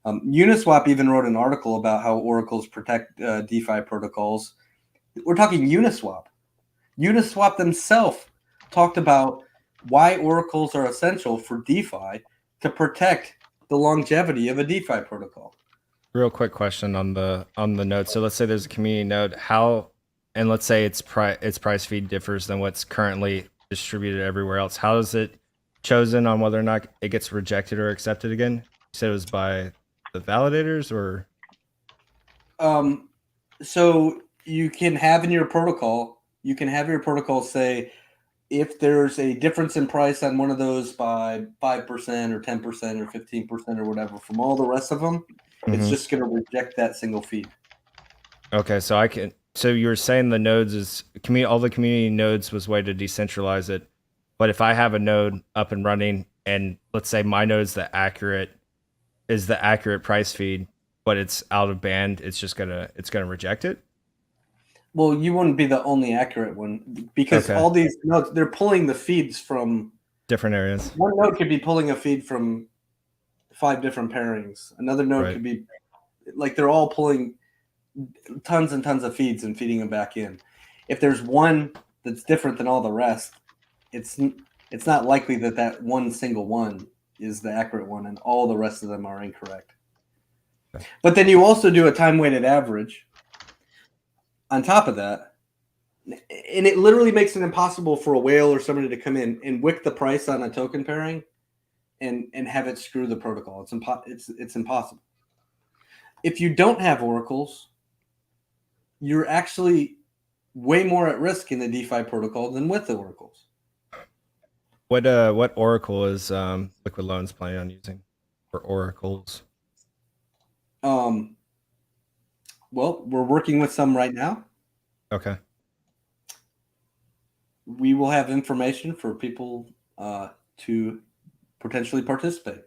S11: Uniswap even wrote an article about how oracles protect DeFi protocols. We're talking Uniswap. Uniswap themselves talked about why oracles are essential for DeFi to protect the longevity of a DeFi protocol.
S10: Real quick question on the node. So let's say there's a community node. How, and let's say its price feed differs than what's currently distributed everywhere else. How is it chosen on whether or not it gets rejected or accepted again? You said it was by the validators, or
S11: So you can have in your protocol, say if there's a difference in price on one of those by 5% or 10% or 15% or whatever from all the rest of them, it's just going to reject that single feed.
S10: Okay, so you're saying the nodes is all the community nodes was way to decentralize it, but if I have a node up and running and let's say my node is the accurate price feed, but it's out of band, it's gonna reject it.
S11: Well, you wouldn't be the only accurate one because all these nodes, they're pulling the feeds from
S10: different areas.
S11: One node could be pulling a feed from 5 different pairings. Another node could be like they're all pulling tons and tons of feeds and feeding them back in. If there's one that's different than all the rest, it's not likely that one single one is the accurate one and all the rest of them are incorrect. But then you also do a time-weighted average on top of that, and it literally makes it impossible for a whale or somebody to come in and wick the price on a token pairing and have it screw the protocol. It's impossible. If you don't have oracles, you're actually way more at risk in the DeFi protocol than with the oracles.
S10: What oracle is Liquid Loans planning on using for oracles?
S11: Well, we're working with some right now.
S10: Okay.
S11: We will have information for people to potentially participate.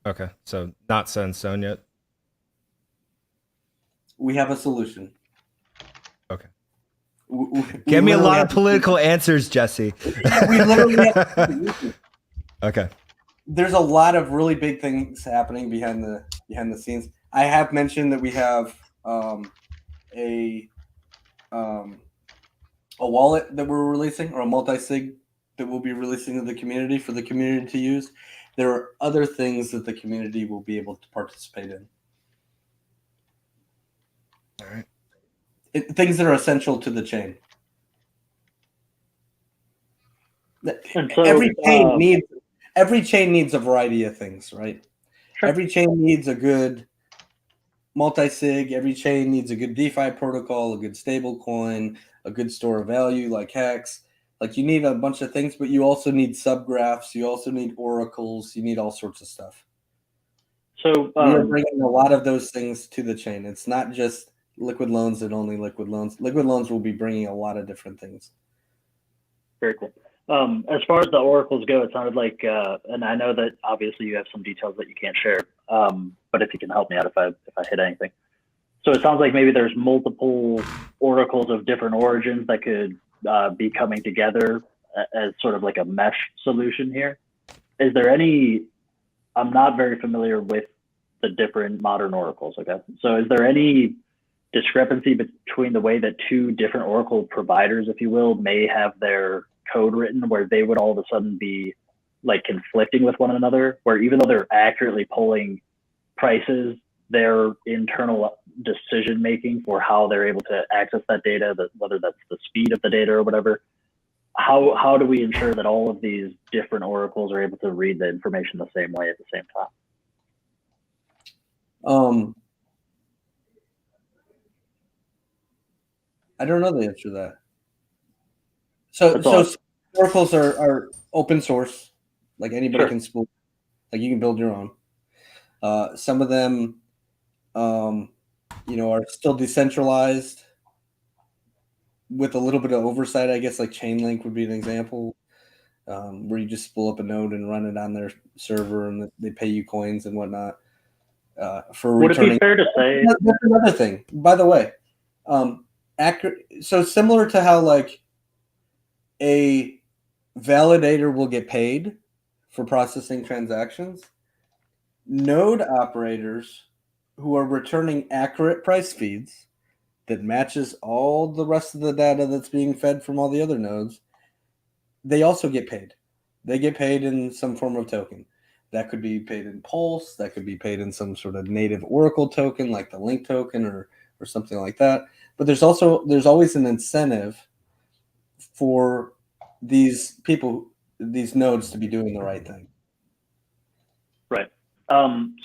S10: Okay, so not set in stone yet.
S11: We have a solution.
S10: Okay. Give me a lot of political answers, Jesse.
S11: We literally have a solution.
S10: Okay.
S11: There's a lot of really big things happening behind the scenes. I have mentioned that we have a wallet that we're releasing, or a multi-sig that we'll be releasing to the community for the community to use. There are other things that the community will be able to participate in.
S10: All right.
S11: Things that are essential to the chain.
S5: So,
S11: every chain needs a variety of things, right?
S5: Sure.
S11: Every chain needs a good multi-sig. Every chain needs a good DeFi protocol, a good stable coin, a good store of value like Hex. Like, you need a bunch of things, but you also need subgraphs. You also need oracles. You need all sorts of stuff.
S5: So
S11: we're bringing a lot of those things to the chain. It's not just Liquid Loans and only Liquid Loans. Liquid Loans will be bringing a lot of different things.
S5: Very cool. As far as the oracles go, it sounded like, and I know that obviously you have some details that you can't share, but if you can help me out if I hit anything. So it sounds like maybe there's multiple oracles of different origins that could be coming together as sort of like a mesh solution here. Is there any? I'm not very familiar with the different modern oracles. Okay, so is there any discrepancy between the way that two different oracle providers, if you will, may have their code written where they would all of a sudden be like conflicting with one another, where even though they're accurately pulling prices, their internal decision making for how they're able to access that data, whether that's the speed of the data or whatever, how do we ensure that all of these different oracles are able to read the information the same way at the same time?
S11: I don't know the answer to that. So oracles are open source, like anybody can spool, like you can build your own. Some of them, are still decentralized with a little bit of oversight, I guess, like Chainlink would be an example, where you just spool up a node and run it on their server and they pay you coins and whatnot. For
S5: would
S11: returning.
S5: It be fair to say?
S11: That's another thing, by the way. So similar to how like a validator will get paid for processing transactions, node operators who are returning accurate price feeds that matches all the rest of the data that's being fed from all the other nodes, they also get paid. They get paid in some form of token. That could be paid in Pulse. That could be paid in some sort of native Oracle token like the Link token or something like that. But there's always an incentive for these people, these nodes to be doing the right thing.
S5: Right.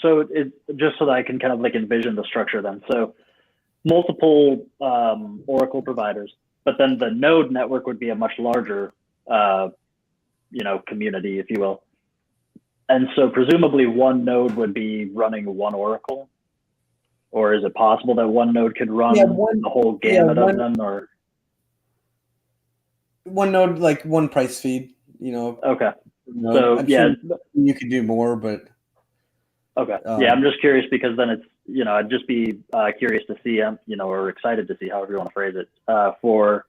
S5: So it just so that I can kind of like envision the structure then. So multiple Oracle providers, but then the node network would be a much larger, community, if you will. And so presumably one node would be running one Oracle, or is it possible that one node could run the whole gamut of them, or
S11: one node, like one price feed,
S5: Okay.
S11: So sure you could do more, but
S5: okay. I'm just curious because then it's, I'd just be curious to see, or excited to see, however you want to phrase it, for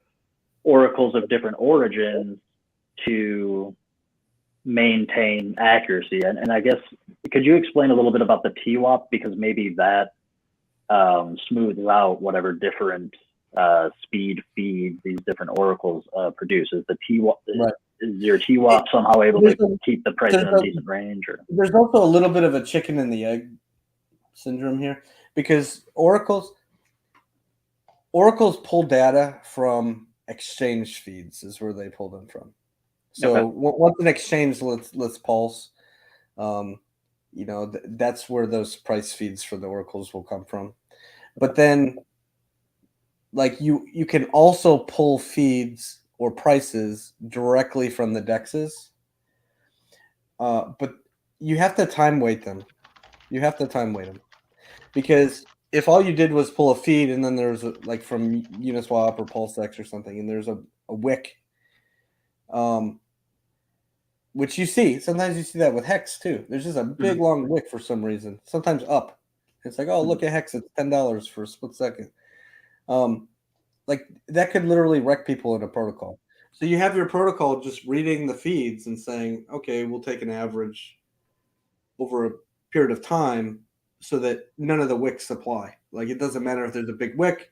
S5: oracles of different origins to maintain accuracy. And I guess, could you explain a little bit about the TWAP, because maybe that smooths out whatever different speed feed these different oracles produce? Is the TWAP,
S11: right.
S5: Is your TWAP somehow able to keep the price in a decent range? Or?
S11: There's also a little bit of a chicken and the egg syndrome here, because oracles pull data from exchange feeds is where they pull them from. So once an exchange lets pulse, that's where those price feeds for the oracles will come from. But then, like you can also pull feeds or prices directly from the dexes, but you have to time weight them. Because if all you did was pull a feed and then there's like from Uniswap or PulseX or something, and there's a wick, which you see. Sometimes you see that with Hex too. There's just a big long wick for some reason. Sometimes up. It's like, oh, look at Hex. It's $10 for a split second. Like that could literally wreck people in a protocol. So you have your protocol just reading the feeds and saying, okay, we'll take an average over a period of time so that none of the wicks apply. Like it doesn't matter if there's a big wick,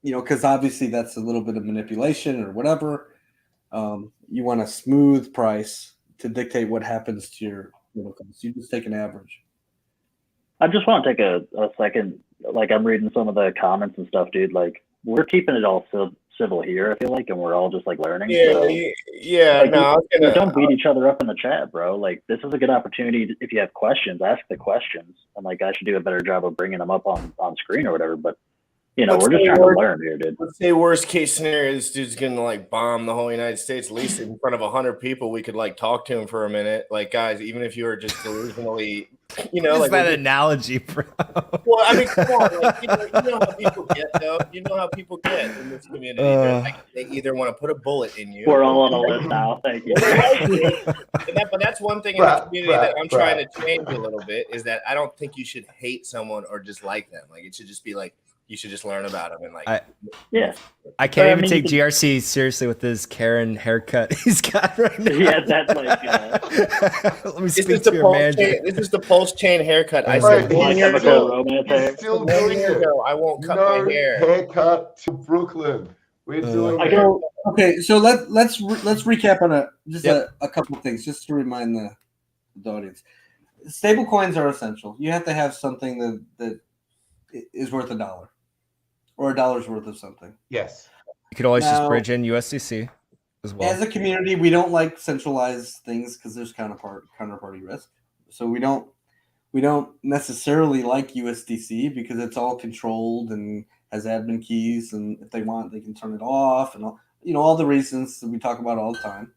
S11: because obviously that's a little bit of manipulation or whatever. You want a smooth price to dictate what happens to your protocols. You just take an average.
S5: I just want to take a second. Like I'm reading some of the comments and stuff, dude. Like we're keeping it all civil here, I feel like, and we're all just like learning. Don't beat each other up in the chat, bro. Like this is a good opportunity. If you have questions, ask the questions. And like I should do a better job of bringing them up on screen or whatever. But we're just trying to learn here, dude.
S1: Let's say worst case scenario, this dude's gonna like bomb the whole United States. At least in front of 100 people, we could like talk to him for a minute. Like, guys, even if you were just delusionally,
S10: like that analogy, bro.
S1: Well, I mean, come on, like, you know how people get though. You know how people get in this community. They either want to put a bullet in you.
S5: We're all on a list now. Thank you.
S1: But that's one thing in the community that I'm trying to change a little bit is that I don't think you should hate someone or dislike them. Like it should just be like, you should just learn about them and like.
S10: I can't even take GRC seriously with this Karen haircut he's got right now.
S5: Yeah, that's like.
S10: Let me speak to your manager.
S1: This is the pulse chain haircut. I said 1 year ago. I won't cut my hair.
S6: Haircut to Brooklyn. We're doing it.
S11: Okay, so let's recap on a couple of things just to remind the audience. Stable coins are essential. You have to have something that is worth $1. Or $1's worth of something.
S6: Yes.
S10: You could always just bridge in USDC as well.
S11: As a community, we don't like centralized things because there's counterparty risk. So we don't necessarily like USDC because it's all controlled and has admin keys, and if they want, they can turn it off, and all the reasons that we talk about all the time.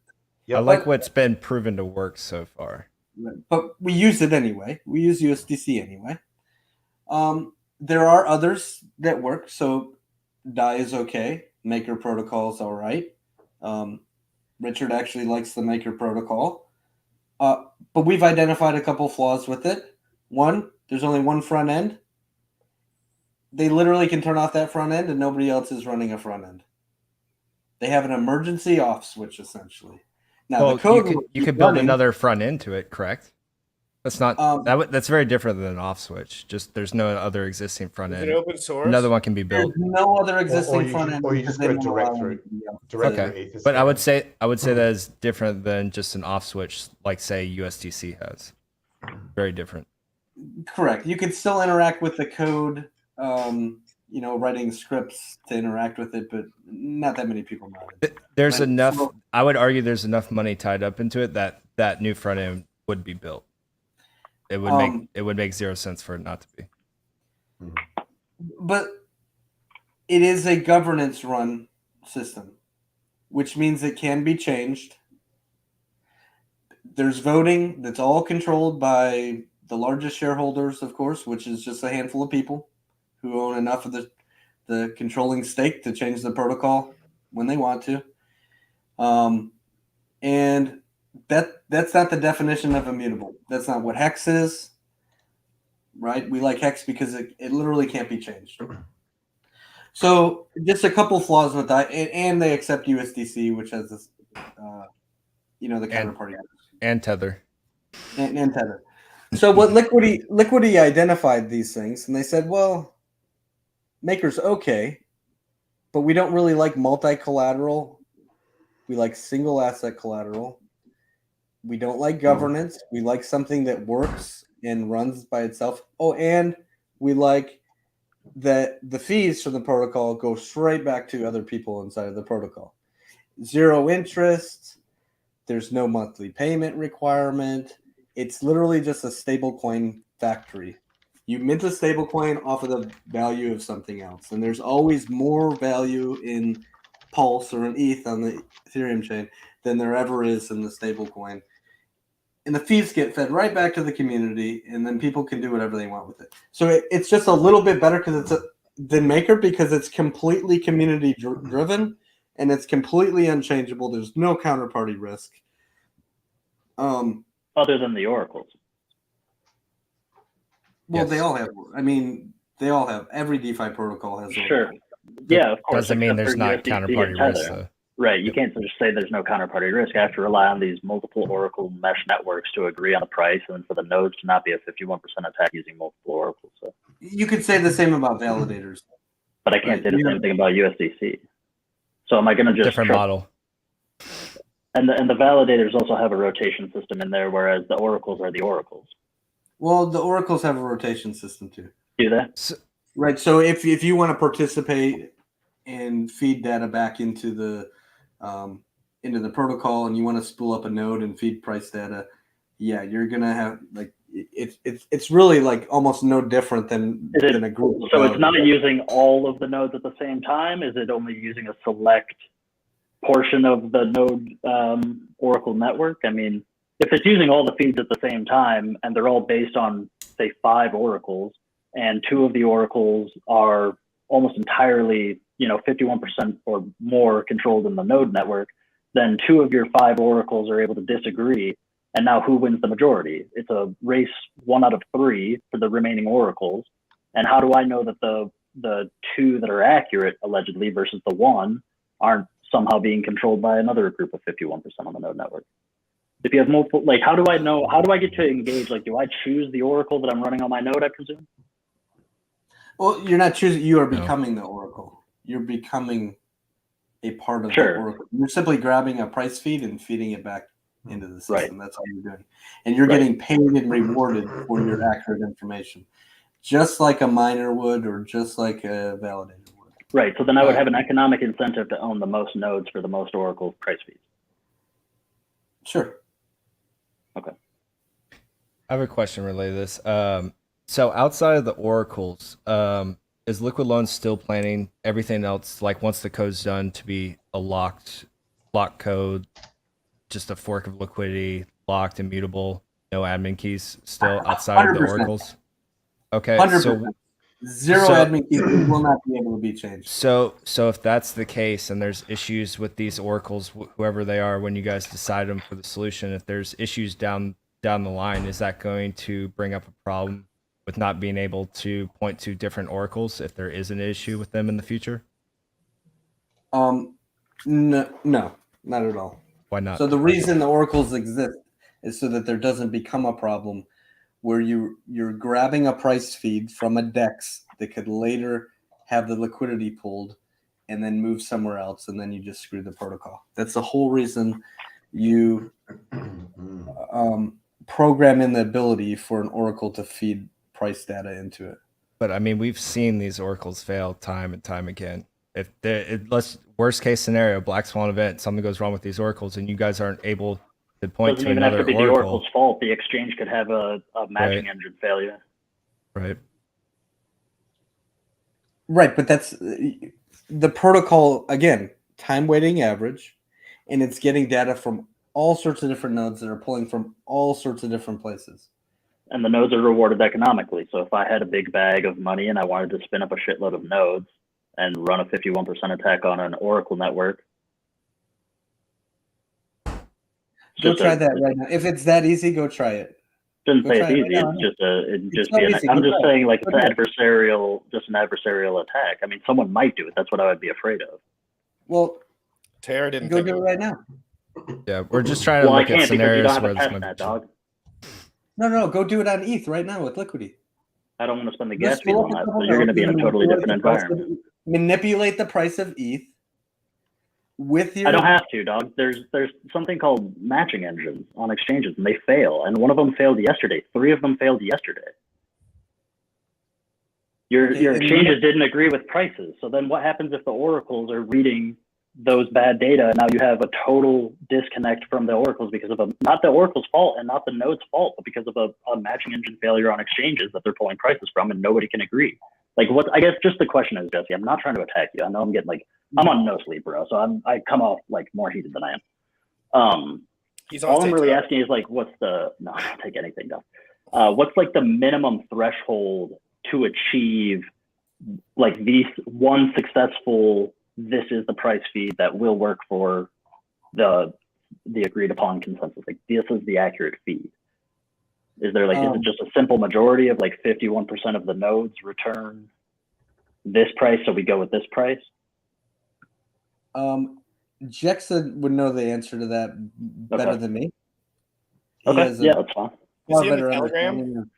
S10: I like what's been proven to work so far.
S11: But we use it anyway. We use USDC anyway. There are others that work. So DAI is okay. Maker protocol is all right. Richard actually likes the Maker protocol. But we've identified a couple flaws with it. One, there's only one front end. They literally can turn off that front end and nobody else is running a front end. They have an emergency off switch, essentially. Now, the code
S10: you could build another front end to it, correct? That's not that's very different than an off switch. Just there's no other existing front end.
S1: Is it open source?
S10: Another one can be built.
S11: There's no other existing front end.
S6: Or you just go direct through.
S10: Okay, but I would say that is different than just an off switch, like say USDC has. Very different.
S11: Correct. You could still interact with the code writing scripts to interact with it, but not that many people know it.
S10: There's
S11: Right,
S10: enough.
S11: so-
S10: I would argue there's enough money tied up into it that new front end would be built. It would make 0 sense for it not to be.
S11: But it is a governance run system, which means it can be changed. There's voting that's all controlled by the largest shareholders, of course, which is just a handful of people who own enough of the controlling stake to change the protocol when they want to. And that's not the definition of immutable. That's not what Hex is, right? We like Hex because it literally can't be changed. So just a couple flaws with that, and they accept USDC, which has this, the counterparty
S10: and Tether.
S11: And Tether. So what Liquidity identified these things, and they said, well, Maker's okay, but we don't really like multi-collateral. We like single asset collateral. We don't like governance. We like something that works and runs by itself. Oh, and we like that the fees from the protocol go straight back to other people inside of the protocol. 0 interest. There's no monthly payment requirement. It's literally just a stable coin factory. You mint a stable coin off of the value of something else. And there's always more value in Pulse or an ETH on the Ethereum chain than there ever is in the stable coin. And the fees get fed right back to the community, and then people can do whatever they want with it. So it's just a little bit better than Maker because it's completely community driven and it's completely unchangeable. There's no counterparty risk.
S5: Other than the oracles.
S11: Well,
S10: Yes.
S11: they all have. I mean, they all have. Every DeFi protocol has.
S5: Sure. Yeah, of course.
S10: Doesn't mean
S5: except
S10: there's
S5: for
S10: not
S5: USDC and
S10: counterparty
S5: Tether.
S10: risk, though.
S5: Right. You can't just say there's no counterparty risk. I have to rely on these multiple Oracle mesh networks to agree on a price, and then for the nodes to not be a 51% attack using multiple oracles. So.
S11: You could say the same about validators.
S5: But I can't say the same thing about USDC. So am I going to just
S10: Different model.
S5: And the validators also have a rotation system in there, whereas the oracles are the oracles.
S11: Well, the oracles have a rotation system too.
S5: Do they?
S11: Right. So if you want to participate and feed data back into the protocol, and you want to spool up a node and feed price data, yeah, you're gonna have like it's really like almost no different than a group.
S5: So it's not using all of the nodes at the same time. Is it only using a select portion of the node Oracle network? I mean, if it's using all the feeds at the same time and they're all based on, say, 5 oracles, and 2 of the oracles are almost entirely, 51% or more controlled in the node network, then 2 of your 5 oracles are able to disagree. And now who wins the majority? It's a race 1 out of 3 for the remaining oracles. And how do I know that the 2 that are accurate, allegedly, versus the 1 aren't somehow being controlled by another group of 51% on the node network? If you have multiple, like, how do I know? How do I get to engage? Like, do I choose the oracle that I'm running on my node, I presume?
S11: Well, you're not choosing. You are becoming the oracle. You're becoming a part of the oracle. You're simply grabbing a price feed and feeding it back into the system. Right. That's all you're doing. And you're getting paid and rewarded for your accurate information, just like a miner would or just like a validator would.
S5: Right. So then I would have an economic incentive to own the most nodes for the most oracle price feeds.
S11: Sure.
S5: Okay.
S10: I have a question related to this. So outside of the oracles, is Liquid Loan still planning everything else, like once the code's done, to be a locked code, just a fork of liquidity, locked, immutable, no admin keys still outside 100%. Of the oracles? Okay,
S11: 100%.
S10: so
S11: zero admin keys will not be able to be changed.
S10: So if that's the case, and there's issues with these oracles, whoever they are, when you guys decide them for the solution, if there's issues down the line, is that going to bring up a problem with not being able to point to different oracles if there is an issue with them in the future?
S11: No, not at all.
S10: Why not?
S11: So the reason the oracles exist is so that there doesn't become a problem where you're grabbing a price feed from a DEX that could later have the liquidity pulled and then move somewhere else, and then you just screw the protocol. That's the whole reason you program in the ability for an oracle to feed price data into it.
S10: but I mean, we've seen these oracles fail time and time again. If let's worst case scenario, black swan event, something goes wrong with these oracles, and you guys aren't able to point
S5: Doesn't
S10: to
S5: even have
S10: another
S5: to be the
S10: oracle.
S5: oracle's fault. The exchange could have a matching engine failure.
S10: Right.
S11: Right, but that's the protocol, again, time weighting average, and it's getting data from all sorts of different nodes that are pulling from all sorts of different places.
S5: And the nodes are rewarded economically. So if I had a big bag of money and I wanted to spin up a shitload of nodes and run a 51% attack on an Oracle network.
S11: Go try that right now. If it's that easy, go try it.
S5: Didn't say it's easy.
S11: Right
S5: I'm just saying, like, it's an adversarial attack. I mean, someone might do it. That's what I would be afraid of.
S11: Well,
S1: Tara didn't
S11: go do it right now.
S10: Yeah, we're just trying to look at scenarios where
S5: it's
S10: going to
S5: dog.
S11: No, go do it on ETH right now with Liquidity.
S5: I don't want to spend the gas fee on that. So you're going to be in a totally different environment.
S11: Manipulate the price of ETH with your.
S5: I don't have to, dog. There's something called matching engines on exchanges, and they fail. And one of them failed yesterday. 3 of them failed yesterday. Your exchanges didn't agree with prices. So then what happens if the oracles are reading those bad data, and now you have a total disconnect from the oracles because of not the oracle's fault and not the node's fault, but because of a matching engine failure on exchanges that they're pulling prices from, and nobody can agree. Like, what? I guess just the question is, Jesse, I'm not trying to attack you. I know I'm getting I'm on no sleep, bro. So I come off like more heated than I am. All I'm really asking is, like, what's the, no, I don't take anything down. What's like the minimum threshold to achieve like these one successful, this is the price feed that will work for the agreed upon consensus? Like, this is the accurate feed. Is there like, is it just a simple majority of like 51% of the nodes return this price, so we go with this price?
S11: Jexa would know the answer to that better than me.
S5: Yeah, that's fine.
S1: Is he in the Telegram?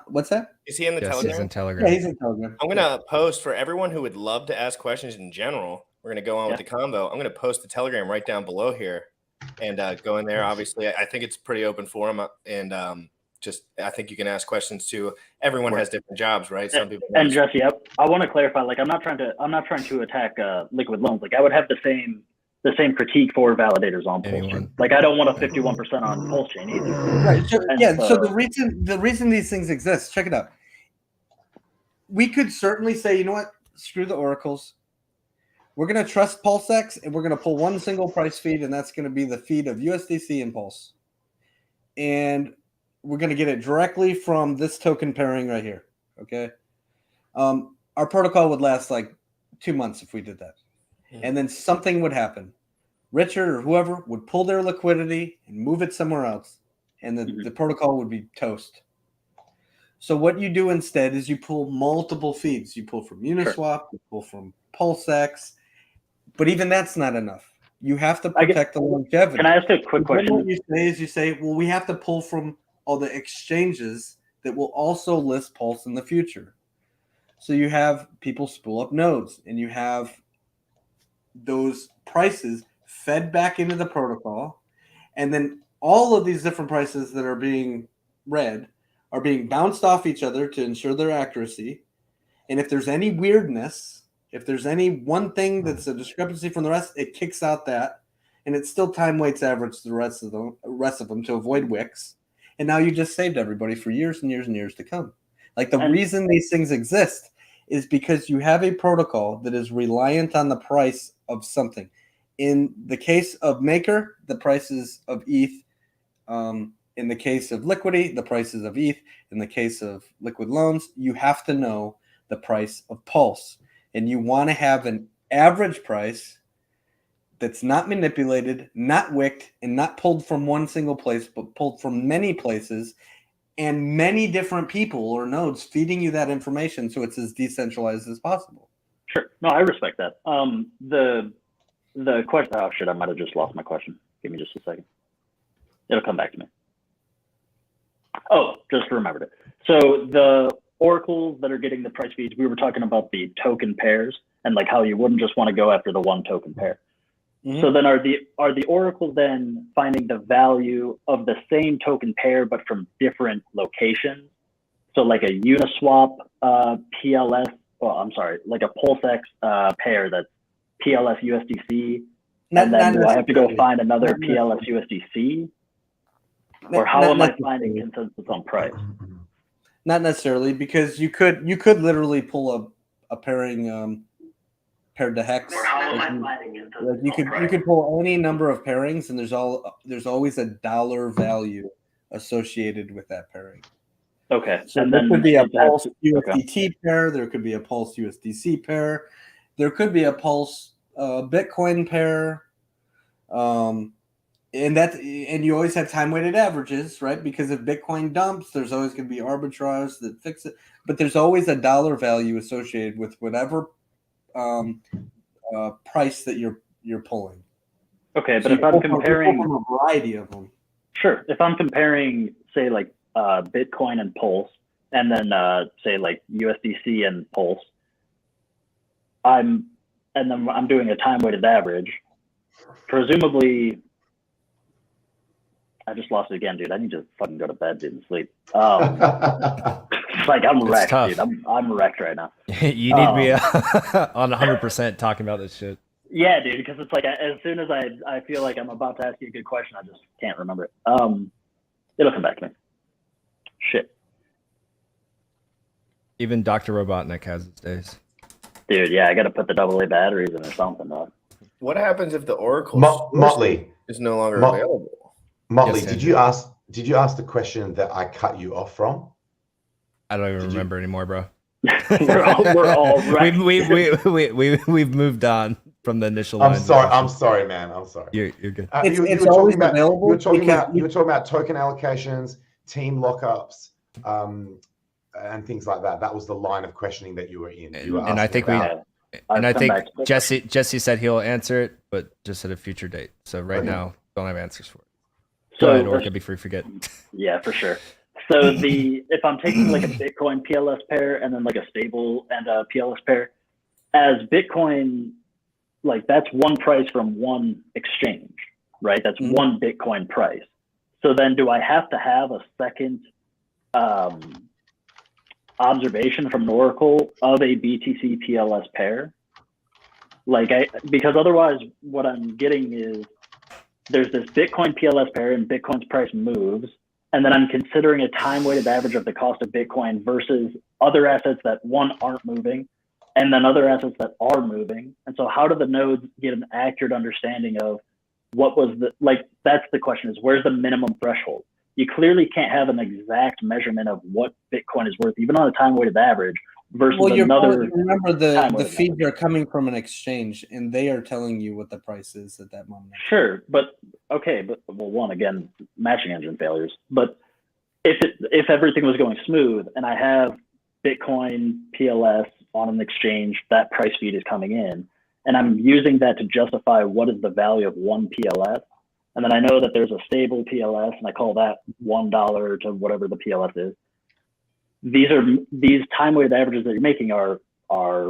S11: What's that?
S1: Is he in the Telegram?
S10: He's in Telegram.
S11: Yeah, he's in Telegram.
S1: I'm gonna post for everyone who would love to ask questions in general. We're gonna go on with the combo. I'm gonna post the Telegram right down below here, and go in there. Obviously, I think it's pretty open forum, and I think you can ask questions too. Everyone has different jobs, right? Some people.
S5: And Jesse, I want to clarify. Like, I'm not trying to attack liquid loans. Like, I would have the same critique for validators on Pulse Chain. Like, I don't want a 51% on Pulse Chain either.
S11: Right. So, so the reason these things exist, check it out. We could certainly say, you know what? Screw the oracles. We're going to trust PulseX, and we're going to pull one single price feed, and that's going to be the feed of USDC and Pulse. And we're going to get it directly from this token pairing right here. Okay. Our protocol would last like 2 months if we did that. And then something would happen. Richard or whoever would pull their liquidity and move it somewhere else, and the protocol would be toast. So what you do instead is you pull multiple feeds. You pull from Uniswap, you pull from PulseX, but even that's not enough. You have to protect the longevity.
S5: Can I ask a quick question?
S11: What you say, well, we have to pull from all the exchanges that will also list Pulse in the future. So you have people spool up nodes, and you have those prices fed back into the protocol, and then all of these different prices that are being read are being bounced off each other to ensure their accuracy. And if there's any weirdness, if there's any one thing that's a discrepancy from the rest, it kicks out that, and it's still time weights average to the rest of them to avoid wicks. And now you just saved everybody for years and years and years to come. Like, the reason these things exist is because you have a protocol that is reliant on the price of something. In the case of Maker, the prices of ETH. In the case of Liquidity, the prices of ETH. In the case of liquid loans, you have to know the price of Pulse. And you want to have an average price that's not manipulated, not wicked, and not pulled from one single place, but pulled from many places and many different people or nodes feeding you that information, so it's as decentralized as possible.
S5: Sure. No, I respect that. The question, oh shit, I might have just lost my question. Give me just a second. It'll come back to me. Oh, just remembered it. So the oracles that are getting the price feeds, we were talking about the token pairs and like how you wouldn't just want to go after the one token pair. Mm-hmm. So then are the oracles then finding the value of the same token pair but from different locations? So like a Uniswap PLS, like a PulseX pair that's PLS USDC, and then do I have to go find another PLS USDC? Or how am I finding consensus on price?
S11: Not necessarily, because you could literally pull a pairing paired to hex. You could pull any number of pairings, and there's always a dollar value associated with that pairing.
S5: Okay.
S11: So
S5: and
S11: there
S5: then
S11: could be a Pulse
S5: okay.
S11: USDT pair. There could be a Pulse USDC pair. There could be a Pulse Bitcoin pair. And you always have time weighted averages, right? Because if Bitcoin dumps, there's always going to be arbitrage that fix it. But there's always a dollar value associated with whatever price that you're pulling.
S5: Okay,
S11: So
S5: but if I'm comparing
S11: from a variety of them,
S5: sure. If I'm comparing, say, like Bitcoin and Pulse, and then say like USDC and Pulse, I'm doing a time weighted average. Presumably, I just lost it again, dude. I need to fucking go to bed, dude, and sleep. Like I'm wrecked,
S10: tough.
S5: dude. I'm wrecked right now.
S10: You need me on 100% talking about this shit.
S5: Yeah, dude, because it's like as soon as I feel like I'm about to ask you a good question, I just can't remember it. It'll come back to me. Shit.
S10: Even Dr. Robotnik has his days.
S5: Dude, yeah, I got to put the AA batteries in or something, though.
S1: What happens if the Oracle
S6: Motley
S1: is no longer available?
S6: Motley,
S10: Yes,
S6: did you ask the question that I cut you off from?
S10: I don't even remember anymore, bro.
S5: we're all right.
S10: We've moved on from the initial.
S6: I'm sorry, man. I'm sorry.
S10: You're good.
S11: it's always available.
S6: You were talking about token allocations, team lockups, and things like that. That was the line of questioning that you were in.
S10: And I think Jesse said he'll answer it, but just at a future date. So right now, don't have answers for it. Go ahead, Orca, before you forget.
S5: Yeah, for sure. So if I'm taking like a Bitcoin PLS pair and then like a stable and a PLS pair, as Bitcoin, like that's one price from one exchange, right? That's one Bitcoin price. So then do I have to have a second observation from an Oracle of a BTC PLS pair? Because otherwise what I'm getting is there's this Bitcoin PLS pair and Bitcoin's price moves. And then I'm considering a time-weighted average of the cost of Bitcoin versus other assets that, one, aren't moving, and then other assets that are moving. And so how do the nodes get an accurate understanding of what was that's the question, is where's the minimum threshold? You clearly can't have an exact measurement of what Bitcoin is worth, even on a time-weighted average, versus another.
S11: Remember, the feeds are coming from an exchange, and they are telling you what the price is at that moment.
S5: Sure, but one, again, matching engine failures. But if everything was going smooth, and I have Bitcoin PLS on an exchange, that price feed is coming in, and I'm using that to justify what is the value of one PLS, and then I know that there's a stable PLS, and I call that $1 to whatever the PLS is. These time-weighted averages that you're making are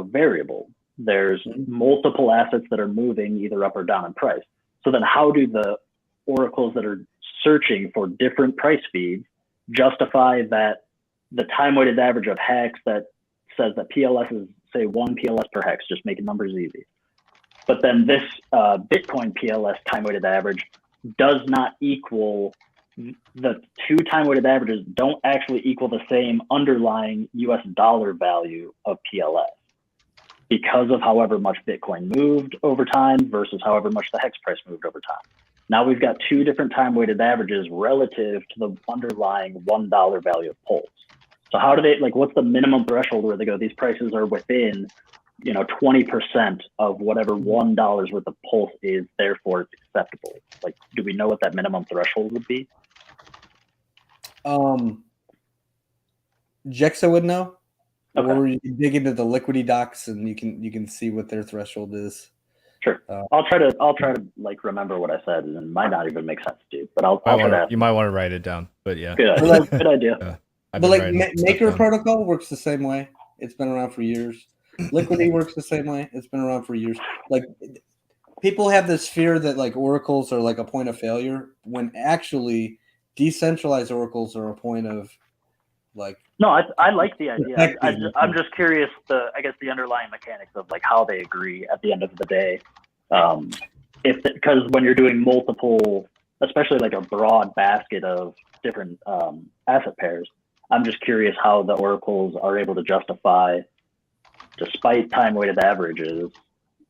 S5: variable. There's multiple assets that are moving either up or down in price. So then how do the oracles that are searching for different price feeds justify that the time-weighted average of hex that says that PLS is, say, one PLS per hex, just making numbers easy. But then this Bitcoin PLS time-weighted average does not equal, the two time-weighted averages don't actually equal the same underlying US dollar value of PLS because of however much Bitcoin moved over time versus however much the hex price moved over time. Now we've got two different time-weighted averages relative to the underlying $1 value of Pulse. So how do they, what's the minimum threshold where they go, these prices are within 20% of whatever $1 worth of Pulse is, therefore it's acceptable? Do we know what that minimum threshold would be?
S11: Jexa would know.
S5: Okay.
S11: Or you can dig into the Liquidity docs and you can see what their threshold is.
S5: Sure. I'll try to remember what I said, and it might not even make sense, dude. But I'll try to.
S10: You might want to write it down, but yeah.
S5: Good idea.
S11: But Maker Protocol works the same way. It's been around for years. Liquidity works the same way. It's been around for years. People have this fear that oracles are a point of failure, when actually decentralized oracles are a point of Like,
S5: No, I like the idea.
S11: Protecting
S5: I'm just curious I guess the underlying mechanics of like how they agree at the end of the day. Because when you're doing multiple, especially like a broad basket of different asset pairs, I'm just curious how the oracles are able to justify, despite time-weighted averages,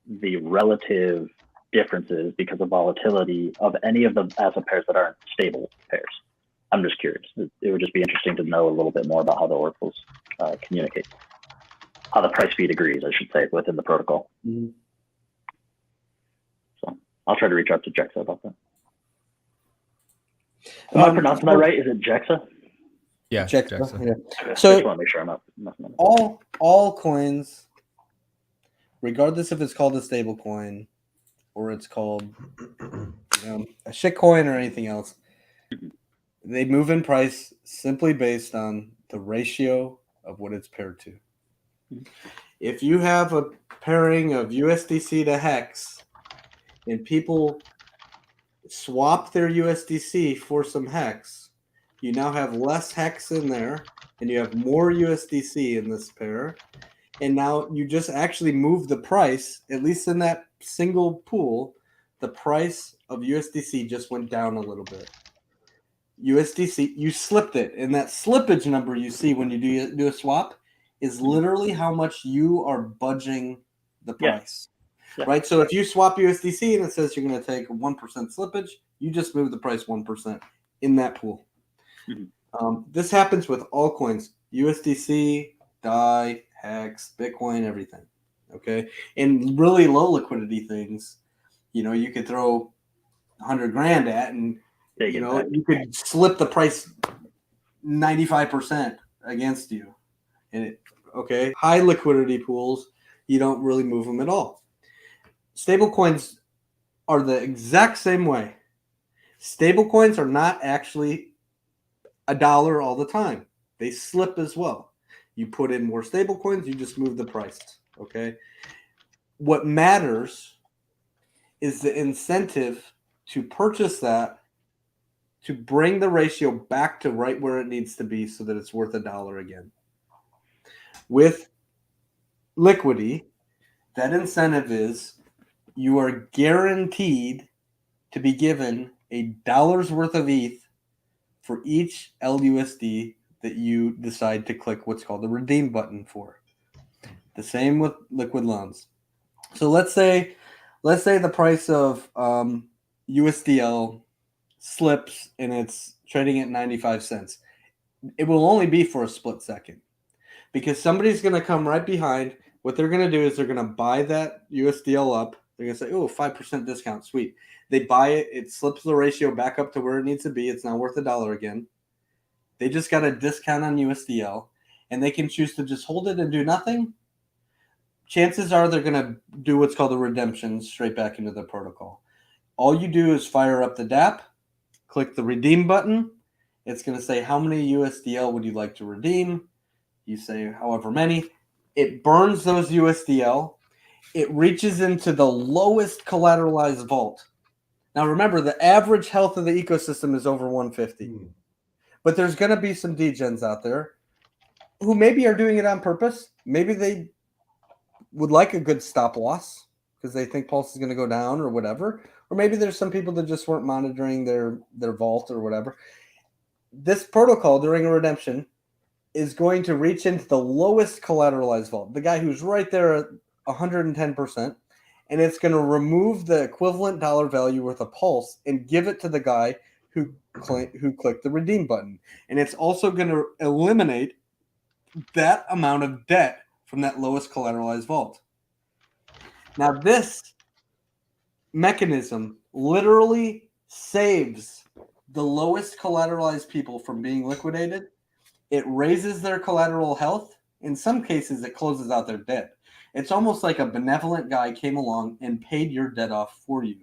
S5: the relative differences because of volatility of any of the asset pairs that aren't stable pairs. I'm just curious. It would just be interesting to know a little bit more about how the oracles communicate, how the price feed agrees, I should say, within the protocol.
S11: Mhm.
S5: So I'll try to reach out to Jexa about that. Am I pronouncing that right? Is it Jexa?
S10: Yeah,
S11: Jexa,
S10: Jexa.
S11: yeah.
S5: Okay.
S11: So-
S5: I just want to make sure I'm not messing up.
S11: all coins, regardless if it's called a stable coin or it's called a shit coin or anything else, they move in price simply based on the ratio of what it's paired to. If you have a pairing of USDC to Hex and people swap their USDC for some Hex, you now have less Hex in there and you have more USDC in this pair. And now you just actually move the price, at least in that single pool, the price of USDC just went down a little bit. USDC, you slipped it. And that slippage number you see when you do a swap is literally how much you are budging the price.
S5: Yeah.
S11: Right? So if you swap USDC and it says you're going to take 1% slippage, you just move the price 1% in that pool.
S5: Mhm.
S11: This happens with all coins, USDC, DAI, Hex, Bitcoin, everything. Okay. And really low liquidity things, you could throw 100 grand at and
S5: Big impact.
S11: you could slip the price 95% against you. And high liquidity pools, you don't really move them at all. Stable coins are the exact same way. Stable coins are not actually $1 all the time. They slip as well. You put in more stable coins, you just move the price. Okay. What matters is the incentive to purchase that to bring the ratio back to right where it needs to be so that it's worth $1 again. With Liquidity, that incentive is you are guaranteed to be given $1 worth of ETH for each LUSD that you decide to click what's called the redeem button for. The same with liquid loans. So let's say the price of USDL slips and it's trading at 95 cents. It will only be for a split second because somebody's going to come right behind. What they're going to do is they're going to buy that USDL up. They're going to say, oh, 5% discount. Sweet. They buy it. It slips the ratio back up to where it needs to be. It's now worth $1 again. They just got a discount on USDL and they can choose to just hold it and do nothing. Chances are they're going to do what's called a redemption straight back into the protocol. All you do is fire up the dApp, click the redeem button. It's going to say how many USDL would you like to redeem. You say however many. It burns those USDL. It reaches into the lowest collateralized vault. Now remember, the average health of the ecosystem is over 150. But there's going to be some degens out there who maybe are doing it on purpose. Maybe they would like a good stop loss because they think Pulse is going to go down or whatever. Or maybe there's some people that just weren't monitoring their vault or whatever. This protocol during a redemption is going to reach into the lowest collateralized vault, the guy who's right there at 110%, and it's going to remove the equivalent dollar value worth of Pulse and give it to the guy who clicked the redeem button. And it's also going to eliminate that amount of debt from that lowest collateralized vault. Now, this mechanism literally saves the lowest collateralized people from being liquidated. It raises their collateral health. In some cases, it closes out their debt. It's almost like a benevolent guy came along and paid your debt off for you.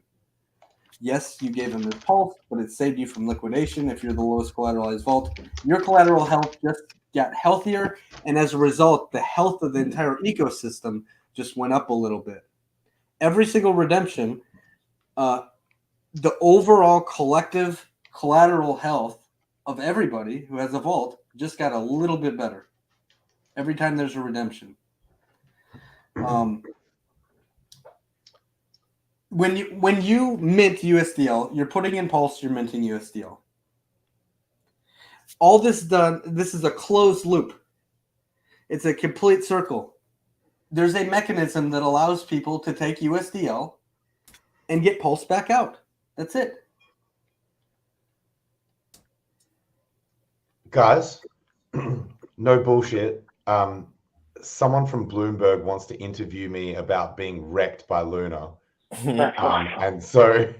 S11: Yes, you gave him his Pulse, but it saved you from liquidation if you're the lowest collateralized vault. Your collateral health just got healthier, and as a result, the health of the entire ecosystem just went up a little bit. Every single redemption, the overall collective collateral health of everybody who has a vault just got a little bit better every time there's a redemption. When you mint USDL, you're putting in Pulse, you're minting USDL. All this done, this is a closed loop. It's a complete circle. There's a mechanism that allows people to take USDL and get Pulse back out. That's it.
S6: Guys, no bullshit. Someone from Bloomberg wants to interview me about being wrecked by Luna. And so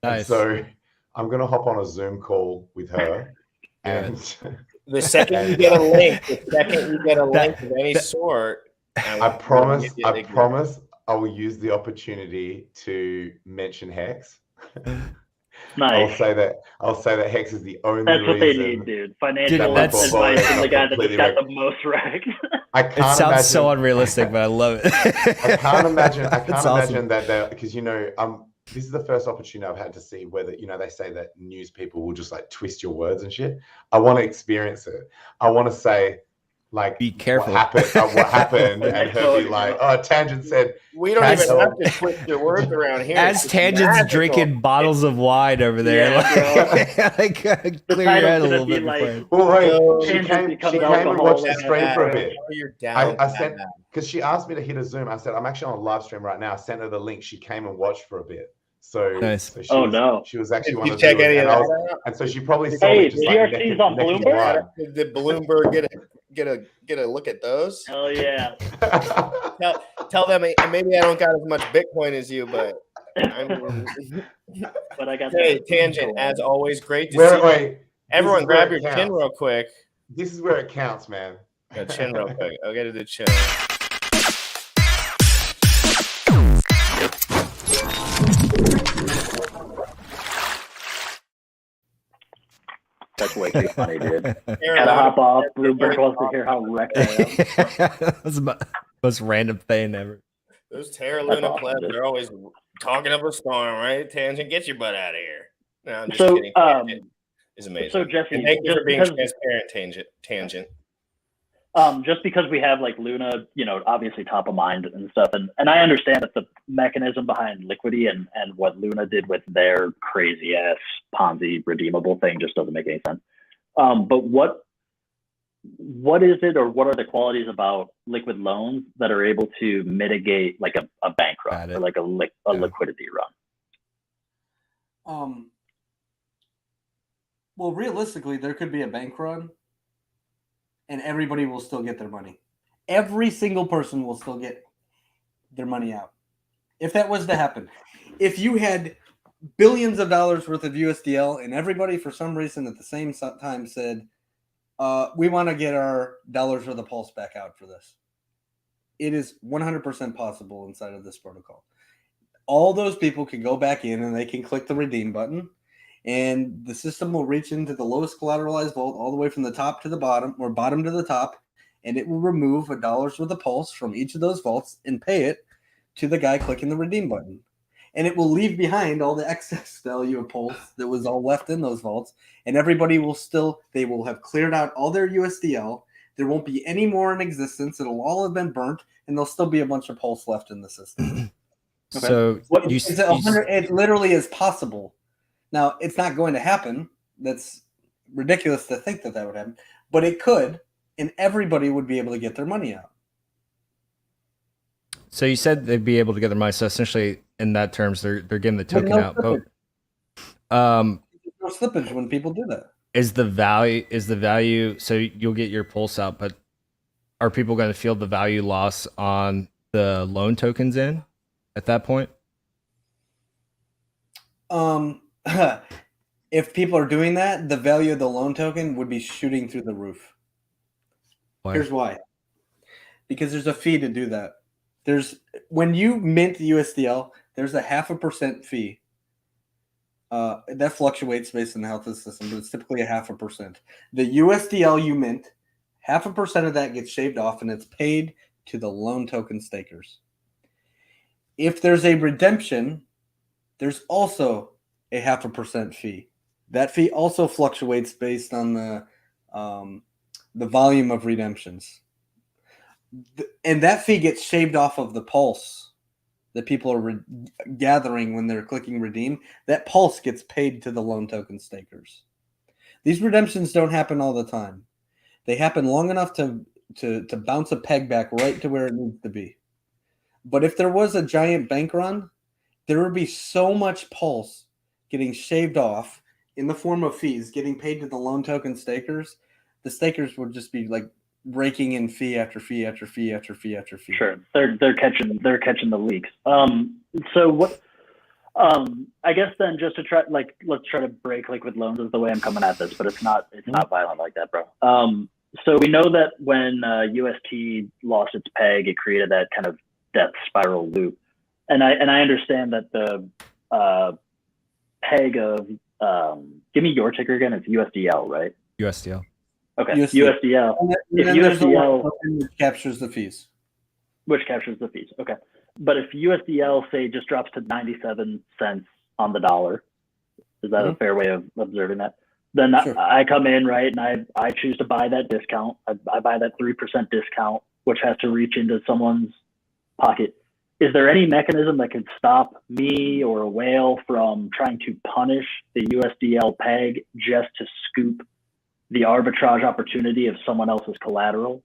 S6: I'm going to hop on a Zoom call with her. And
S1: the second you get a link, of any sort,
S6: I promise I will use the opportunity to mention Hex.
S5: Nice.
S6: I'll say that Hex is the only
S5: That's what
S6: reason.
S5: they need, dude. Financial advice from the guy that just got the most wrecked.
S10: It sounds so unrealistic, but I love it.
S6: I can't imagine
S10: awesome.
S6: that because this is the first opportunity I've had to see whether they say that news people will just like twist your words and shit. I want to experience it. I want to say, like,
S10: be careful.
S6: What happened, and her be like, "Oh, Tangent said
S1: we don't even have to twist your words around here."
S10: As Tangent's drinking bottles of wine over there, clear your head a little bit.
S6: She came and watched the stream for a bit. I sent because she asked me to hit a Zoom. I said I'm actually on a live stream right now. I sent her the link. She came and watched for a bit. So,
S10: nice.
S6: She was actually one of
S1: check
S6: the
S1: any of that
S6: out? And so she probably saw me just like
S5: on Bloomberg.
S1: Did Bloomberg get a look at those?
S5: Hell yeah.
S1: Tell them, and maybe I don't got as much Bitcoin as you, but I mean,
S5: but I got.
S1: Hey, Tangent, as always, great to see you. Everyone, grab your chin real quick.
S6: This is where it counts, man.
S1: Go chin real quick. I'll get to the chin.
S5: That's way too funny, dude. Gotta hop off. Bloomberg wants to hear how wrecked I am.
S10: That's the most random thing ever.
S1: Those Terra Luna plebs are always talking up a storm, right? Tangent, get your butt out of here. No, I'm just kidding. Tangent is amazing.
S5: So Jesse,
S1: and thank you for being transparent, Tangent.
S5: Just because we have like Luna, obviously top of mind and stuff, and I understand that the mechanism behind Liquidity and what Luna did with their crazy ass Ponzi redeemable thing just doesn't make any sense. But what is it, or what are the qualities about liquid loans that are able to mitigate like a bank run or like a liquidity run?
S11: Well, realistically, there could be a bank run, and everybody will still get their money. Every single person will still get their money out. If that was to happen, if you had billions of dollars worth of USDL and everybody for some reason at the same time said, we want to get our dollars worth of Pulse back out for this. It is 100% possible inside of this protocol. All those people can go back in and they can click the redeem button, and the system will reach into the lowest collateralized vault all the way from the top to the bottom, or bottom to the top, and it will remove $1 worth of Pulse from each of those vaults and pay it to the guy clicking the redeem button. And it will leave behind all the excess value of Pulse that was all left in those vaults, and everybody will they will have cleared out all their USDL. There won't be any more in existence. It'll all have been burnt, and there'll still be a bunch of Pulse left in the system. Okay?
S10: So
S11: it literally is possible. Now, it's not going to happen. That's ridiculous to think that would happen. But it could, and everybody would be able to get their money out.
S10: So you said they'd be able to get their money. So essentially, in that terms, they're getting the token out. But
S11: there's no slippage when people do that.
S10: Is the value? So you'll get your Pulse out, but are people going to feel the value loss on the loan tokens in at that point?
S11: If people are doing that, the value of the loan token would be shooting through the roof.
S10: Why?
S11: Here's why. Because there's a fee to do that. When you mint USDL, there's a 0.5% fee. That fluctuates based on the health of the system, but it's typically 0.5%. The USDL you mint, 0.5% of that gets shaved off, and it's paid to the loan token stakers. If there's a redemption, there's also a 0.5% fee That fee also fluctuates based on the volume of redemptions. And that fee gets shaved off of the pulse that people are gathering when they're clicking redeem. That pulse gets paid to the loan token stakers. These redemptions don't happen all the time. They happen long enough to bounce a peg back right to where it needs to be. But if there was a giant bank run, there would be so much pulse getting shaved off in the form of fees, getting paid to the loan token stakers. The stakers would just be like raking in fee after fee after fee after fee after fee.
S5: Sure, they're catching the leaks. So what? I guess then just to try, like, let's try to break liquid loans is the way I'm coming at this, but it's not violent like that, bro. So we know that when UST lost its peg, it created that kind of death spiral loop, and I understand that the peg of give me your ticker again. It's USDL, right?
S10: USDL.
S5: Okay, USDL. If USDL
S11: captures the fees,
S5: which captures the fees, okay. But if USDL, say, just drops to 97 cents on the dollar, is that a fair way of observing that? Then sure. I come in, right, and I choose to buy that discount. I buy that 3% discount, which has to reach into someone's pocket. Is there any mechanism that can stop me or a whale from trying to punish the USDL peg just to scoop the arbitrage opportunity of someone else's collateral?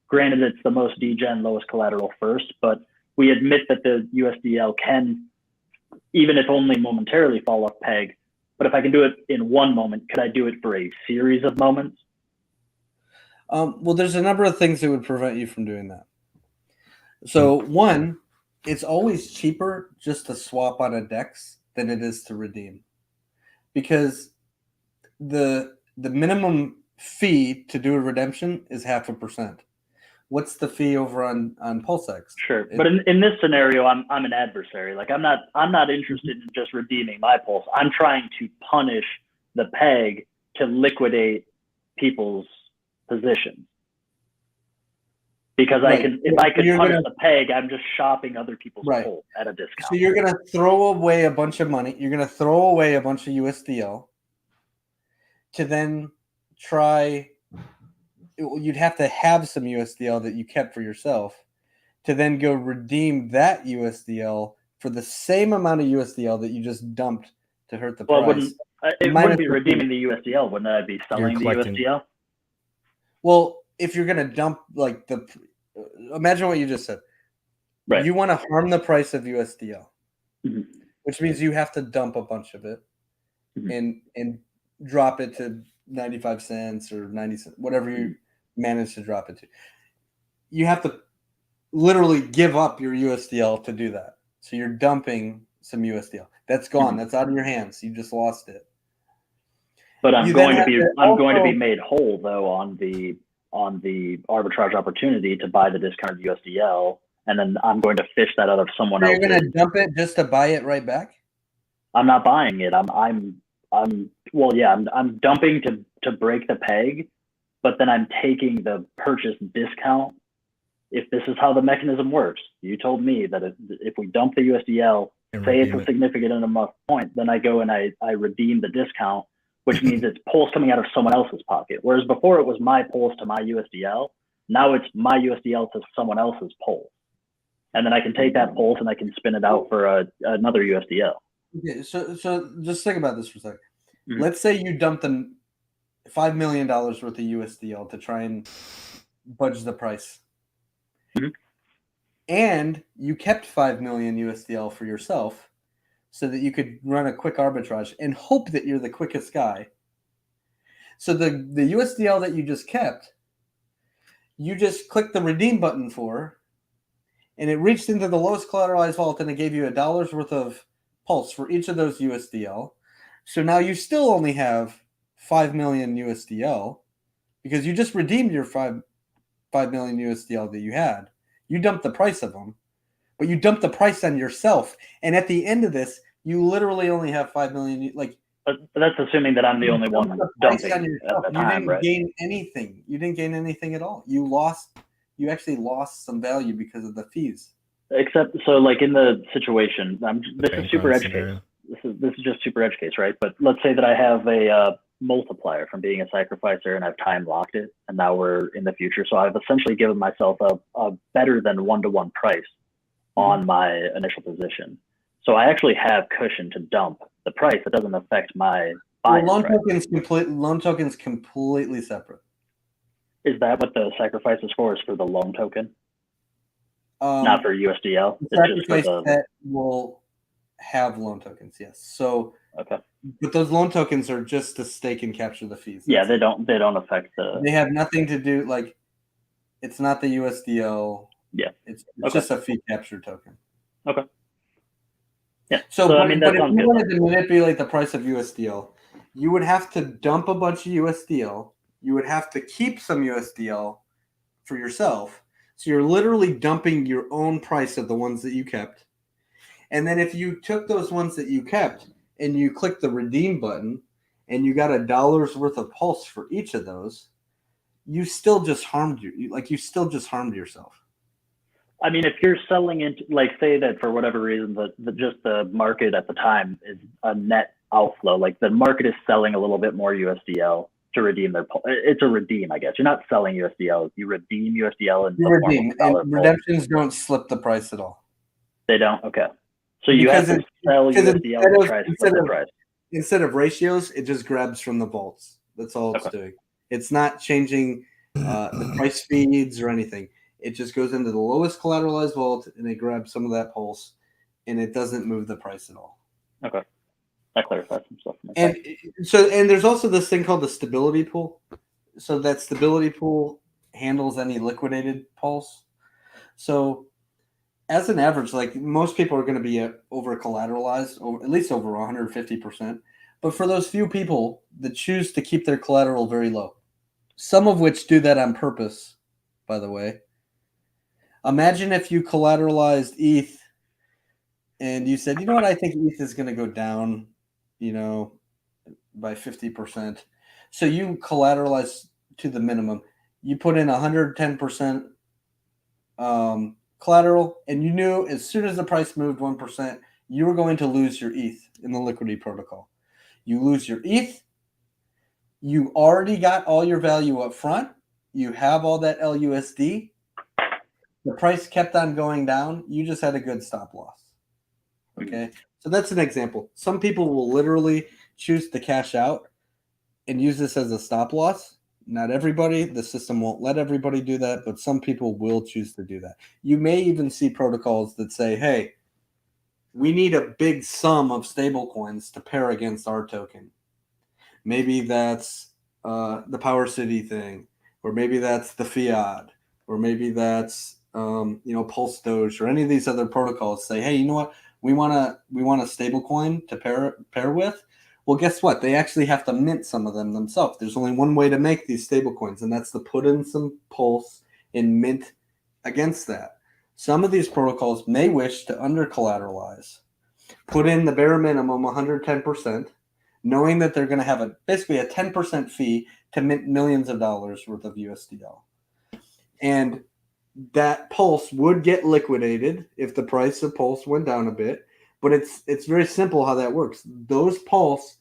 S5: Granted, it's the most degen, lowest collateral first, but we admit that the USDL can, even if only momentarily, fall off peg. But if I can do it in one moment, could I do it for a series of moments?
S11: Well, there's a number of things that would prevent you from doing that. So one, it's always cheaper just to swap on a DEX than it is to redeem, because the minimum fee to do a redemption is 0.5%. What's the fee over on PulseX?
S5: Sure, but in this scenario, I'm an adversary. Like I'm not interested in just redeeming my Pulse. I'm trying to punish the peg to liquidate people's positions. Because right. If I could punish the peg, I'm just shopping other people's Pulse at a discount.
S11: So you're gonna throw away a bunch of money. You're gonna throw away a bunch of USDL to then try. You'd have to have some USDL that you kept for yourself to then go redeem that USDL for the same amount of USDL that you just dumped to hurt the price.
S5: It wouldn't be redeeming the USDL. Wouldn't I be selling the USDL?
S11: Well, if you're going to dump, like, imagine what you just said. Right. You want to harm the price of USDL, which means you have to dump a bunch of it and drop it to 95 cents or 90 cents, whatever you manage to drop it to. You have to literally give up your USDL to do that. So you're dumping some USDL. That's gone. That's out of your hands. You just lost it.
S5: But I'm going to be made whole though on the arbitrage opportunity to buy the discounted USDL, and then I'm going to fish that out of someone else.
S11: You're going to dump it just to buy it right back?
S5: I'm not buying it. I'm dumping to break the peg, but then I'm taking the purchase discount. If this is how the mechanism works, you told me that if we dump the USDL, say it's a significant enough point, then I go and I redeem the discount, which means it's Pulse coming out of someone else's pocket. Whereas before it was my Pulse to my USDL. Now it's my USDL to someone else's Pulse. And then I can take that Pulse and I can spin it out for another USDL.
S11: Okay, so just think about this for a second. Let's say you dumped them $5 million worth of USDL to try and budge the price. And you kept 5 million USDL for yourself so that you could run a quick arbitrage and hope that you're the quickest guy. So the USDL that you just kept, you just clicked the redeem button for, and it reached into the lowest collateralized vault and it gave you $1 worth of Pulse for each of those USDL. So now you still only have 5 million USDL because you just redeemed your 5 million USDL that you had. You dumped the price of them, but you dumped the price on yourself. And at the end of this, you literally only have 5 million.
S5: But that's assuming that I'm the only one dumping at the time,
S11: right? You didn't gain anything. You didn't gain anything at all. You actually lost some value because of the fees.
S5: Except, so like in the situation, this is super edge case. this is just super edge case, right? But let's say that I have a multiplier from being a sacrificer and I've time locked it, and now we're in the future. So I've essentially given myself a better than 1-to-1 price on my initial position. So I actually have cushion to dump the price. It doesn't affect my buy.
S11: Loan tokens completely separate.
S5: Is that what the sacrifice is for? Is for the loan token, not for USDL?
S11: The
S5: It's just for
S11: sacrifice
S5: the.
S11: that will have loan tokens, yes. So,
S5: Okay.
S11: but those loan tokens are just to stake and capture the fees.
S5: Yeah, they don't affect the.
S11: They have nothing to do, like, it's not the USDL.
S5: Yeah.
S11: It's
S5: Okay.
S11: just a fee capture token.
S5: Okay. Yeah.
S11: So
S5: I mean, that
S11: but if
S5: sounds
S11: you
S5: good.
S11: wanted to manipulate the price of USDL, you would have to dump a bunch of USDL. You would have to keep some USDL for yourself. So you're literally dumping your own price of the ones that you kept. And then if you took those ones that you kept and you click the redeem button and you got $1 worth of pulse for each of those, you still just harmed yourself.
S5: I mean, if you're selling into, like, say that for whatever reason, just the market at the time is a net outflow, like the market is selling a little bit more USDL to redeem their pulse. It's a redeem, I guess. You're not selling USDL. You redeem USDL in
S11: You redeem, and redemptions don't slip the price at all.
S5: They don't? Okay. So you have to sell USDL to try to split the price.
S11: Instead of ratios, it just grabs from the vaults. That's all it's doing. It's not changing the price feeds or anything. It just goes into the lowest collateralized vault and it grabs some of that pulse, and it doesn't move the price at all.
S5: Okay. That clarifies some stuff.
S11: And there's also this thing called the stability pool. So that stability pool handles any liquidated pulse. So as an average, like, most people are going to be over collateralized, or at least over 150%. But for those few people that choose to keep their collateral very low, some of which do that on purpose, by the way. Imagine if you collateralized ETH and you said, you know what, I think ETH is going to go down, by 50%. So you collateralize to the minimum. You put in 110% collateral, and you knew as soon as the price moved 1%, you were going to lose your ETH in the liquidity protocol. You lose your ETH. You already got all your value up front. You have all that LUSD. The price kept on going down. You just had a good stop loss. Okay. So that's an example. Some people will literally choose to cash out and use this as a stop loss. Not everybody. The system won't let everybody do that, but some people will choose to do that. You may even see protocols that say, hey, we need a big sum of stable coins to pair against our token. Maybe that's the Power City thing, or maybe that's the Fiat, or maybe that's Pulse Doge, or any of these other protocols say, hey, you know what? We want a stable coin to pair with. Well, guess what? They actually have to mint some of them themselves. There's only one way to make these stable coins, and that's to put in some Pulse and mint against that. Some of these protocols may wish to under-collateralize, put in the bare minimum 110%, knowing that they're going to have basically a 10% fee to mint millions of dollars worth of USDL. And that Pulse would get liquidated if the price of Pulse went down a bit, but it's very simple how that works. Those Pulse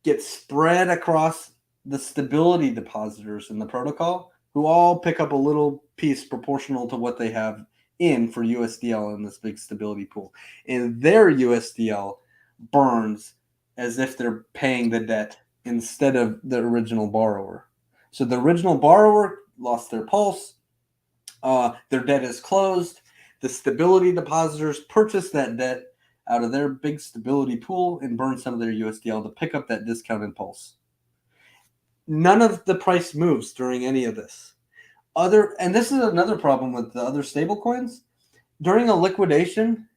S11: get spread across the stability depositors in the protocol, who all pick up a little piece proportional to what they have in for USDL in this big stability pool. And their USDL burns as if they're paying the debt instead of the original borrower. So the original borrower lost their Pulse. Their debt is closed. The stability depositors purchase that debt out of their big stability pool and burn some of their USDL to pick up that discounted Pulse. None of the price moves during any of this. And this is another problem with the other stablecoins. During a liquidation,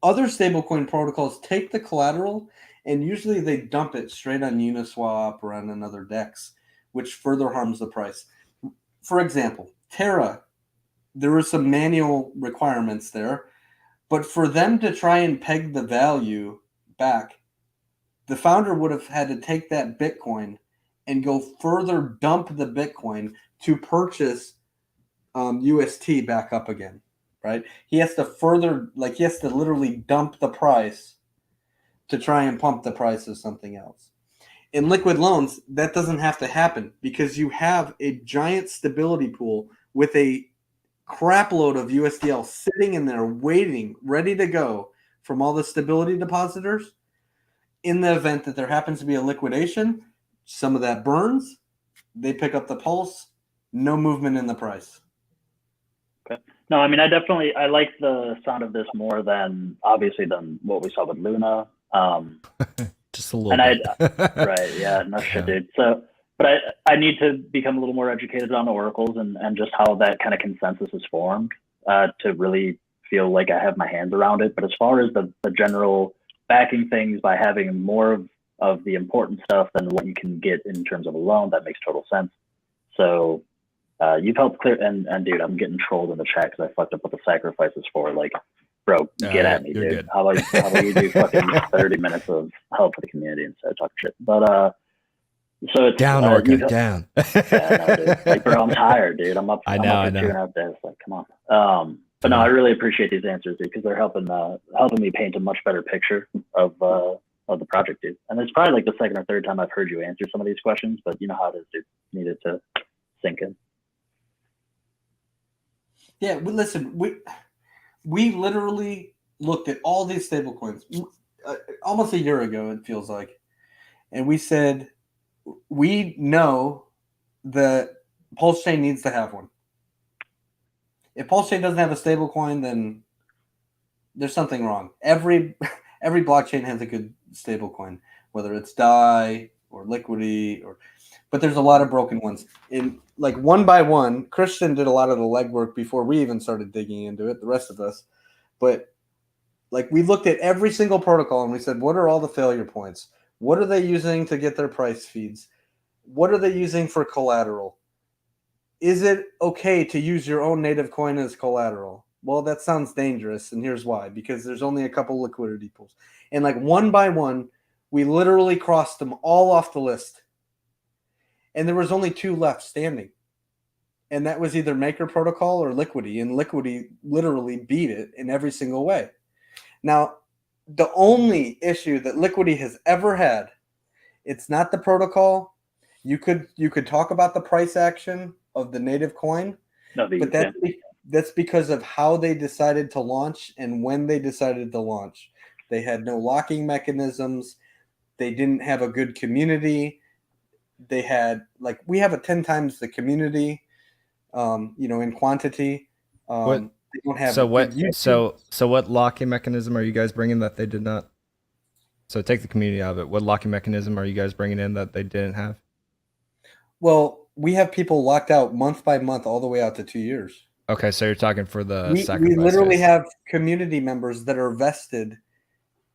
S11: other stablecoin protocols take the collateral and usually they dump it straight on Uniswap or on another DEX, which further harms the price. For example, Terra, there were some manual requirements there, but for them to try and peg the value back, the founder would have had to take that Bitcoin and go further dump the Bitcoin to purchase UST back up again. right? He has to he has to literally dump the price to try and pump the price of something else. In liquid loans, that doesn't have to happen because you have a giant stability pool with a crap load of USDL sitting in there waiting, ready to go from all the stability depositors. In the event that there happens to be a liquidation, some of that burns, they pick up the pulse, no movement in the price.
S5: Okay. No, I mean, I like the sound of this more than obviously than what we saw with Luna.
S10: Just a little bit.
S5: Right. Yeah. No shit, dude. So, but I need to become a little more educated on oracles and just how that kind of consensus is formed to really feel like I have my hands around it. But as far as the general backing things by having more of the important stuff than what you can get in terms of a loan, that makes total sense. So you've helped clear, and dude, I'm getting trolled in the chat because I fucked up what the sacrifices for. Like, bro, get at me, dude.
S10: Good.
S5: How about you do fucking 30 minutes of help for the community instead of talking shit? But so it's
S10: down, Orca, down.
S5: Yeah, no, dude. Like, bro, I'm tired, dude. I'm up for 2.5 days. Like, come on. But no, I really appreciate these answers, dude, because they're helping me paint a much better picture of the project, dude. And it's probably like the second or third time I've heard you answer some of these questions, but you know how it is, dude. Needed to sink in.
S11: Yeah, listen, we literally looked at all these stable coins almost a year ago, it feels like. And we said, we know that Pulse Chain needs to have one. If Pulse Chain doesn't have a stable coin, then there's something wrong. Every blockchain has a good stable coin, whether it's DAI or Liquidity, but there's a lot of broken ones. In like one by one, Christian did a lot of the legwork before we even started digging into it, the rest of us. But like we looked at every single protocol and we said, what are all the failure points? What are they using to get their price feeds? What are they using for collateral? Is it okay to use your own native coin as collateral? Well, that sounds dangerous, and here's why. Because there's only a couple liquidity pools. And like one by one, we literally crossed them all off the list. And there was only 2 left standing. And that was either Maker Protocol or Liquidity. And Liquidity literally beat it in every single way. Now, the only issue that Liquidity has ever had, it's not the protocol. You could talk about the price action of the native coin, but that's because of how they decided to launch and when they decided to launch. They had no locking mechanisms. They didn't have a good community. They had we have a 10 times the community, in quantity. They don't have
S10: so what locking mechanism are you guys bringing that they did not? So take the community out of it. What locking mechanism are you guys bringing in that they didn't have?
S11: Well, we have people locked out month by month all the way out to 2 years.
S10: Okay, so you're talking for the
S11: We
S10: sacrifice
S11: literally
S10: phase.
S11: have community members that are vested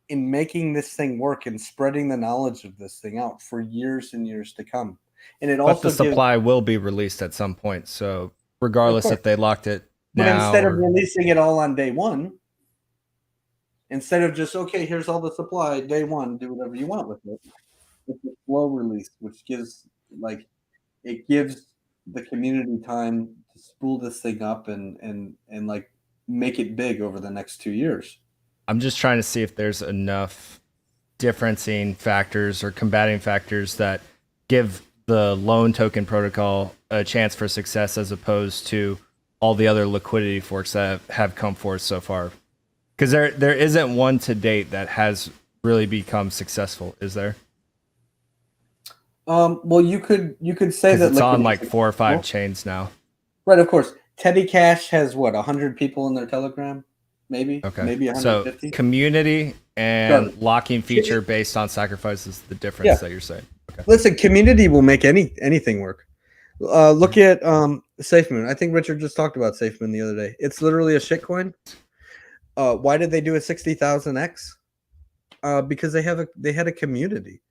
S11: in making this thing work and spreading the knowledge of this thing out for years and years to come. And it also
S10: the supply will be released at some point. So regardless if they locked it
S11: but
S10: now,
S11: instead of releasing it all on day one, instead of just, okay, here's all the supply, day one, do whatever you want with it. It's a slow release, which gives it gives the community time to spool this thing up and make it big over the next 2 years.
S10: I'm just trying to see if there's enough differencing factors or combating factors that give the loan token protocol a chance for success as opposed to all the other liquidity forks that have come forth so far. Because there isn't one to date that has really become successful, is there?
S11: Well, you could say that
S10: it's on like 4 or 5 chains now.
S11: Right, of course. Teddy Cash has 100 people in their Telegram, maybe.
S10: Okay,
S11: maybe 150.
S10: So community and locking feature based on sacrifice is the difference that you're saying. Okay.
S11: Listen, community will make anything work. Look at SafeMoon. I think Richard just talked about SafeMoon the other day. It's literally a shitcoin. Why did they do a 60,000x? Because they had a community.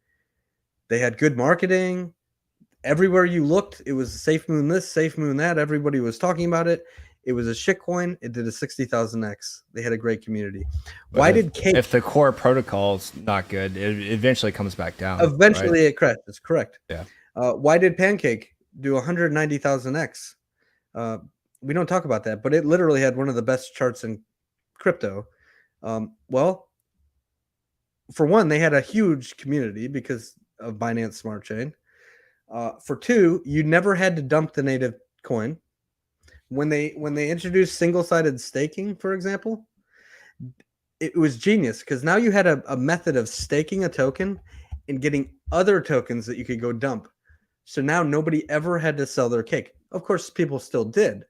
S11: They had good marketing. Everywhere you looked, it was SafeMoon this, SafeMoon that. Everybody was talking about it. It was a shitcoin. It did a 60,000x. They had a great community.
S10: But
S11: Why did Cake?
S10: If the core protocol's not good, it eventually comes back down.
S11: Eventually,
S10: right?
S11: it crashes. Correct.
S10: Yeah.
S11: Why did Pancake do 190,000x? we don't talk about that, but it literally had one of the best charts in crypto. Well, for one, they had a huge community because of Binance Smart Chain. For two, you never had to dump the native coin. When they introduced single-sided staking, for example, it was genius because now you had a method of staking a token and getting other tokens that you could go dump. So now nobody ever had to sell their cake. Of course, people still did,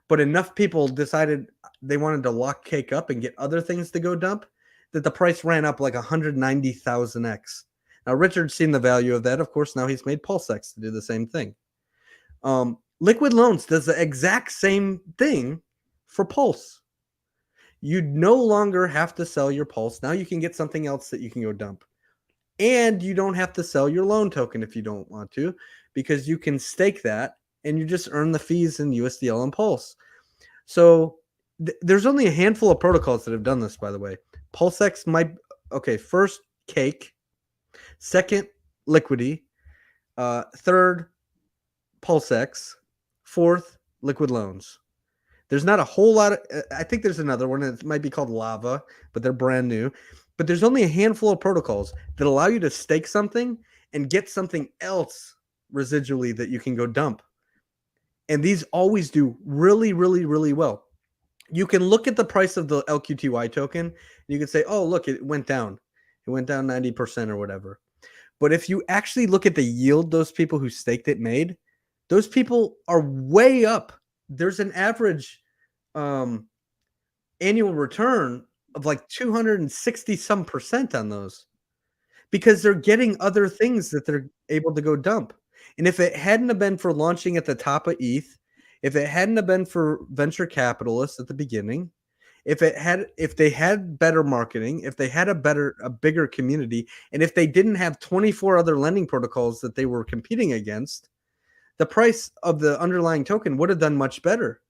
S11: but enough people decided they wanted to lock cake up and get other things to go dump that the price ran up like 190,000x. Now, Richard's seen the value of that. Of course, now he's made PulseX to do the same thing. Liquid Loans does the exact same thing for Pulse. You no longer have to sell your Pulse. Now you can get something else that you can go dump. And you don't have to sell your loan token if you don't want to, because you can stake that and you just earn the fees in USDL and Pulse. So there's only a handful of protocols that have done this, by the way. PulseX might, first Cake, second Liquidity, third PulseX, fourth Liquid Loans. There's not a whole lot of, I think there's another one, it might be called Lava, but they're brand new. But there's only a handful of protocols that allow you to stake something and get something else residually that you can go dump. And these always do really, really, really well. You can look at the price of the LQTY token and you can say, oh, look, it went down. It went down 90% or whatever. But if you actually look at the yield those people who staked it made, those people are way up. There's an average annual return of like 260 some percent on those because they're getting other things that they're able to go dump. And if it hadn't have been for launching at the top of ETH, if it hadn't have been for venture capitalists at the beginning, if they had better marketing, if they had a bigger community, and if they didn't have 24 other lending protocols that they were competing against, the price of the underlying token would have done much better.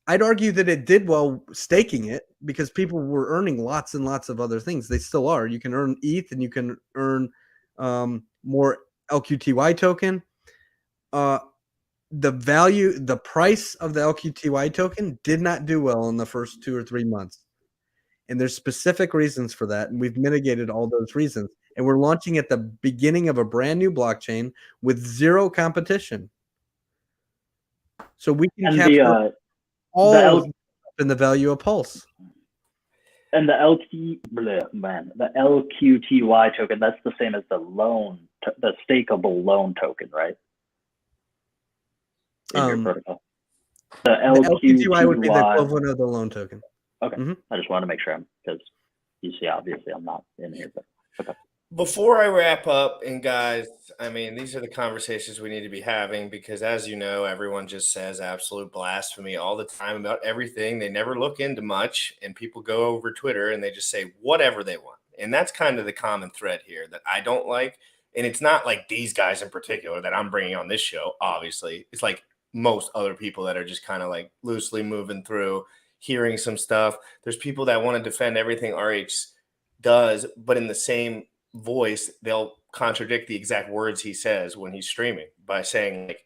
S11: I'd argue that it did well staking it because people were earning lots and lots of other things. They still are. You can earn ETH and you can earn more LQTY token. The price of the LQTY token did not do well in the first 2 or 3 months. And there's specific reasons for that. And we've mitigated all those reasons. And we're launching at the beginning of a brand new blockchain with zero competition. So we can capture all in the value of Pulse.
S5: And the LQTY token, that's the same as the the stakeable loan token, right? In your protocol. The
S11: LQTY would be the equivalent of the loan token.
S5: Okay. I just wanted to make sure because you see, obviously, I'm not in here, but okay.
S1: Before I wrap up, and guys, I mean, these are the conversations we need to be having because, as you know, everyone just says absolute blasphemy all the time about everything. They never look into much, and people go over Twitter and they just say whatever they want. And that's kind of the common thread here that I don't like. And it's not like these guys in particular that I'm bringing on this show, obviously. It's like most other people that are just kind of like loosely moving through, hearing some stuff. There's people that want to defend everything RH does, but in the same voice, they'll contradict the exact words he says when he's streaming by saying like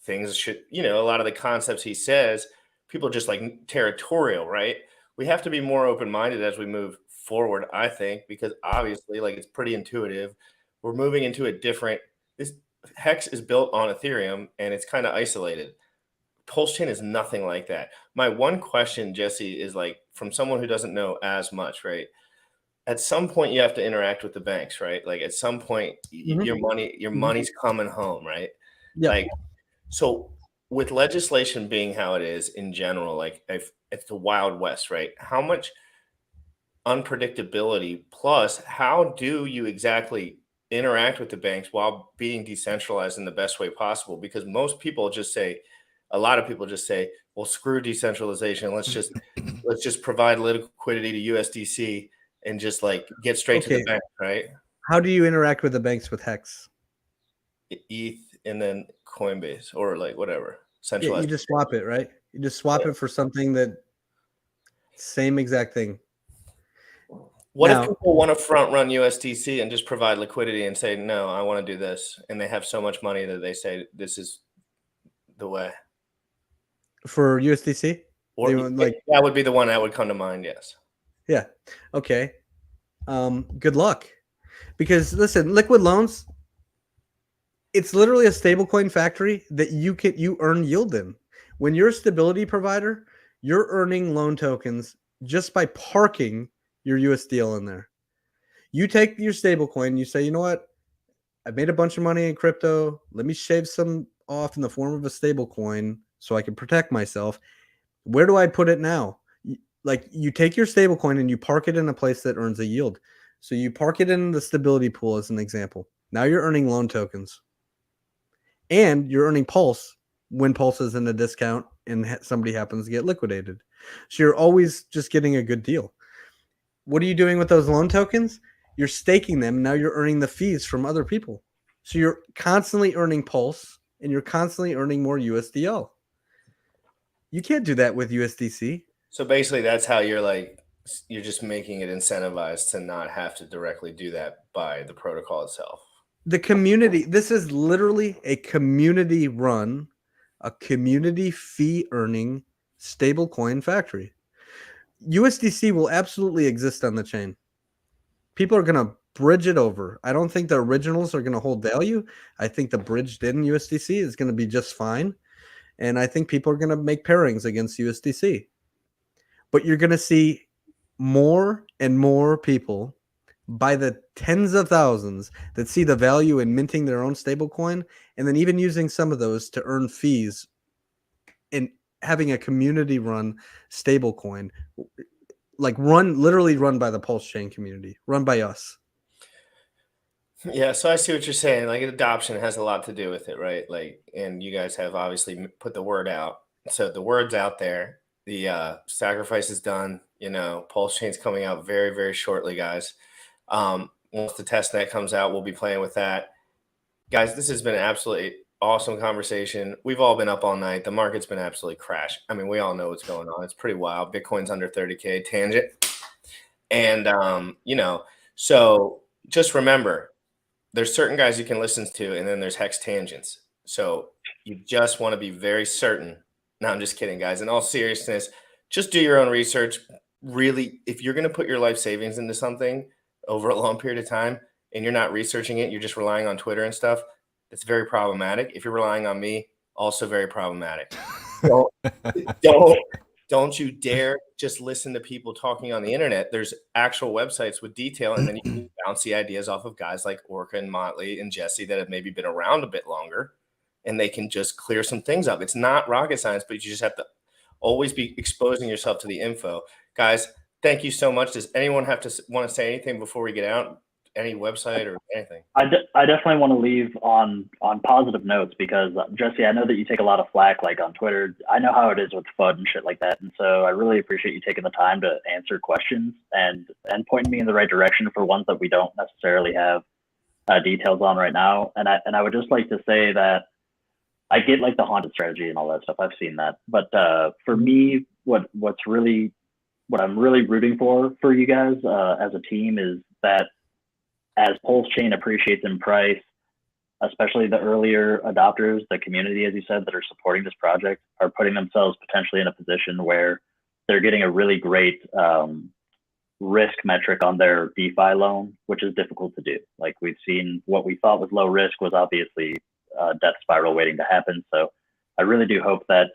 S1: things should, a lot of the concepts he says, people are just like territorial, right? We have to be more open-minded as we move forward, I think, because obviously like it's pretty intuitive. We're moving into a different, this Hex is built on Ethereum and it's kind of isolated. Pulse Chain is nothing like that. My one question, Jesse, is like from someone who doesn't know as much, right? At some point you have to interact with the banks, right? Like at some point your money's coming home, right?
S11: Yeah.
S1: Like, so with legislation being how it is in general, like if it's the Wild West, right? How much unpredictability plus how do you exactly interact with the banks while being decentralized in the best way possible? Because most people just say, a lot of people just say, well, screw decentralization. Let's just provide liquidity to USDC and just like get straight to the bank, right?
S11: How do you interact with the banks with Hex?
S1: ETH and then Coinbase or like whatever.
S11: Yeah, you just swap it, right? You just swap it for something that same exact thing.
S1: What if people want to front run USDC and just provide liquidity and say, no, I want to do this. And they have so much money that they say this is the way.
S11: for USDC.
S1: Or
S11: like
S1: that would be the one that would come to mind. Yes.
S11: Yeah. Okay. Good luck. Because listen, liquid loans, it's literally a stablecoin factory that you earn yield in. When you're a stability provider, you're earning loan tokens just by parking your USDL in there. You take your stablecoin, you say, you know what? I've made a bunch of money in crypto. Let me shave some off in the form of a stablecoin so I can protect myself. Where do I put it now? Like you take your stablecoin and you park it in a place that earns a yield. So you park it in the stability pool as an example. Now you're earning loan tokens. And you're earning Pulse when Pulse is in a discount and somebody happens to get liquidated. So you're always just getting a good deal. What are you doing with those loan tokens? You're staking them. Now you're earning the fees from other people. So you're constantly earning Pulse and you're constantly earning more USDL. You can't do that with USDC.
S1: So basically that's how you're just making it incentivized to not have to directly do that by the protocol itself.
S11: The community, this is literally a community run, a community fee earning stablecoin factory. USDC will absolutely exist on the chain. People are going to bridge it over. I don't think the originals are going to hold value. I think the bridged in USDC is going to be just fine. And I think people are going to make pairings against USDC. But you're going to see more and more people by the tens of thousands that see the value in minting their own stablecoin and then even using some of those to earn fees and having a community run stablecoin, like literally run by the Pulse Chain community, run by us.
S1: Yeah, so I see what you're saying. Like adoption has a lot to do with it, right? Like, and you guys have obviously put the word out. So the word's out there. The sacrifice is done. Pulse Chain's coming out very, very shortly, guys. Once the testnet comes out, we'll be playing with that. Guys, this has been an absolutely awesome conversation. We've all been up all night. The market's been absolutely crashed. I mean, we all know what's going on. It's pretty wild. Bitcoin's under 30K tangent. And, so just remember, there's certain guys you can listen to, and then there's hex tangents. So you just want to be very certain. No, I'm just kidding, guys. In all seriousness, just do your own research. Really, if you're going to put your life savings into something over a long period of time and you're not researching it, you're just relying on Twitter and stuff, it's very problematic. If you're relying on me, also very problematic. Don't you dare just listen to people talking on the internet. There's actual websites with detail, and then you can bounce the ideas off of guys like Orca and Motley and Jesse that have maybe been around a bit longer, and they can just clear some things up. It's not rocket science, but you just have to always be exposing yourself to the info. Guys, thank you so much. Does anyone want to say anything before we get out? Any website or anything?
S5: I definitely want to leave on positive notes because Jesse, I know that you take a lot of flack like on Twitter. I know how it is with FUD and shit like that, and so I really appreciate you taking the time to answer questions and pointing me in the right direction for ones that we don't necessarily have details on right now. And I would just like to say that I get like the haunted strategy and all that stuff. I've seen that, but for me, what I'm really rooting for you guys as a team is that as Pulse Chain appreciates in price, especially the earlier adopters, the community, as you said, that are supporting this project are putting themselves potentially in a position where they're getting a really great risk metric on their DeFi loan, which is difficult to do. Like we've seen what we thought was low risk was obviously death spiral waiting to happen. So I really do hope that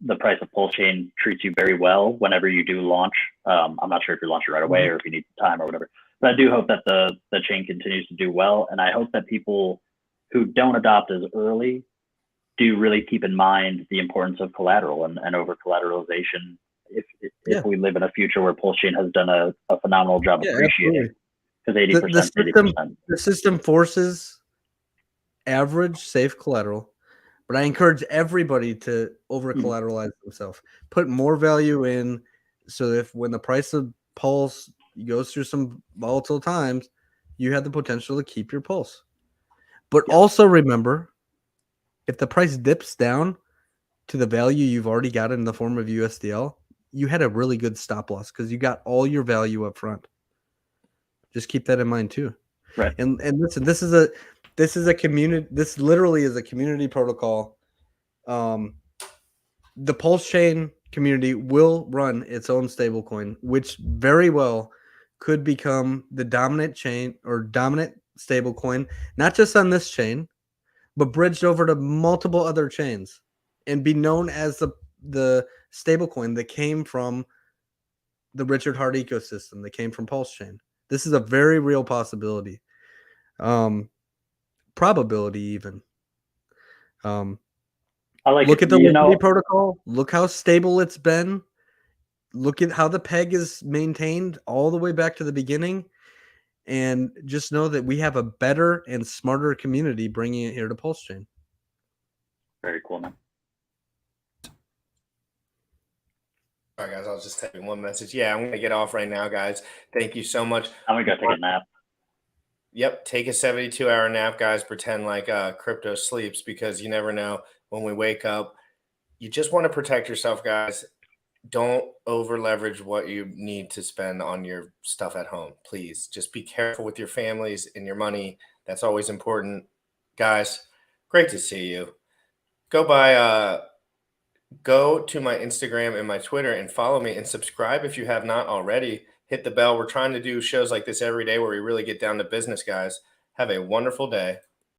S5: the price of Pulse Chain treats you very well whenever you do launch. I'm not sure if you're launching right away or if you need time or whatever. But I do hope that the chain continues to do well. And I hope that people who don't adopt as early do really keep in mind the importance of collateral and over collateralization if we live in a future where Pulse Chain has done a phenomenal job appreciating. Because 80%,
S11: the system forces average safe collateral, but I encourage everybody to over collateralize themselves, put more value in, so if when the price of Pulse goes through some volatile times, you have the potential to keep your Pulse. But also remember, if the price dips down to the value you've already got in the form of USDL, you had a really good stop loss because you got all your value up front. Just keep that in mind too.
S5: Right.
S11: And listen, this is a community. This literally is a community protocol. the Pulse Chain community will run its own stablecoin, which very well could become the dominant chain or dominant stablecoin, not just on this chain, but bridged over to multiple other chains and be known as the stablecoin that came from the Richard Hart ecosystem, that came from Pulse Chain. This is a very real possibility. Probability even.
S5: I like
S11: Look
S5: it.
S11: at the
S5: You
S11: liquidity
S5: know,
S11: protocol. Look how stable it's been. Look at how the peg is maintained all the way back to the beginning. And just know that we have a better and smarter community bringing it here to Pulse Chain.
S5: very cool, man.
S1: All right, guys, I'll just type in one message. Yeah, I'm going to get off right now, guys. Thank you so much.
S5: I'm gonna go take a nap.
S1: Yep, take a 72-hour nap, guys. Pretend like crypto sleeps, because you never know when we wake up. You just want to protect yourself, guys. Don't over leverage what you need to spend on your stuff at home. Please just be careful with your families and your money. That's always important. Guys, great to see you. Go to my Instagram and my Twitter and follow me and subscribe if you have not already. Hit the bell. We're trying to do shows like this every day where we really get down to business, guys. Have a wonderful day.